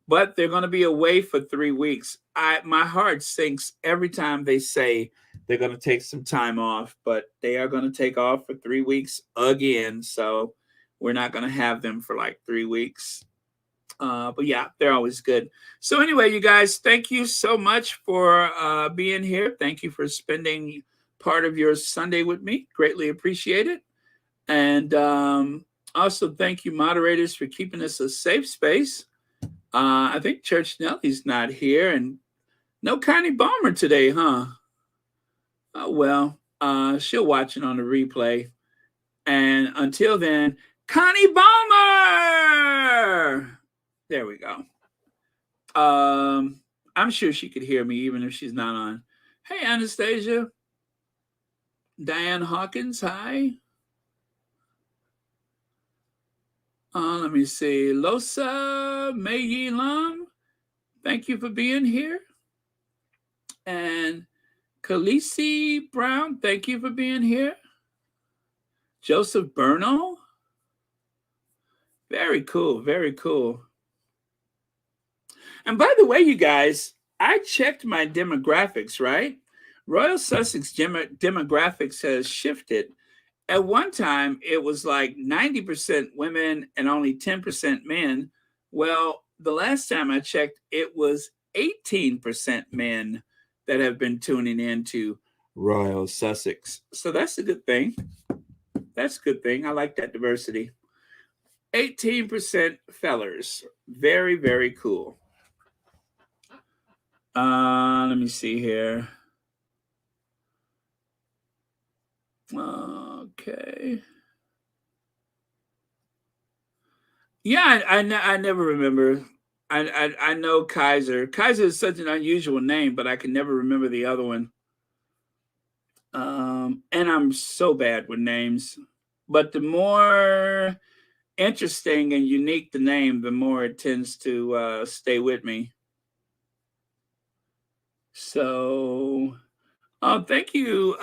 but they're going to be away for 3 weeks. My heart sinks every time they say they're going to take some time off, but they are going to take off for 3 weeks again. So we're not going to have them for like 3 weeks. But yeah, they're always good. So anyway, you guys, thank you so much for being here. Thank you for spending part of your Sunday with me. Greatly appreciate it. And also thank you, moderators, for keeping us a safe space. I think Church Nelly's not here, and no Connie Balmer today, huh? Oh well, she'll watch it on the replay. And until then, Connie Balmer. There we go. I'm sure she could hear me even if she's not on. Hey, Anastasia. Diane Hawkins, hi. Let me see. Losa Mei Lam, thank you for being here. And Khaleesi Brown, thank you for being here. Joseph Berno, very cool, very cool. And by the way, you guys, I checked my demographics, right? Royal Sussex demographics has shifted. At one time, it was like 90% women and only 10% men. Well, the last time I checked, it was 18% men that have been tuning into Royal Sussex. So that's a good thing. That's a good thing. I like that diversity. 18% fellers. Very, very cool. Let me see here. Okay. Yeah, I never remember. I know Kaiser. Kaiser is such an unusual name, but I can never remember the other one. And I'm so bad with names. But the more interesting and unique the name, the more it tends to stay with me. So, thank you,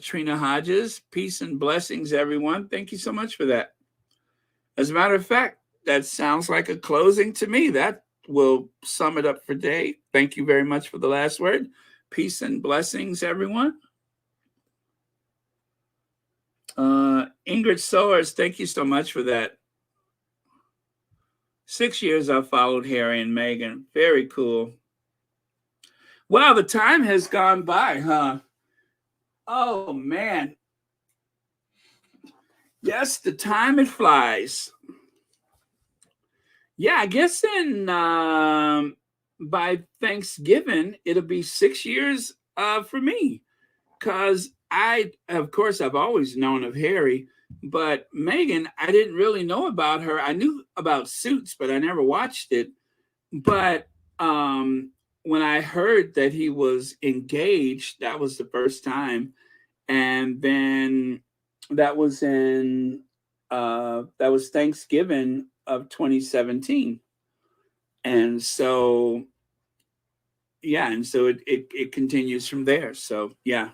Trina Hodges. Peace and blessings, everyone. Thank you so much for that. As a matter of fact, that sounds like a closing to me. That will sum it up for today. Thank you very much for the last word. Peace and blessings, everyone. Ingrid Soers, thank you so much for that. 6 years I've followed Harry and Meghan. Very cool. Wow, the time has gone by, huh? Oh, man. Yes, the time it flies. Yeah, I guess in by Thanksgiving, it'll be 6 years for me. Because of course, I've always known of Harry, but Meghan, I didn't really know about her. I knew about Suits, but I never watched it. But when I heard that he was engaged, that was the first time. And then that was Thanksgiving of 2017. And so, yeah, and so it continues from there. So, yeah.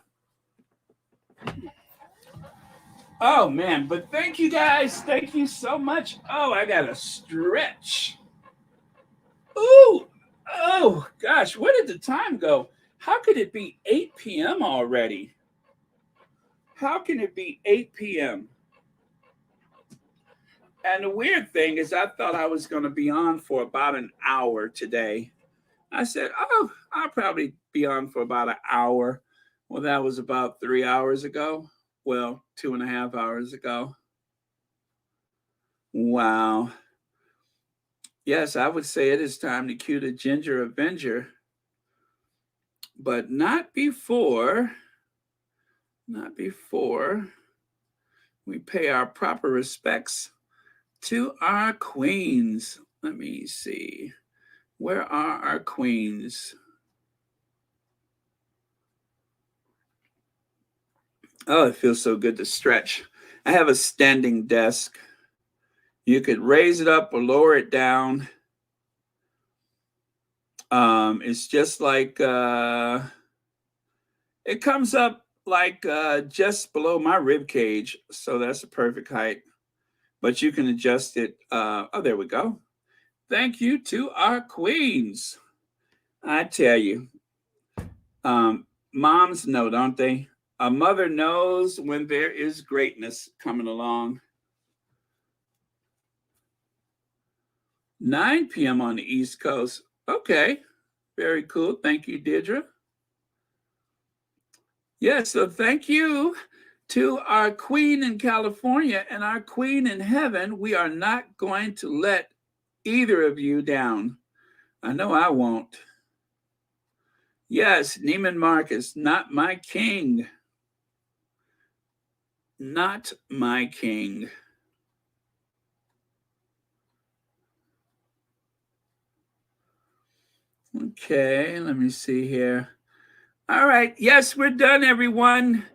Oh, man, but thank you guys. Thank you so much. Oh, I got to stretch. Ooh, oh, gosh, where did the time go? How could it be 8 p.m. already? How can it be 8 p.m.? And the weird thing is I thought I was going to be on for about an hour today. I said, oh, I'll probably be on for about an hour. Well, that was about 3 hours ago. Well, 2.5 hours ago. Wow. Yes, I would say it is time to cue the Ginger Avenger. But not before we pay our proper respects to our queens. Let me see. Where are our queens? Oh, it feels so good to stretch. I have a standing desk. You could raise it up or lower it down. It's just like it comes up like just below my rib cage, so that's the perfect height. But you can adjust it. Oh, there we go. Thank you to our queens. I tell you, moms know, don't they? A mother knows when there is greatness coming along. 9 p.m. on the East Coast. Okay, very cool. Thank you, Deirdre. Yeah, so thank you to our queen in California and our queen in heaven. We are not going to let either of you down. I know I won't. Yes, Neiman Marcus, not my king. Not my king. Okay, let me see here. All right. Yes, we're done, everyone.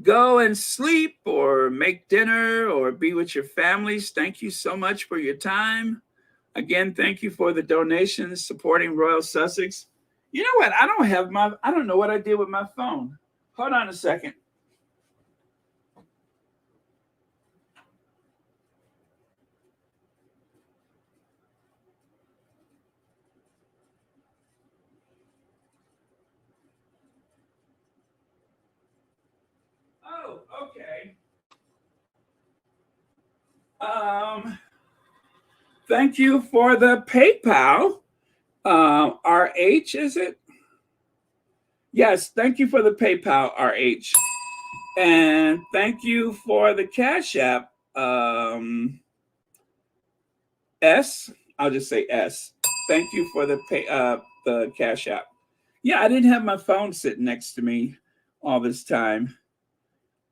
Go and sleep or make dinner or be with your families. Thank you so much for your time. Again, thank you for the donations supporting Royal Sussex. You know what? I don't know what I did with my phone. Hold on a second. Oh, okay. Thank you for the PayPal. RH, is it? Yes, thank you for the PayPal, RH. And thank you for the Cash App. S, I'll just say S. Thank you for the Cash App. Yeah, I didn't have my phone sitting next to me all this time.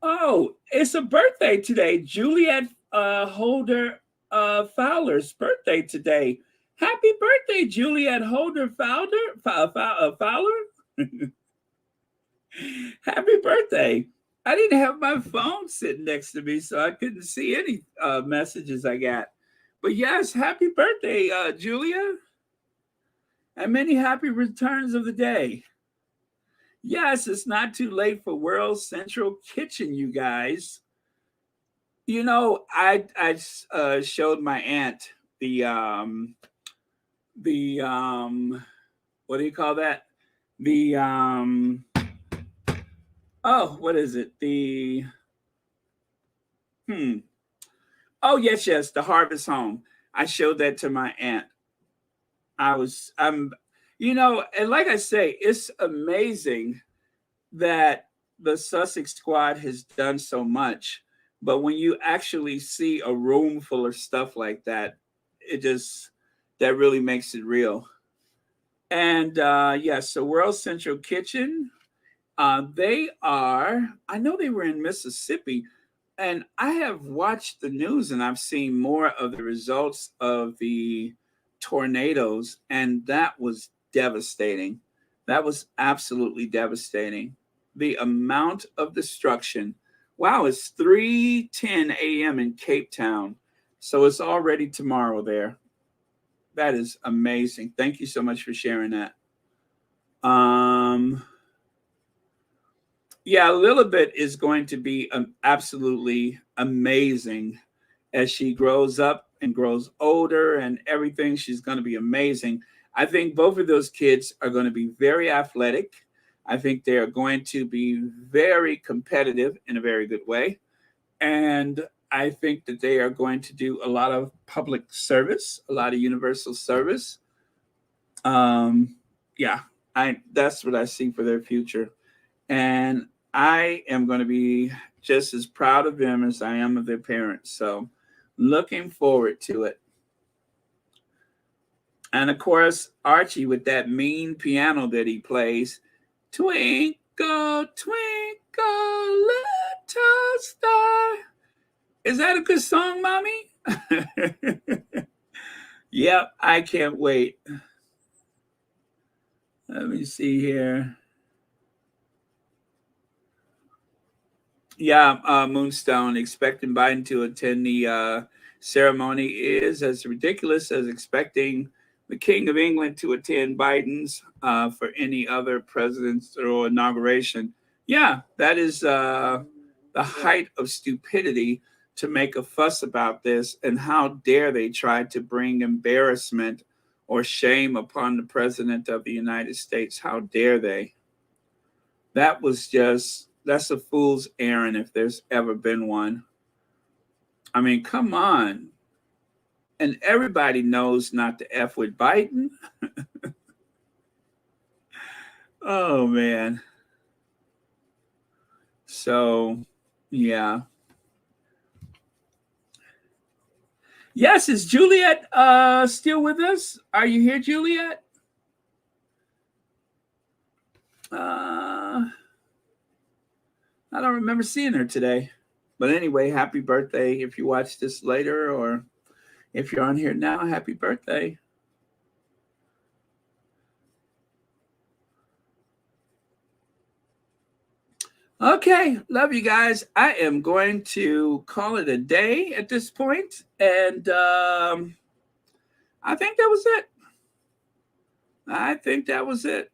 Oh, it's a birthday today. Juliet Holder Fowler's birthday today. Happy birthday, Juliet Holder Fowler. Happy birthday. I didn't have my phone sitting next to me, so I couldn't see any messages I got. But yes, happy birthday, Julia. And many happy returns of the day. Yes, it's not too late for World Central Kitchen, you guys. You know, I showed my aunt the what do you call that? The oh, what is it? The oh yes, the Harvest Home. I showed that to my aunt. I'm you know, and like I say, it's amazing that the Sussex squad has done so much. But when you actually see a room full of stuff like that, that really makes it real. And so World Central Kitchen, I know they were in Mississippi, and I have watched the news and I've seen more of the results of the tornadoes, and that was devastating. That was absolutely devastating. The amount of destruction. Wow, it's 3:10 a.m. in Cape Town. So it's already tomorrow there. That is amazing. Thank you so much for sharing that. Yeah, Lilibet is going to be absolutely amazing as she grows up and grows older and everything. She's going to be amazing. I think both of those kids are going to be very athletic. I think they are going to be very competitive in a very good way. And I think that they are going to do a lot of public service, a lot of universal service. That's what I see for their future. And I am going to be just as proud of them as I am of their parents. So looking forward to it. And of course, Archie with that mean piano that he plays. Twinkle, twinkle, little star. Is that a good song, Mommy? Yep, I can't wait. Let me see here. Yeah, Moonstone expecting Biden to attend the ceremony is as ridiculous as expecting the King of England to attend Biden's for any other president's or inauguration. Yeah, that is the height of stupidity to make a fuss about this. And how dare they try to bring embarrassment or shame upon the president of the United States? How dare they? That was just, that's a fool's errand if there's ever been one. I mean, come on. And everybody knows not to F with Biden. Oh, man. So, yeah. Yes, is Juliet still with us? Are you here, Juliet? I don't remember seeing her today. But anyway, happy birthday if you watch this later, or if you're on here now, happy birthday. Okay, love you guys. I am going to call it a day at this point, and I think that was it. I think that was it.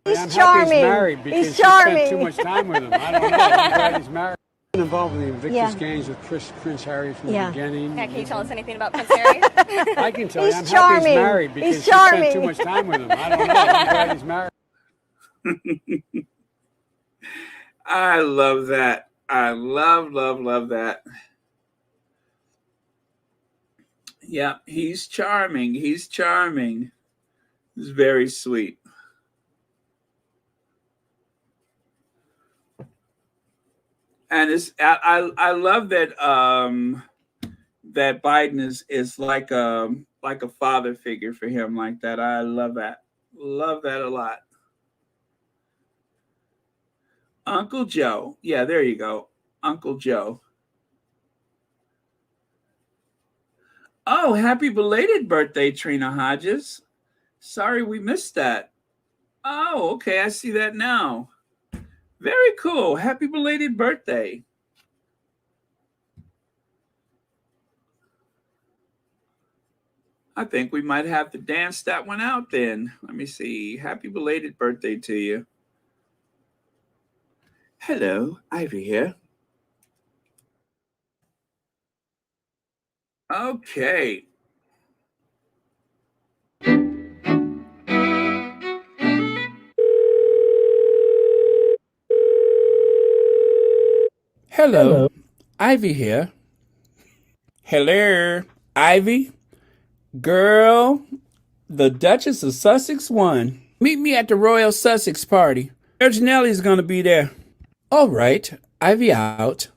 I'm charming. happy he's married because He's she charming. spent too much time with him. I don't know. I'm glad he's married. Been involved in the Invictus Yeah. Games with Prince Harry from Yeah. the beginning. Yeah, can you tell us anything about Prince Harry? I can tell you, I'm He's happy he's charming. married because He's she spent charming. too much time with him. I don't know. I'm glad he's married. I love that. I love that. Yeah, he's charming. He's charming. He's very sweet. And it's I love that that Biden is like a father figure for him like that. I love that. Love that a lot. Uncle Joe. Yeah, there you go. Uncle Joe. Oh, happy belated birthday, Trina Hodges. Sorry we missed that. Oh, okay. I see that now. Very cool. Happy belated birthday. I think we might have to dance that one out then. Let me see. Happy belated birthday to you. Hello, Ivy here. Okay. Hello, Ivy here. Hello, Ivy. Girl, the Duchess of Sussex won. Meet me at the Royal Sussex party. Serge Nelly's gonna be there. All right, Ivy out.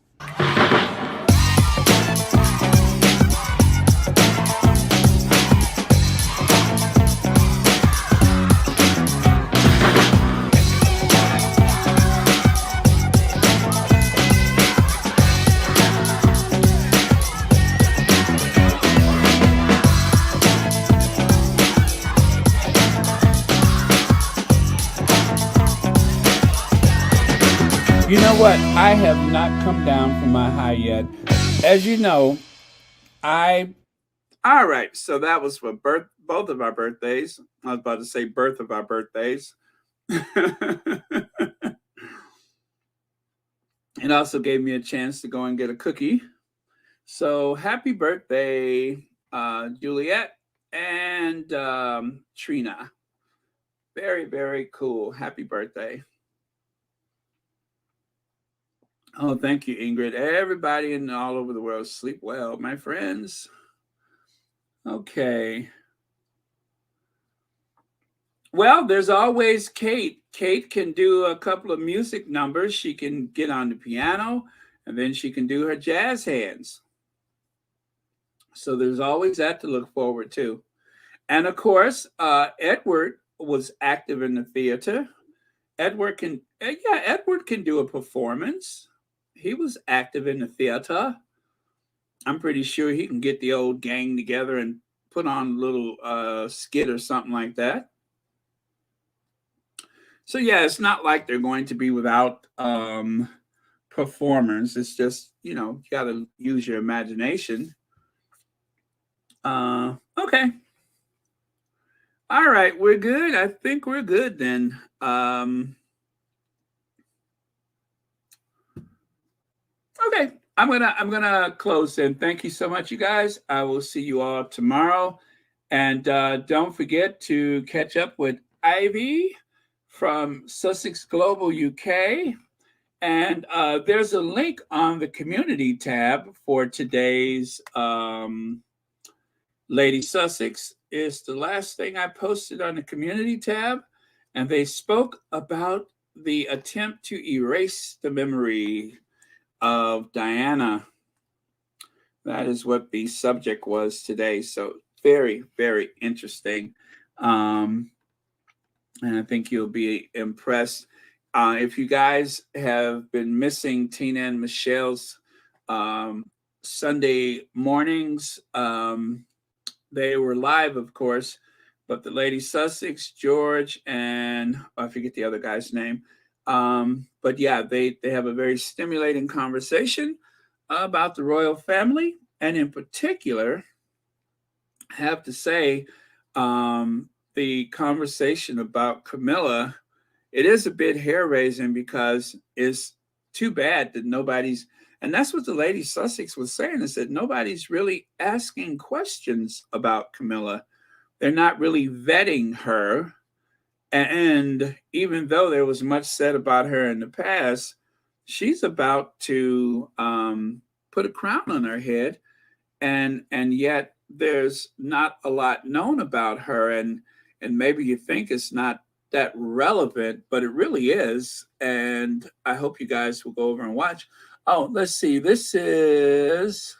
You know what? I have not come down from my high yet. As you know, all right, so that was for both of our birthdays. I was about to say birth of our birthdays. It also gave me a chance to go and get a cookie. So happy birthday, Juliet and Trina. Very, very cool. Happy birthday. Oh, thank you, Ingrid. Everybody in all over the world, sleep well, my friends. Okay. Well, there's always Kate. Kate can do a couple of music numbers. She can get on the piano, and then she can do her jazz hands. So there's always that to look forward to. And of course, Edward was active in the theater. Edward can do a performance. He was active in the theater. I'm pretty sure he can get the old gang together and put on a little skit or something like that. So yeah, it's not like they're going to be without performers. It's just, you know, you got to use your imagination. Okay. All right, we're good. I think we're good then. Okay, I'm gonna close then. Thank you so much, you guys. I will see you all tomorrow, and don't forget to catch up with Ivy from Sussex Global UK. And there's a link on the community tab for today's Lady Sussex. Is the last thing I posted on the community tab, and they spoke about the attempt to erase the memory of Diana. That is what the subject was today. So very, very interesting. And I think you'll be impressed. If you guys have been missing Tina and Michelle's Sunday mornings, they were live, of course, but the Lady Sussex, George, and I forget the other guy's name. But yeah, they have a very stimulating conversation about the royal family. And in particular, I have to say, the conversation about Camilla, it is a bit hair-raising because it's too bad that nobody's, and that's what the Lady Sussex was saying, is that nobody's really asking questions about Camilla. They're not really vetting her. And even though there was much said about her in the past, she's about to put a crown on her head. And yet there's not a lot known about her. And maybe you think it's not that relevant, but it really is. And I hope you guys will go over and watch. Oh, let's see. This is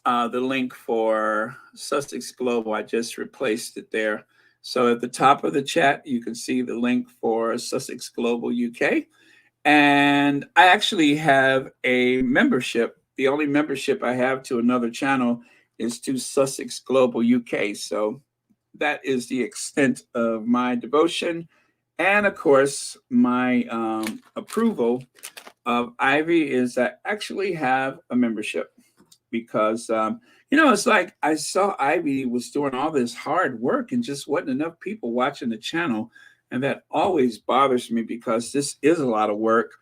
the link for Sussex Global. I just replaced it there. So at the top of the chat, you can see the link for Sussex Global UK. And I actually have a membership. The only membership I have to another channel is to Sussex Global UK. So that is the extent of my devotion. And of course, my approval of Ivy is I actually have a membership because, you know, it's like I saw Ivy was doing all this hard work and just wasn't enough people watching the channel. And that always bothers me because this is a lot of work.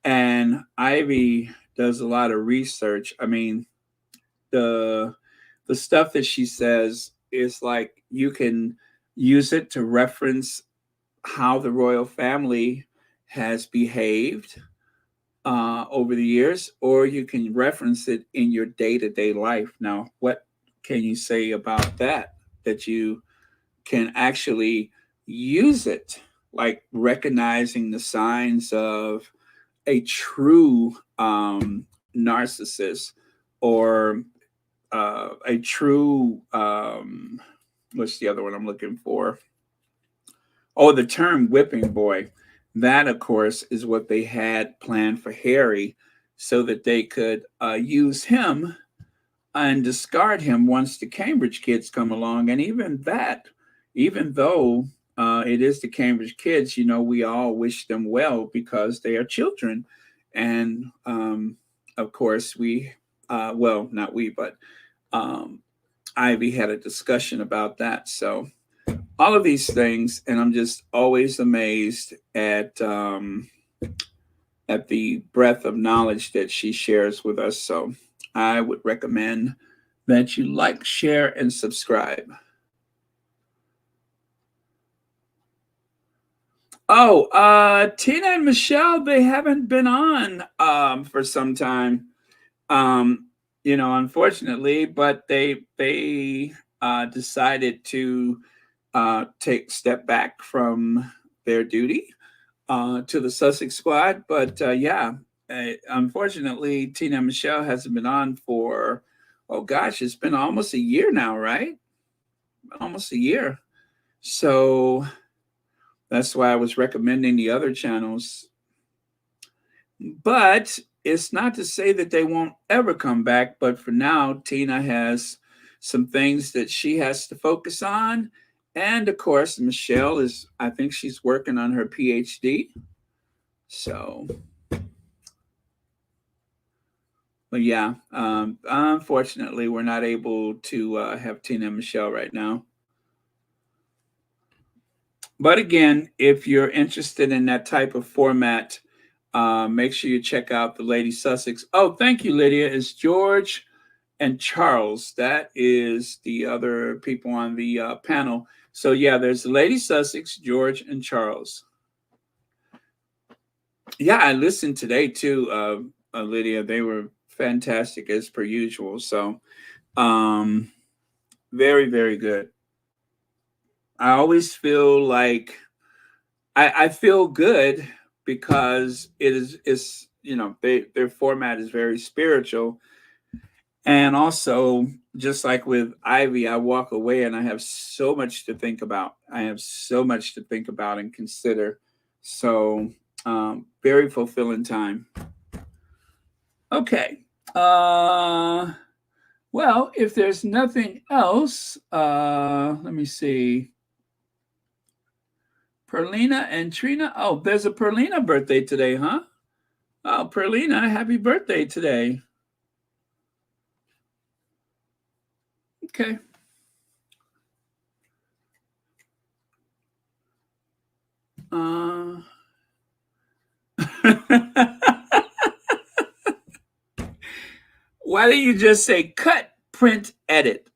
And Ivy does a lot of research. I mean, the stuff that she says is like you can use it to reference how the royal family has behaved over the years, or you can reference it in your day-to-day life. Now, what can you say about that? That you can actually use it, like recognizing the signs of a true narcissist or a true, what's the other one I'm looking for? Oh, the term whipping boy. That, of course, is what they had planned for Harry so that they could use him and discard him once the Cambridge kids come along. And even that, even though it is the Cambridge kids, you know, we all wish them well because they are children. And of course, we, well, not we, but Ivy had a discussion about that. So all of these things, and I'm just always amazed at the breadth of knowledge that she shares with us. So I would recommend that you like, share, and subscribe. Oh, Tina and Michelle, they haven't been on for some time, you know, unfortunately, but they decided to take step back from their duty to the Sussex squad. But yeah, unfortunately, Tina and Michelle hasn't been on for, oh gosh, it's been almost a year now, right? Almost a year. So that's why I was recommending the other channels. But it's not to say that they won't ever come back. But for now, Tina has some things that she has to focus on. And of course, Michelle is, I think she's working on her PhD. So But yeah, unfortunately, we're not able to have Tina and Michelle right now. But again, if you're interested in that type of format, make sure you check out the Lady Sussex. Oh, thank you, Lydia. It's George and Charles. That is the other people on the panel. So yeah, there's the Lady Sussex, George, and Charles. Yeah, I listened today too, Lydia. They were fantastic as per usual. So very, very good. I always feel like I feel good because it's their format is very spiritual. And also, just like with Ivy, I walk away and I have so much to think about. I have so much to think about and consider. So very fulfilling time. Okay. Well, if there's nothing else, let me see. Perlina and Trina. Oh, there's a Perlina birthday today, huh? Oh, Perlina, happy birthday today. Okay. Why don't you just say cut, print, edit,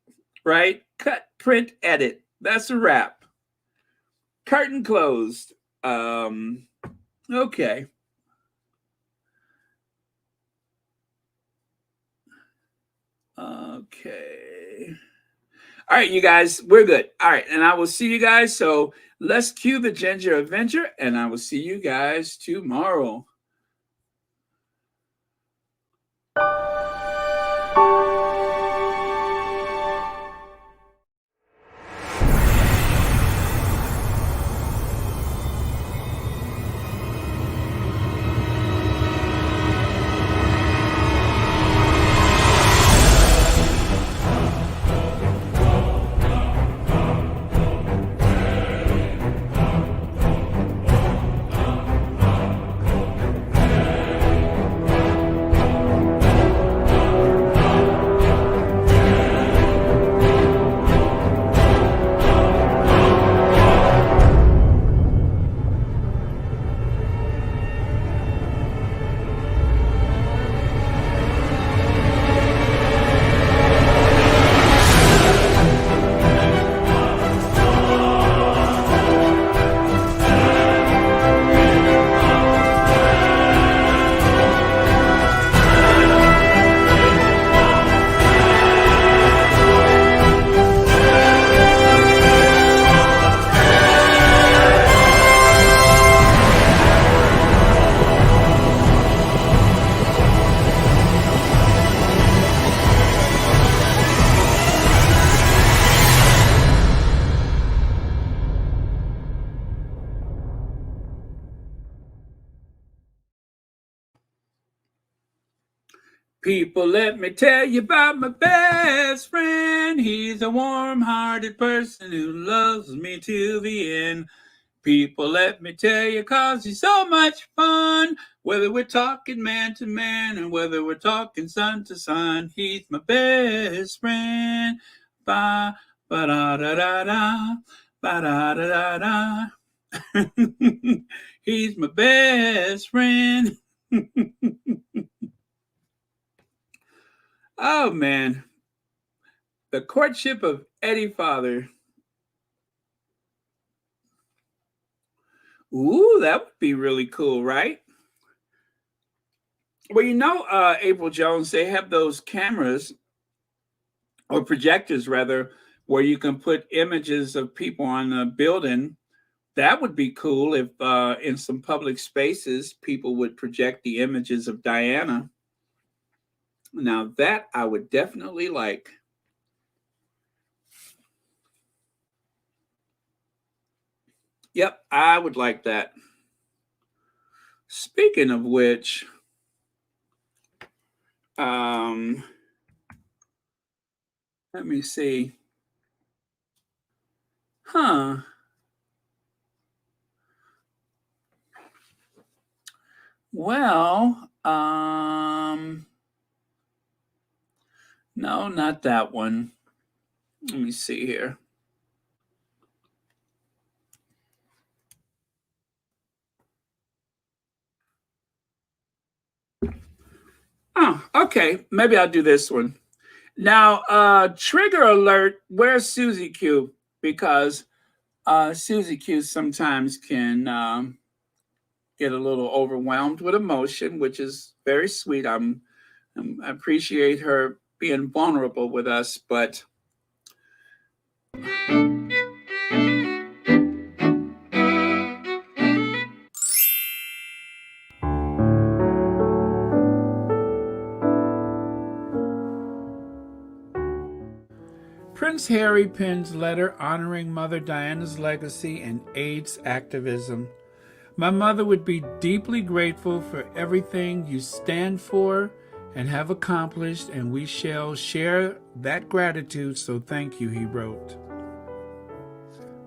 right? Cut, print, edit. That's a wrap. Curtain closed. Okay. Okay. All right, you guys, we're good. All right, and I will see you guys. So let's cue the Ginger Avenger, and I will see you guys tomorrow. People, let me tell you about my best friend. He's a warm-hearted person who loves me to the end. People, let me tell you, 'cause he's so much fun. Whether we're talking man to man or whether we're talking sun to sun, he's my best friend. Ba ba da da da da, ba da da da da. He's my best friend. Oh man, the courtship of Eddie Father. Ooh, that would be really cool, right? Well, April Jones, they have those cameras or projectors rather, where you can put images of people on a building. That would be cool if in some public spaces people would project the images of Diana. Now that I would definitely like. Yep, I would like that. Speaking of which, let me see. Huh. Well, No, not that one. Let me see here. Oh, okay. Maybe I'll do this one. Now, trigger alert, where's Susie Q? Because Susie Q sometimes can get a little overwhelmed with emotion, which is very sweet. I appreciate her being vulnerable with us, but Prince Harry pens letter honoring Mother Diana's legacy and AIDS activism. My mother would be deeply grateful for everything you stand for and have accomplished, and we shall share that gratitude, so thank you, he wrote.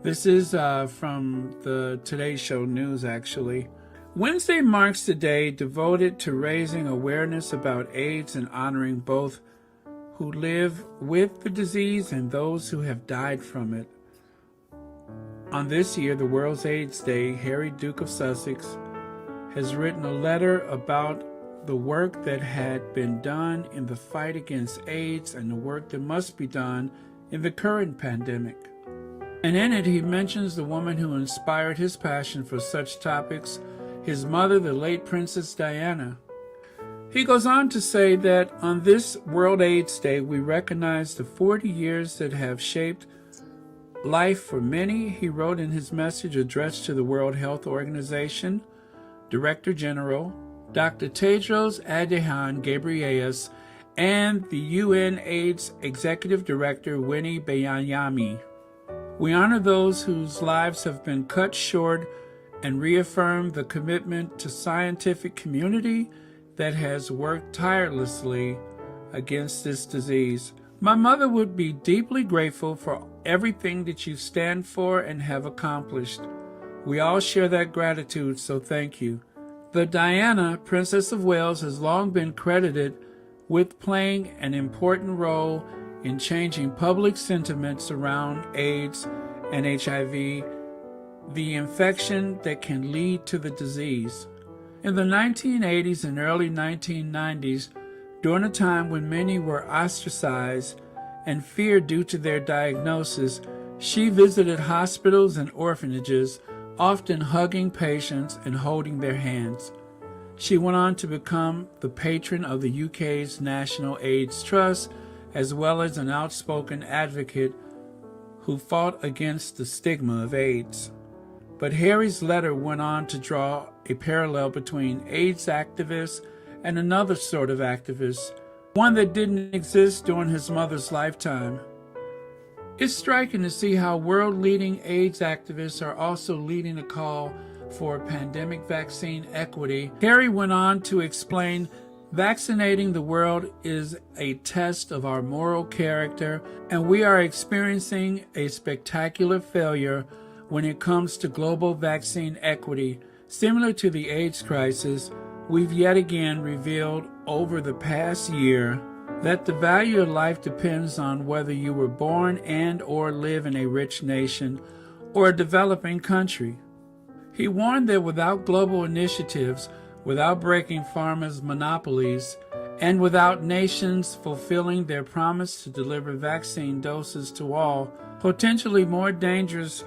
This is from the Today Show News, actually. Wednesday marks the day devoted to raising awareness about AIDS and honoring both who live with the disease and those who have died from it. On this year, the World's AIDS Day, Harry, Duke of Sussex, has written a letter about the work that had been done in the fight against AIDS and the work that must be done in the current pandemic. And in it, he mentions the woman who inspired his passion for such topics, his mother, the late Princess Diana. He goes on to say that on this World AIDS Day, we recognize the 40 years that have shaped life for many, he wrote in his message addressed to the World Health Organization, Director General, Dr. Tedros Adhanom Ghebreyesus, and the UN AIDS Executive Director, Winnie Bayanyami. We honor those whose lives have been cut short and reaffirm the commitment to scientific community that has worked tirelessly against this disease. My mother would be deeply grateful for everything that you stand for and have accomplished. We all share that gratitude, so thank you. The Diana, Princess of Wales, has long been credited with playing an important role in changing public sentiments around AIDS and HIV, the infection that can lead to the disease. In the 1980s and early 1990s, during a time when many were ostracized and feared due to their diagnosis, she visited hospitals and orphanages, often hugging patients and holding their hands. She went on to become the patron of the UK's National AIDS Trust, as well as an outspoken advocate who fought against the stigma of AIDS. But Harry's letter went on to draw a parallel between AIDS activists and another sort of activist, one that didn't exist during his mother's lifetime. It's striking to see how world-leading AIDS activists are also leading a call for pandemic vaccine equity. Harry went on to explain, vaccinating the world is a test of our moral character, and we are experiencing a spectacular failure when it comes to global vaccine equity. Similar to the AIDS crisis, we've yet again revealed over the past year that the value of life depends on whether you were born and or live in a rich nation or a developing country. He warned that without global initiatives, without breaking pharma's monopolies, and without nations fulfilling their promise to deliver vaccine doses to all, potentially more dangerous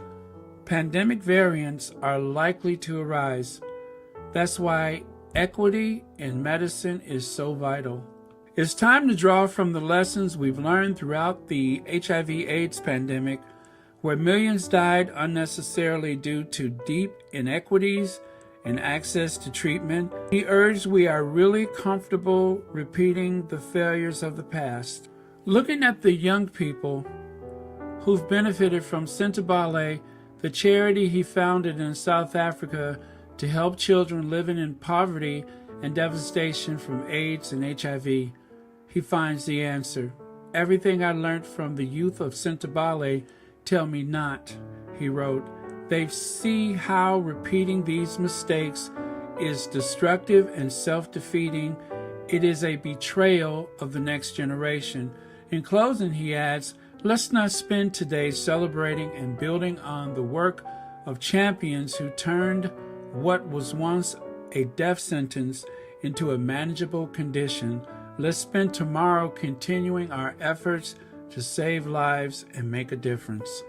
pandemic variants are likely to arise. That's why equity in medicine is so vital. It's time to draw from the lessons we've learned throughout the HIV/AIDS pandemic, where millions died unnecessarily due to deep inequities in access to treatment. He urged we are really comfortable repeating the failures of the past. Looking at the young people who've benefited from Sintabale, the charity he founded in South Africa to help children living in poverty and devastation from AIDS and HIV, he finds the answer. Everything I learned from the youth of Sintabale tell me not, he wrote. They see how repeating these mistakes is destructive and self-defeating. It is a betrayal of the next generation. In closing, he adds, let's not spend today celebrating and building on the work of champions who turned what was once a death sentence into a manageable condition. Let's spend tomorrow continuing our efforts to save lives and make a difference.